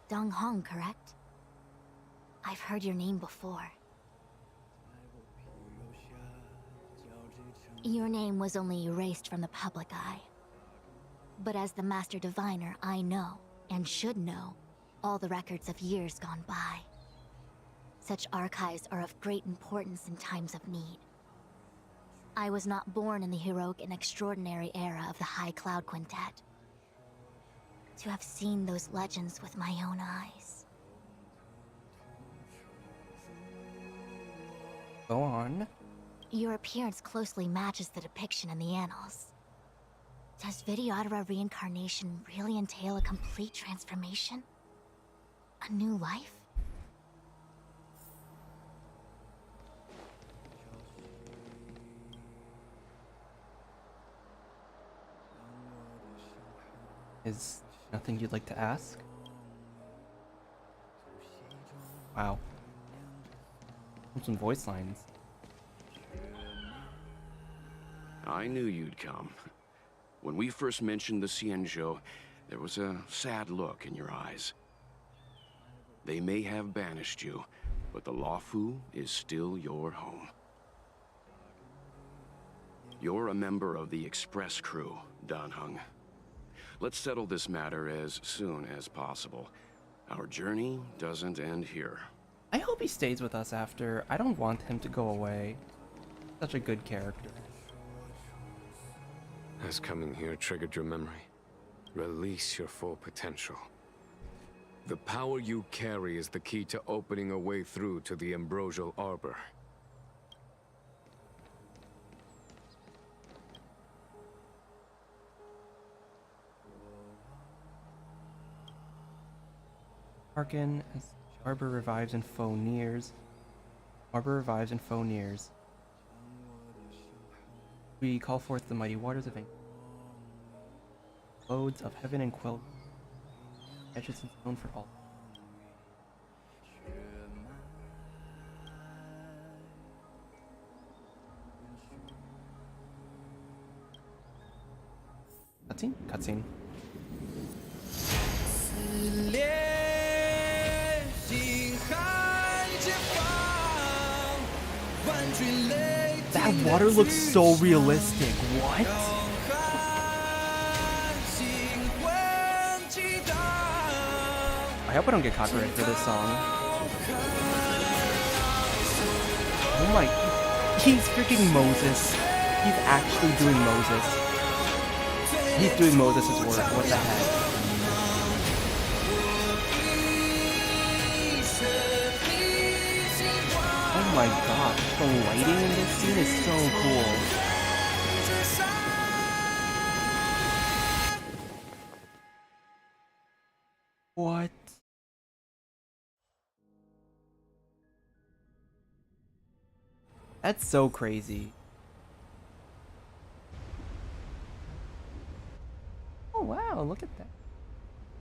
Dong Hong, correct? I've heard your name before. Your name was only erased from the public eye. But as the Master Diviner, I know, and should know, all the records of years gone by. Such archives are of great importance in times of need. I was not born in the heroic and extraordinary era of the High Cloud Quintet. To have seen those legends with my own eyes. Go on. Your appearance closely matches the depiction in the annals. Does Videodora reincarnation really entail a complete transformation? A new life? Is nothing you'd like to ask? Wow. Some voice lines. I knew you'd come. When we first mentioned the Xianzhou, there was a sad look in your eyes. They may have banished you, but the Luofu is still your home. You're a member of the Express crew, Dan Heng. Let's settle this matter as soon as possible. Our journey doesn't end here. I hope he stays with us after. I don't want him to go away. Such a good character. Has coming here triggered your memory? Release your full potential. The power you carry is the key to opening a way through to the Ambrosial Arbor. Hearken as Arbor revives and foe nears. Arbor revives and foe nears. We call forth the mighty waters of loads of heaven and quill. Edges and stone for all. Cutscene? Cutscene. That water looks so realistic. What? I hope I don't get copyrighted for this song. Oh my... He's freaking Moses. He's actually doing Moses. He's doing Moses' work. What the heck? Oh my gosh, the lighting in this scene is so cool. What? That's so crazy. Oh wow, look at that.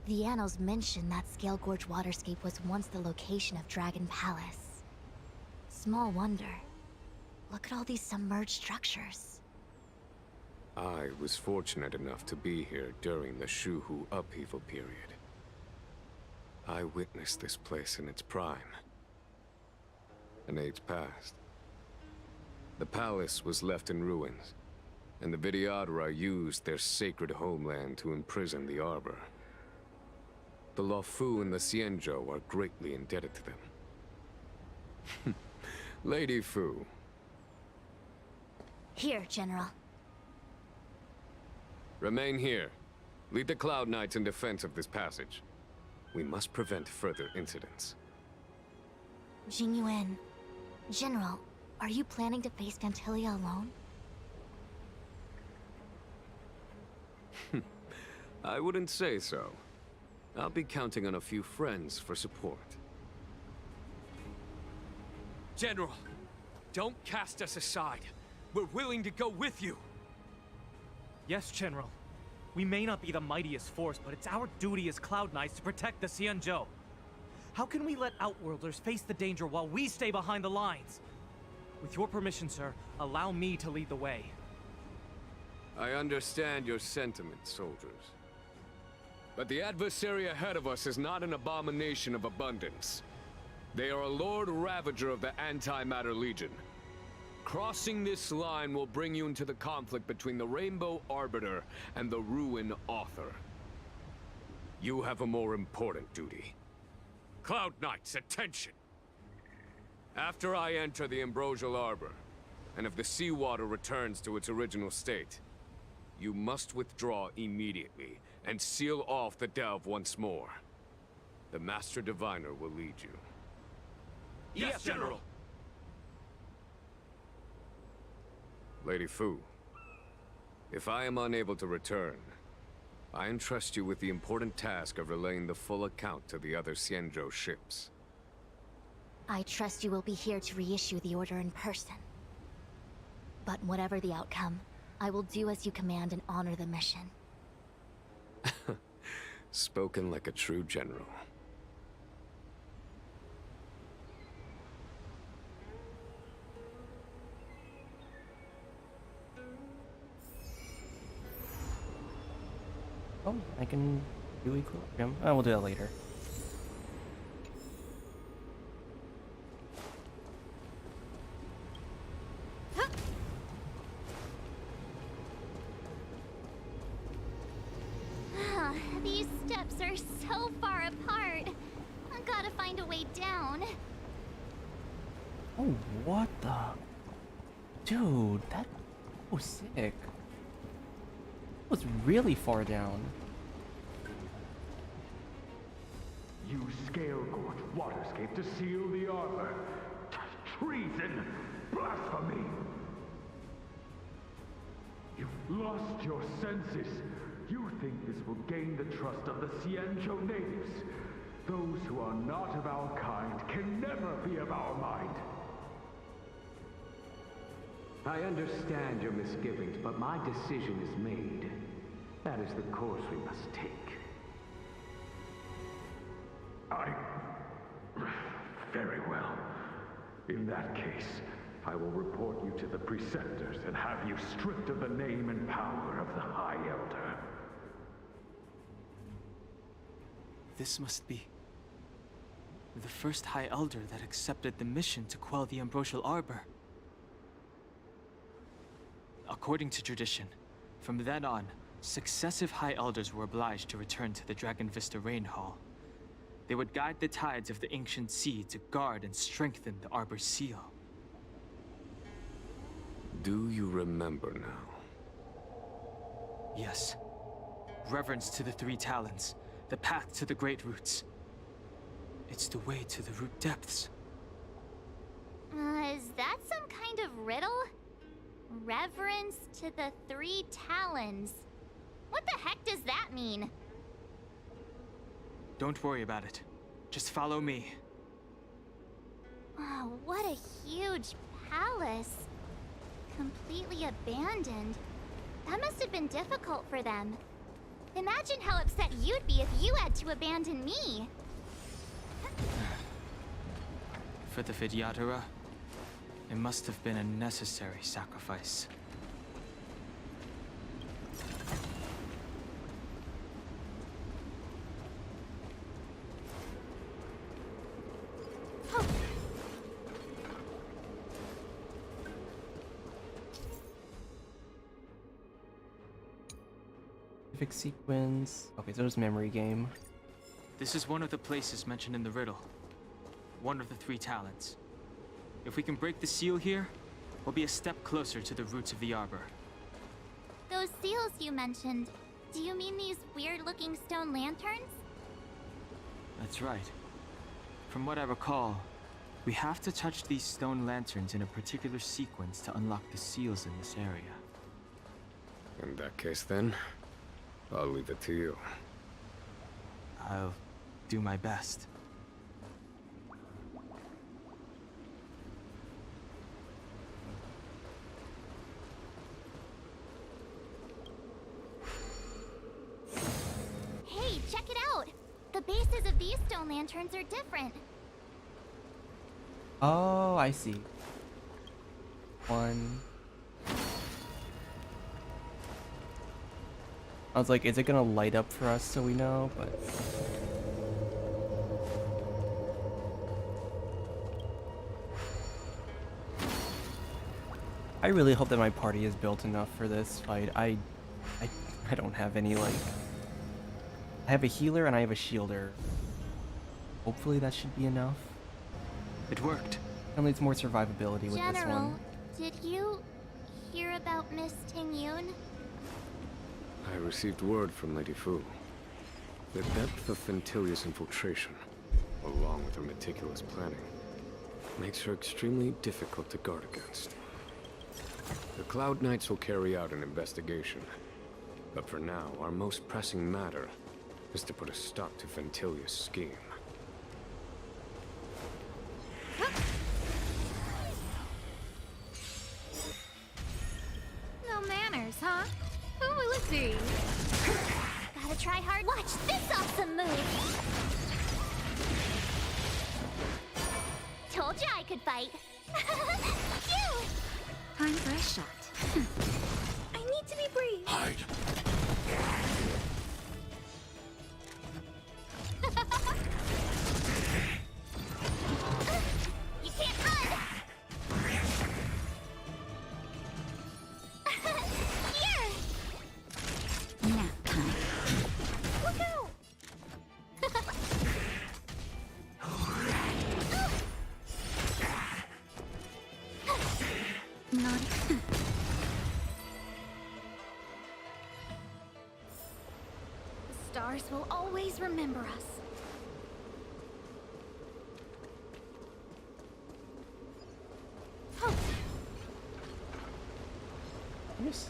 The annals mention that Scale Gorge waterscape was once the location of Dragon Palace. Small wonder. Look at all these submerged structures. I was fortunate enough to be here during the Shuhu upheaval period. I witnessed this place in its prime. An age passed. The palace was left in ruins, and the Videodora used their sacred homeland to imprison the Arbor. The Luofu and the Xianzhou are greatly indebted to them. Lady Fu. Here, General. Remain here. Lead the Cloud Knights in defense of this passage. We must prevent further incidents. Jingyuan. General, are you planning to face Vantilia alone? I wouldn't say so. I'll be counting on a few friends for support. General, don't cast us aside. We're willing to go with you. Yes, General. We may not be the mightiest force, but it's our duty as Cloud Knights to protect the Xianzhou. How can we let Outworlders face the danger while we stay behind the lines? With your permission, sir, allow me to lead the way. I understand your sentiments, soldiers. But the adversary ahead of us is not an abomination of abundance. They are a Lord Ravager of the Antimatter Legion. Crossing this line will bring you into the conflict between the Rainbow Arbiter and the Ruin Author. You have a more important duty. Cloud Knights, attention! After I enter the Ambrosial Arbor, and if the seawater returns to its original state, you must withdraw immediately and seal off the delve once more. The Master Diviner will lead you. Yes, General! Lady Fu, if I am unable to return, I entrust you with the important task of relaying the full account to the other Xianzhou ships. I trust you will be here to reissue the order in person. But whatever the outcome, I will do as you command and honor the mission. Spoken like a true general. Oh, I can do equilibrium. Oh, we'll do that later. These steps are so far apart. I gotta find a way down. Oh, what the? Dude, that was sick. It was really far down. You scale-gorge waterscape to seal the arbor. Treason! Blasphemy! You've lost your senses. You think this will gain the trust of the Xianzhou natives. Those who are not of our kind can never be of our mind. I understand your misgivings, but my decision is made. That is the course we must take. Very well. In that case, I will report you to the Preceptors and have you stripped of the name and power of the High Elder. This must be the first High Elder that accepted the mission to quell the Ambrosial Arbor. According to tradition, from then on, successive High Elders were obliged to return to the Dragon Vista Rain Hall. They would guide the tides of the ancient sea to guard and strengthen the Arbor's seal. Do you remember now? Yes. Reverence to the Three Talons, the path to the Great Roots. It's the way to the root depths. Is that some kind of riddle? Reverence to the Three Talons. What the heck does that mean? Don't worry about it. Just follow me. Oh, what a huge palace. Completely abandoned. That must have been difficult for them. Imagine how upset you'd be if you had to abandon me. For the Vidyadhara, it must have been a necessary sacrifice. Sequence. Okay, so there's memory game. This is one of the places mentioned in the riddle. One of the Three Talons. If we can break the seal here, we'll be a step closer to the roots of the arbor. Those seals you mentioned, do you mean these weird-looking stone lanterns? That's right. From what I recall, we have to touch these stone lanterns in a particular sequence to unlock the seals in this area. In that case then, I'll leave it to you. I'll do my best. Hey, check it out! The bases of these stone lanterns are different. Oh, I see. One. I was like, is it gonna light up for us so we know? But I really hope that my party is built enough for this fight. I don't have any, like... I have a healer and I have a shielder. Hopefully that should be enough. It worked. It needs more survivability with this General, one. did you hear about Miss Tingyun? I received word from Lady Fu. The depth of Fentilia's infiltration, along with her meticulous planning, makes her extremely difficult to guard against. The Cloud Knights will carry out an investigation. But for now, our most pressing matter is to put a stop to Fentilia's scheme. No manners, huh? Who will it be? Gotta try hard. Watch this awesome move! Told you I could fight. Phew! Time for a shot. I need to be brave. Hide. You can't run! Here! Nap time. Look out! Not. The stars will always remember us. Yes.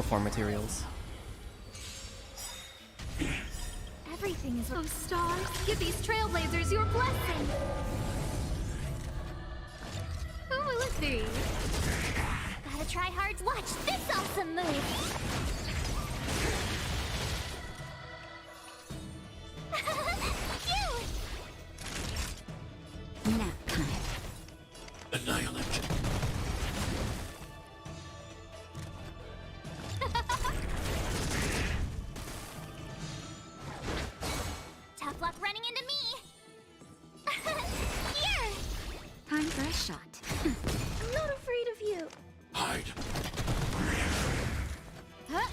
Farm materials. Everything is... Those stars, give these trailblazers your blessing! Who will it be? Gotta try hard. Watch this awesome move! Phew! Nap time. Annihilate. Tough luck running into me! Here! Time for a shot. I'm not afraid of you. Hide. Huh?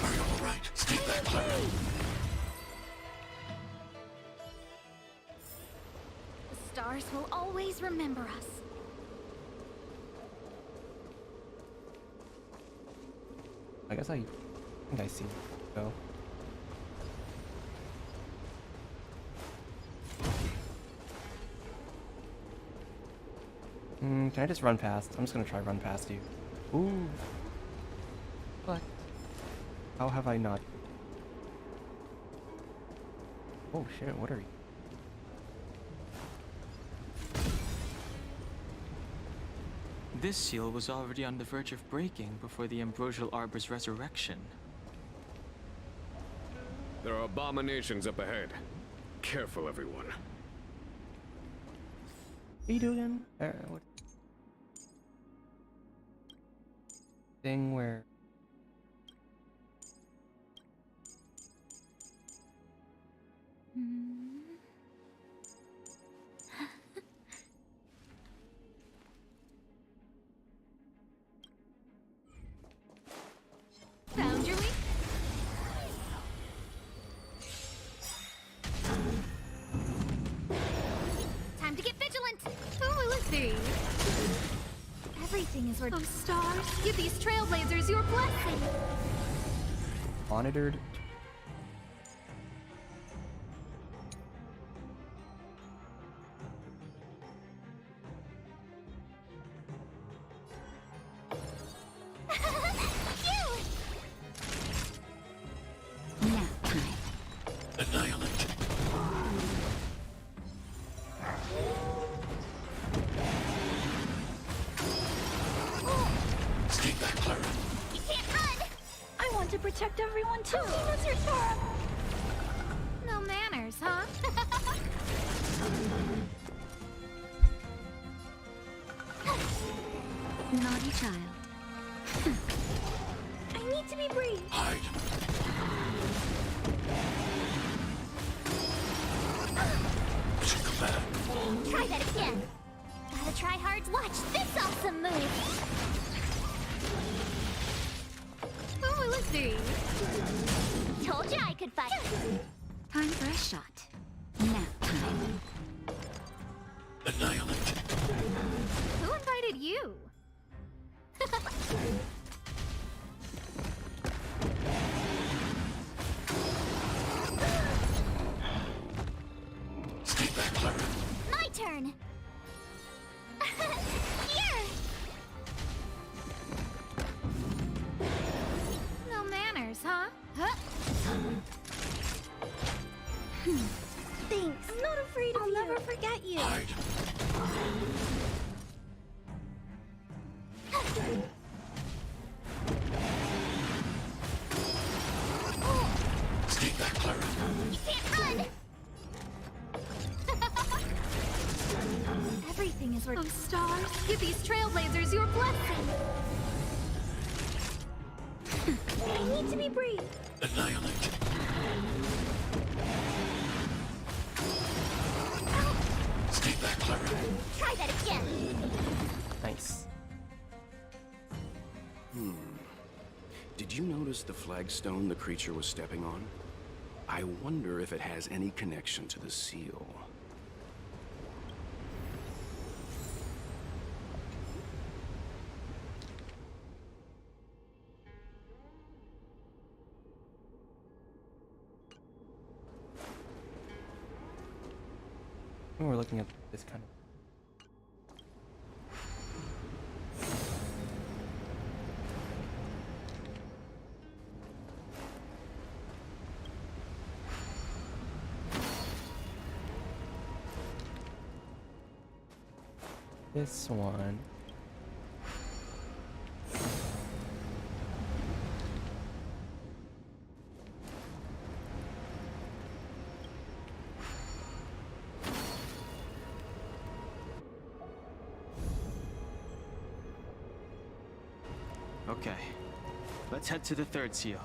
Are you all right? Stay back, Clara. The stars will always remember us. I guess I think I see. Go. Can I just run past? I'm just gonna try run past you. Ooh. What? How have I not? Oh shit, what are you? This seal was already on the verge of breaking before the Ambrosial Arbor's resurrection. There are abominations up ahead. Careful, everyone. What are you doing? What? Thing where... Found your weak? Time to get vigilant! Who will it be? Everything is where... Those stars, give these trailblazers your blessing! Monitored. Nap time. Annihilate. Stay back, Clara. You can't run! I want to protect everyone too! What's your turn? No manners, huh? Naughty child. I need to be brave. Hide. Try that again. Gotta try hard. Swords, watch this awesome move! Who will it be? Told you I could fight. Time for a shot. Nap time. Annihilate. Who invited you? Stay back, Clara. My turn! Here! No manners, huh? Thanks. I'm not afraid of I'll you. never forget you. Hide. Stay back, Clara. You can't run! Everything is working. Oh, stars, give these trailblazers your blessing. I need to be brave. Annihilate. Stay back, Clara. Try that again. Nice. Did you notice the flagstone the creature was stepping on? I wonder if it has any connection to the seal. When we're looking at this kind of. This one. Okay. Let's head to the third seal.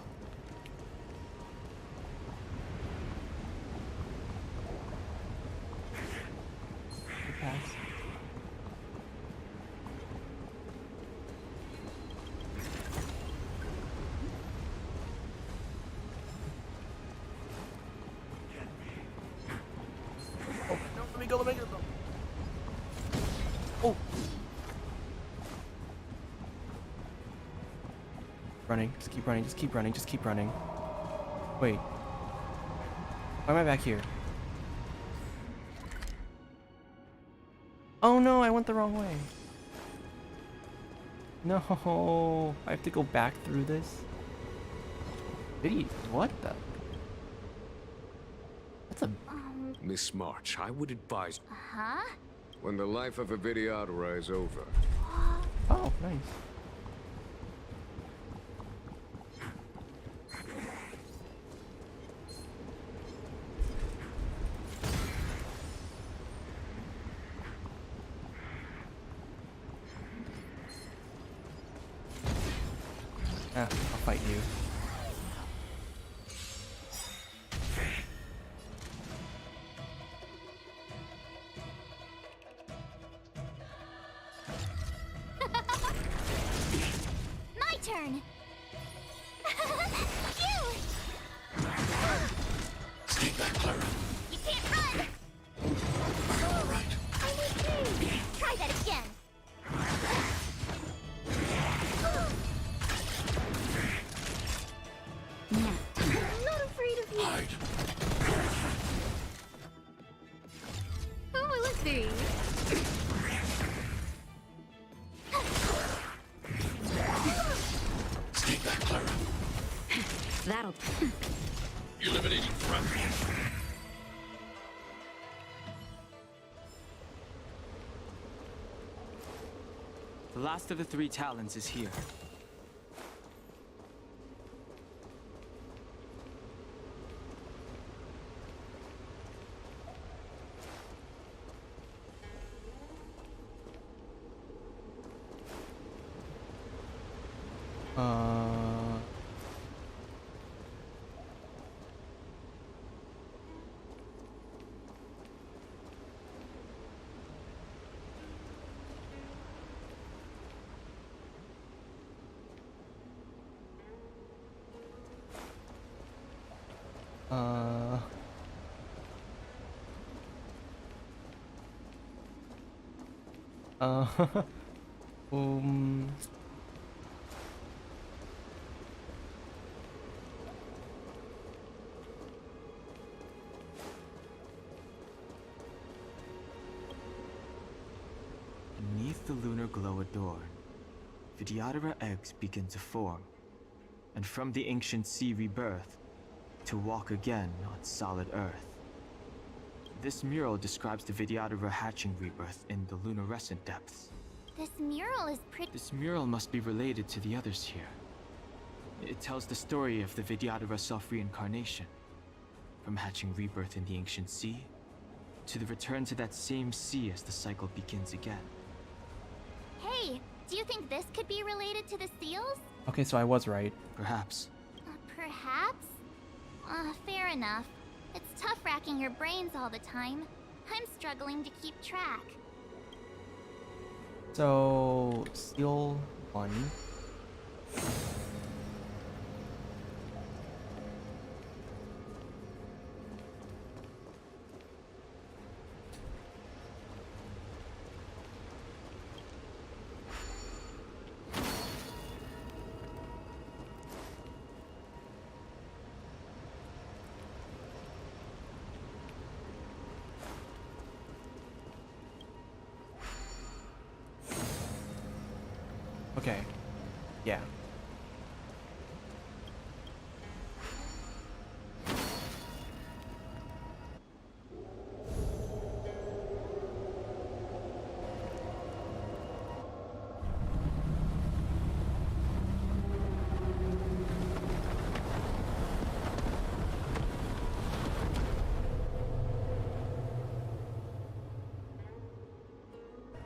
Pass. Oh, no, let me go, let me go. Oh. Running, just keep running, just keep running, just keep running. Wait. Why am I back here? Oh no, I went the wrong way. No, I have to go back through this. Idiot, what the? That's a... Miss March, I would advise Huh? when the life of a videotora is over. Oh, nice. Ah, I'll fight you. My turn! Phew! Stay back, Clara. You can't run! All right. I'm okay! Try that again! Nap I'm not afraid of you! Hide. Who will it be? Stay back, Clara. That'll... Eliminating front. The last of the three talons is here. Uh... Uh... um... Beneath the lunar glow adorn, Vidyadhara eggs begin to form, and from the ancient sea rebirth, to walk again on solid earth. This mural describes the Vidyadhara hatching rebirth in the lunarescent depths. This mural is pretty. This mural must be related to the others here. It tells the story of the Vidyadhara self-reincarnation, from hatching rebirth in the ancient sea, to the return to that same sea as the cycle begins again. Hey, do you think this could be related to the seals? Okay, so I was right. Perhaps. Perhaps? Fair enough. It's tough racking your brains all the time. I'm struggling to keep track. So, seal 1. Okay. Yeah.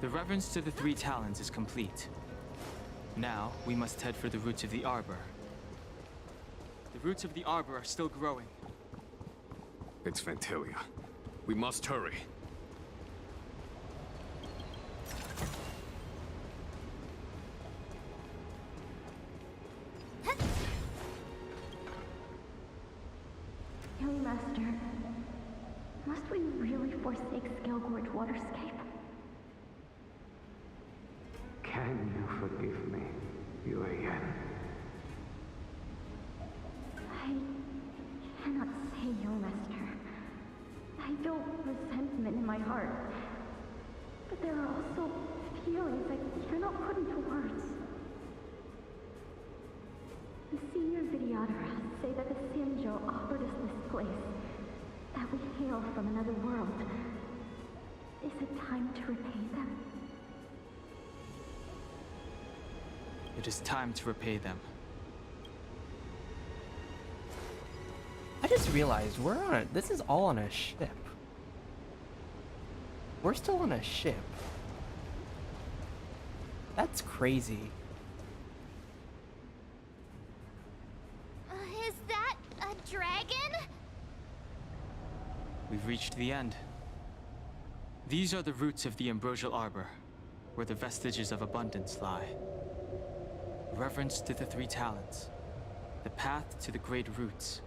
The reverence to the three talons is complete. Now, we must head for the roots of the arbor. The roots of the arbor are still growing. It's Ventilia. We must hurry. Young Master, must we really forsake Scalgorge Waterscape? Can you forgive me, Yuan? I cannot say, Young Master. I feel resentment in my heart. But there are also feelings I cannot put into words. The senior Vidyadhara say that the Xianzhou offered us this place, that we hail from another world. Is it time to repay them? It is time to repay them. I just realized this is all on a ship. We're still on a ship. That's crazy. Is that a dragon? We've reached the end. These are the roots of the ambrosial arbor, where the vestiges of abundance lie. Reverence to the three talents, the path to the great roots.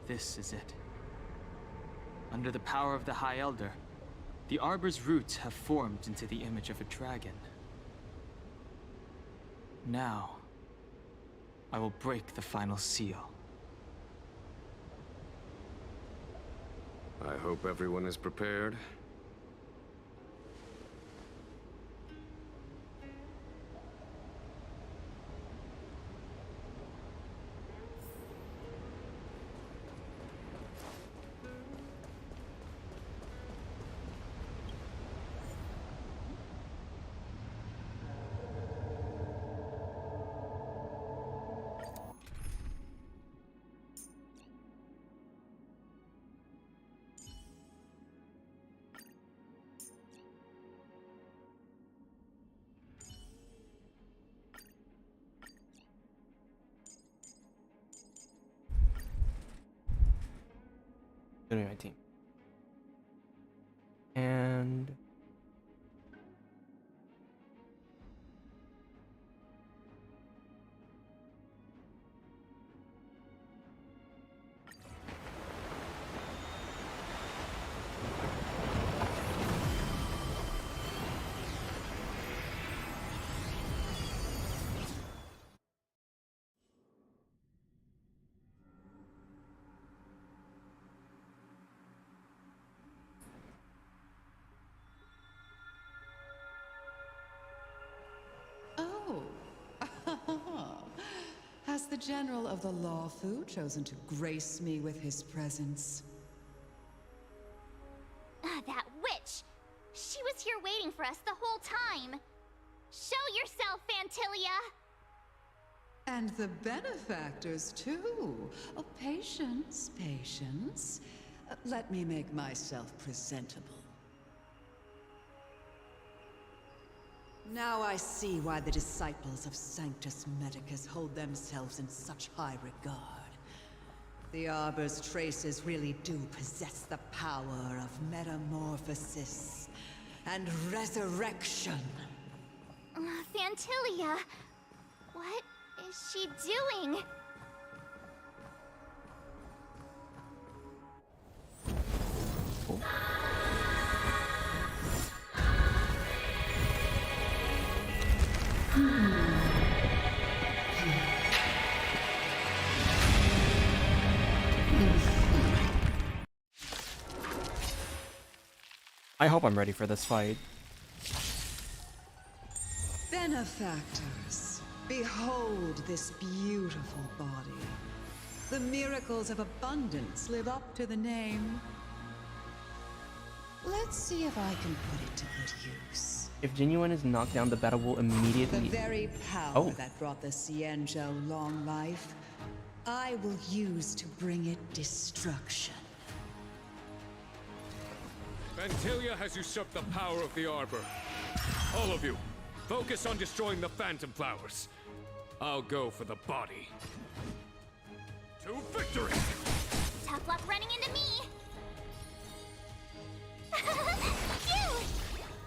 This is it. Under the power of the High Elder, the arbor's roots have formed into the image of a dragon. Now, I will break the final seal. I hope everyone is prepared. My team. And Has the General of the Lawfu chosen to grace me with his presence? That witch! She was here waiting for us the whole time! Show yourself, Fantilia! And the benefactors, too. Oh, patience, patience. Let me make myself presentable. Now I see why the disciples of Sanctus Medicus hold themselves in such high regard. The Arbor's traces really do possess the power of metamorphosis and resurrection. Fantilia, what is she doing? I hope I'm ready for this fight. Benefactors, behold this beautiful body. The miracles of abundance live up to the name. Let's see if I can put it to good use. If Genuine is knocked down, the battle will immediately... The very power that brought the Xianzhou long life, I will use to bring it destruction. Fantilia has usurped the power of the Arbor. All of you, focus on destroying the Phantom Flowers. I'll go for the body. To victory! Tough luck running into me! Phew!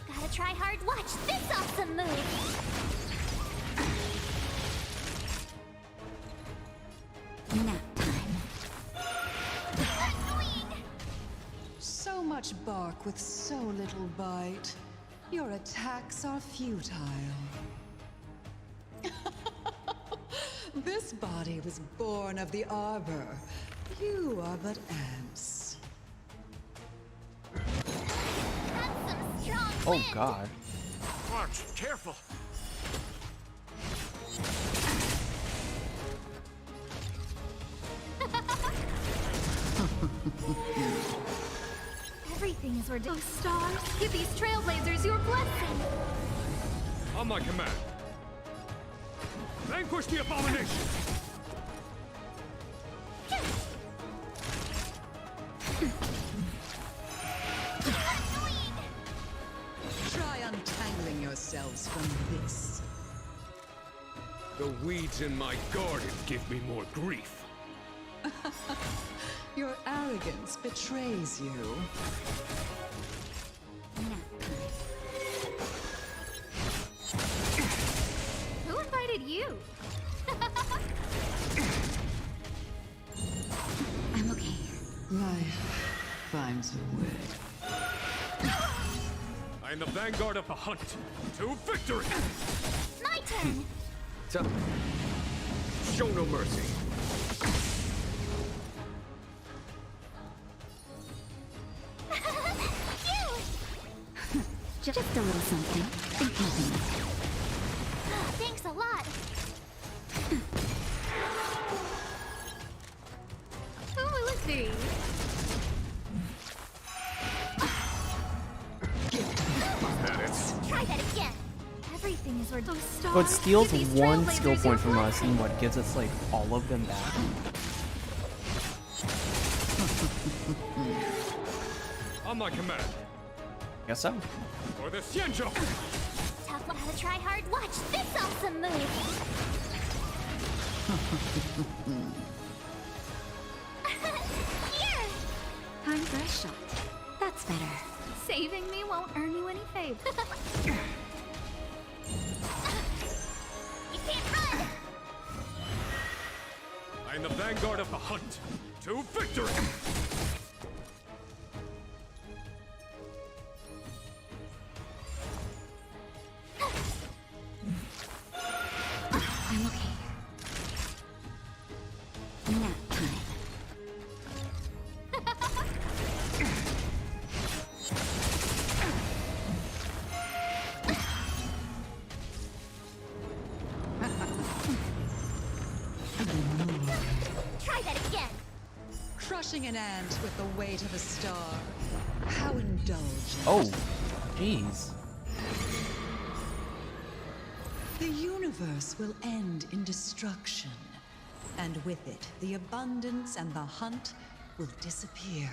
Gotta try hard. Watch this awesome move! Nap time. Annoying! So much bark with so little bite. Your attacks are futile. This body was born of the Arbor. You are but ants. That's some strong Oh wind. god. Watch, careful. Everything is ridiculous. Stars, give these trailblazers your blessing. On my command. Vanquish the abomination! Try untangling yourselves from this. The weeds in my garden give me more grief. Your arrogance betrays you. Who invited you? I'm okay. Life finds a way. I am the vanguard of the hunt. To victory! My turn! Show no mercy. Just a little something. Think nothing of it. Thanks a lot. Who is he? Try that again. Everything is ridiculous. So it steals one skill point from us and what gives us like all of them back. On my command. Guess so. For the Xianzhou! Tough luck. Gotta try hard. Watch this awesome move. Here. Time for a shot. That's better. Saving me won't earn you any favor. You can't run. I am the vanguard of the hunt. To victory! I'm okay. Nap time. Crushing an ant with the weight of a star. How indulgent. Oh, jeez. The universe will end in destruction. And with it, the abundance and the hunt will disappear.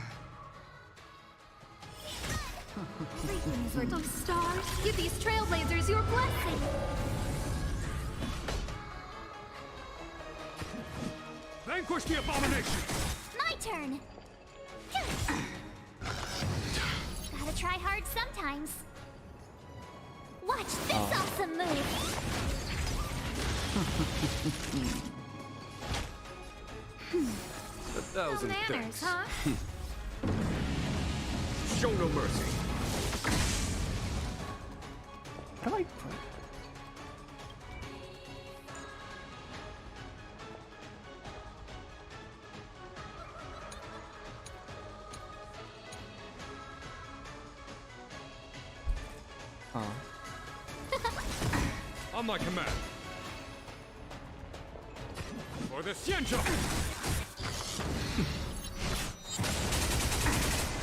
Greetings, Lord of Stars. Give these trailblazers your blessing. Vanquish the abomination! My turn. Gotta try hard sometimes. Watch this awesome move. $1,000 No manners, thanks. huh? Show no mercy. How do I... On my command. For the Xianzhou!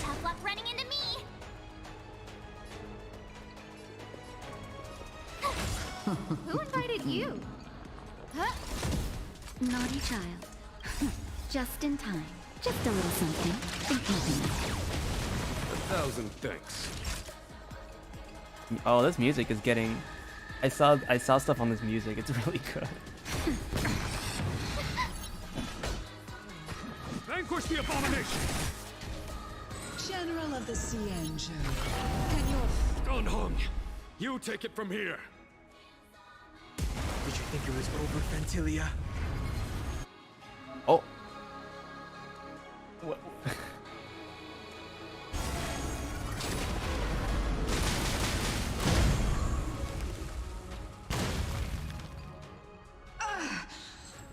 Tough luck running into me. Who invited you? Huh? Naughty child. Just in time. Just a little something. Think nothing of it. 1,000 thanks. Oh, this music is getting... I saw stuff on this music. It's really good. Vanquish the abomination! General of the Xianzhou, can your... Dan Heng, you take it from here. Did you think it was over, Fantilia? Oh. What?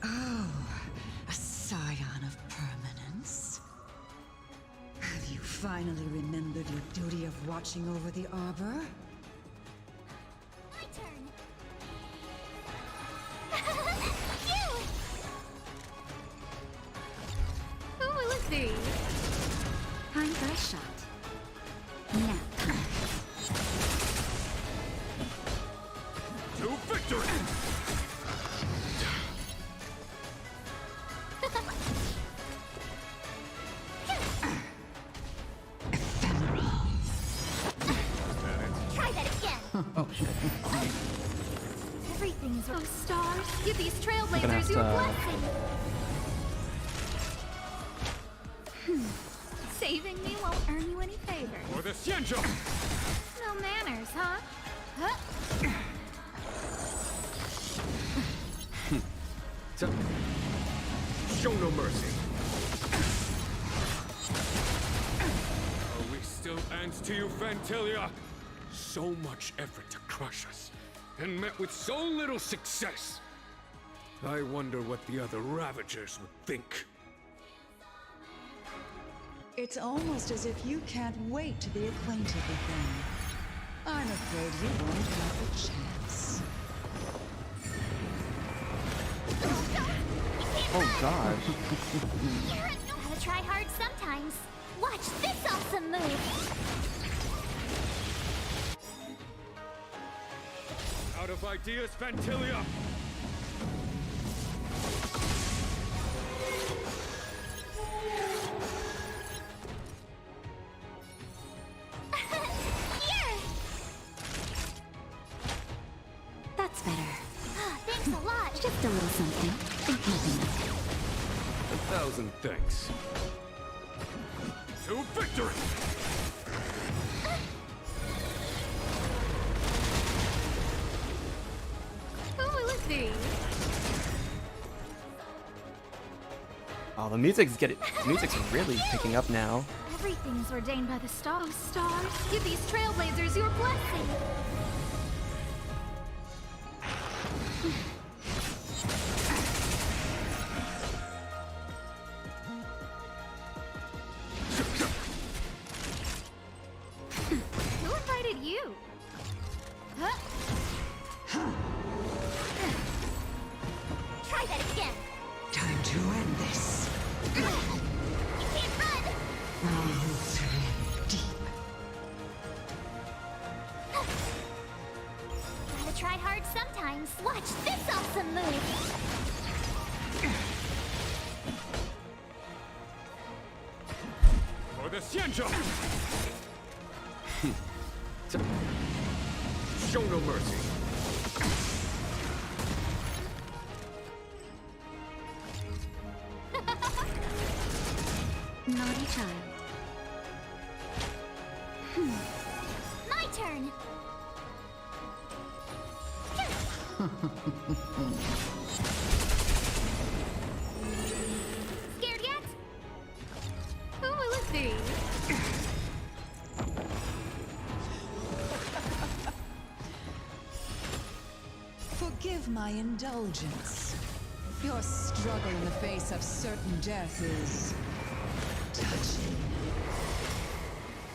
Oh, a scion of permanence. Have you finally remembered your duty of watching over the arbor? My turn. Who will it be? Time for a shot. Nap time. To victory! Try that again. Oh shit. Everything's of stars. Give these gonna have trailblazers your to- blessing. Saving me won't earn you any favor. For the Xianzhou! No manners, huh? Show no mercy. Are we still ants to you, Fantilia? So much effort to crush us, and met with so little success. I wonder what the other Ravagers would think. It's almost as if you can't wait to be acquainted with them. I'm afraid you won't have a chance. Oh gosh. Gotta try hard sometimes. Watch this awesome move. Out of ideas, Fantilia! Here! That's better. Thanks a lot. Just a little something. Think nothing of it. 1,000 thanks. To victory! Who will it be? Oh, the music's really picking up now. Everything's ordained by the stars. Stars, give these trailblazers your blessing. Who invited you? Huh? Try that again. Time to end this. You the Xianzhou! Show no mercy. Naughty child. My turn! Scared yet? Ooh, let's see. Forgive my indulgence. Your struggle in the face of certain death is touching.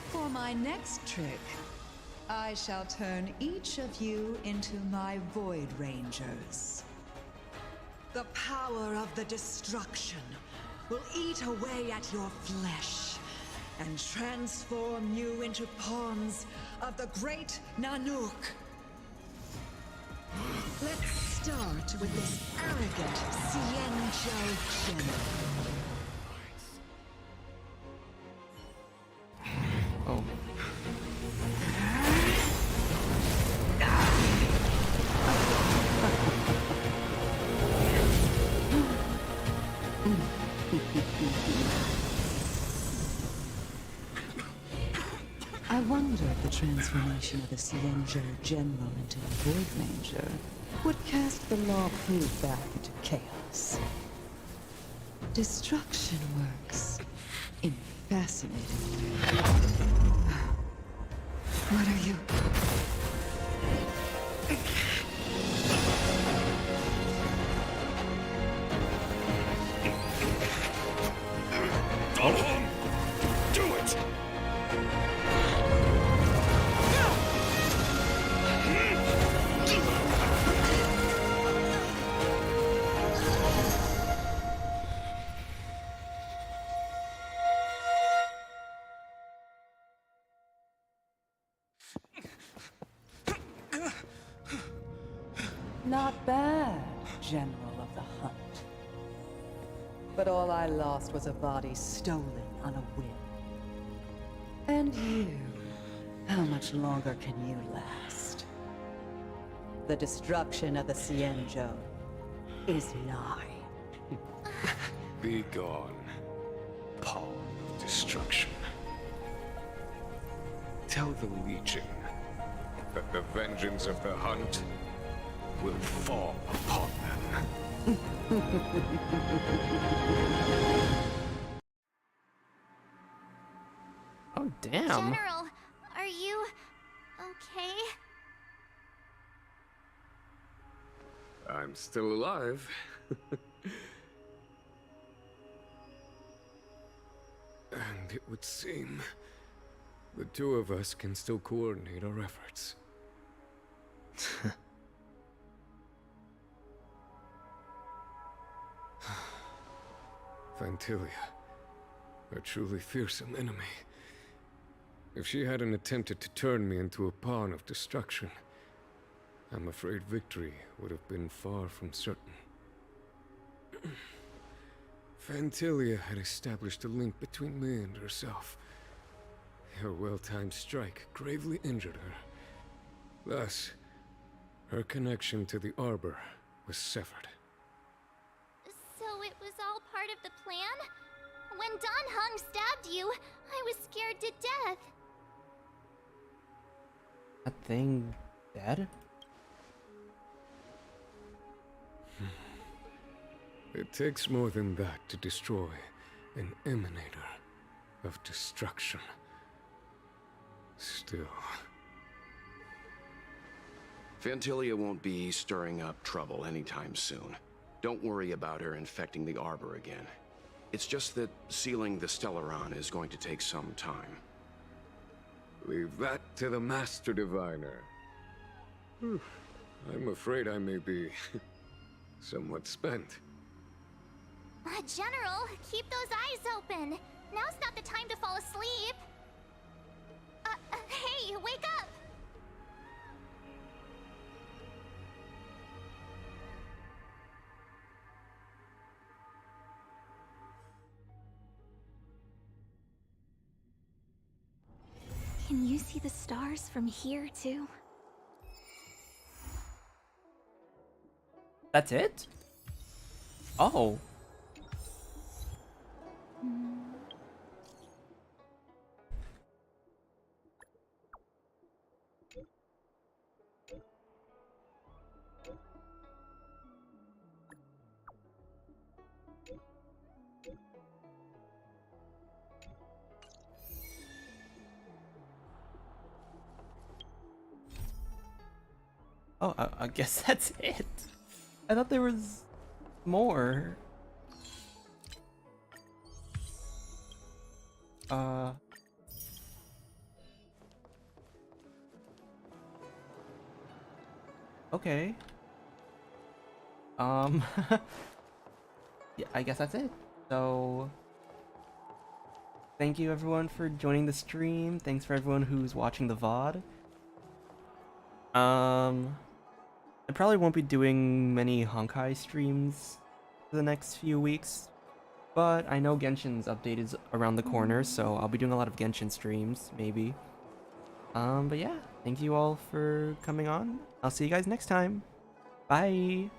For my next trick, I shall turn each of you into my Void Rangers. The power of the destruction will eat away at your flesh and transform you into pawns of the great Nanook. Let's start with this arrogant Xianzhou general. Oh. I wonder if the transformation of the Xianzhou General into a Void Ranger would cast the Law Fu back into chaos. Destruction works in fascinating ways. What are you? Do it! Not bad, General of the Hunt. But all I lost was a body stolen on a whim. And you, how much longer can you last? The destruction of the Xianzhou is nigh. Be gone, pawn of destruction. Tell the Legion that the vengeance of the Hunt will fall upon them. Oh, damn. General, are you okay? I'm still alive. And it would seem the two of us can still coordinate our efforts. Fantilia, a truly fearsome enemy. If she hadn't attempted to turn me into a pawn of destruction, I'm afraid victory would have been far from certain. Fantilia had established a link between me and herself. Her well-timed strike gravely injured her. Thus, her connection to the Arbor was severed. So it was all part of the plan? When Dan Heng stabbed you, I was scared to death. That thing dead? It takes more than that to destroy an emanator of destruction. Still... Fantilia won't be stirring up trouble anytime soon. Don't worry about her infecting the Arbor again. It's just that sealing the Stellaron is going to take some time. Leave that to the Master Diviner. I'm afraid I may be somewhat spent. General, keep those eyes open. Now's not the time to fall asleep. Hey, wake up! you see the stars from here, too? That's it? Oh. Oh, I guess that's it. I thought there was more. Okay. Yeah, I guess that's it. So, thank you everyone for joining the stream. Thanks for everyone who's watching the VOD. I probably won't be doing many Honkai streams for the next few weeks, but I know Genshin's update is around the corner, so I'll be doing a lot of Genshin streams, maybe. But yeah, thank you all for coming on. I'll see you guys next time. Bye!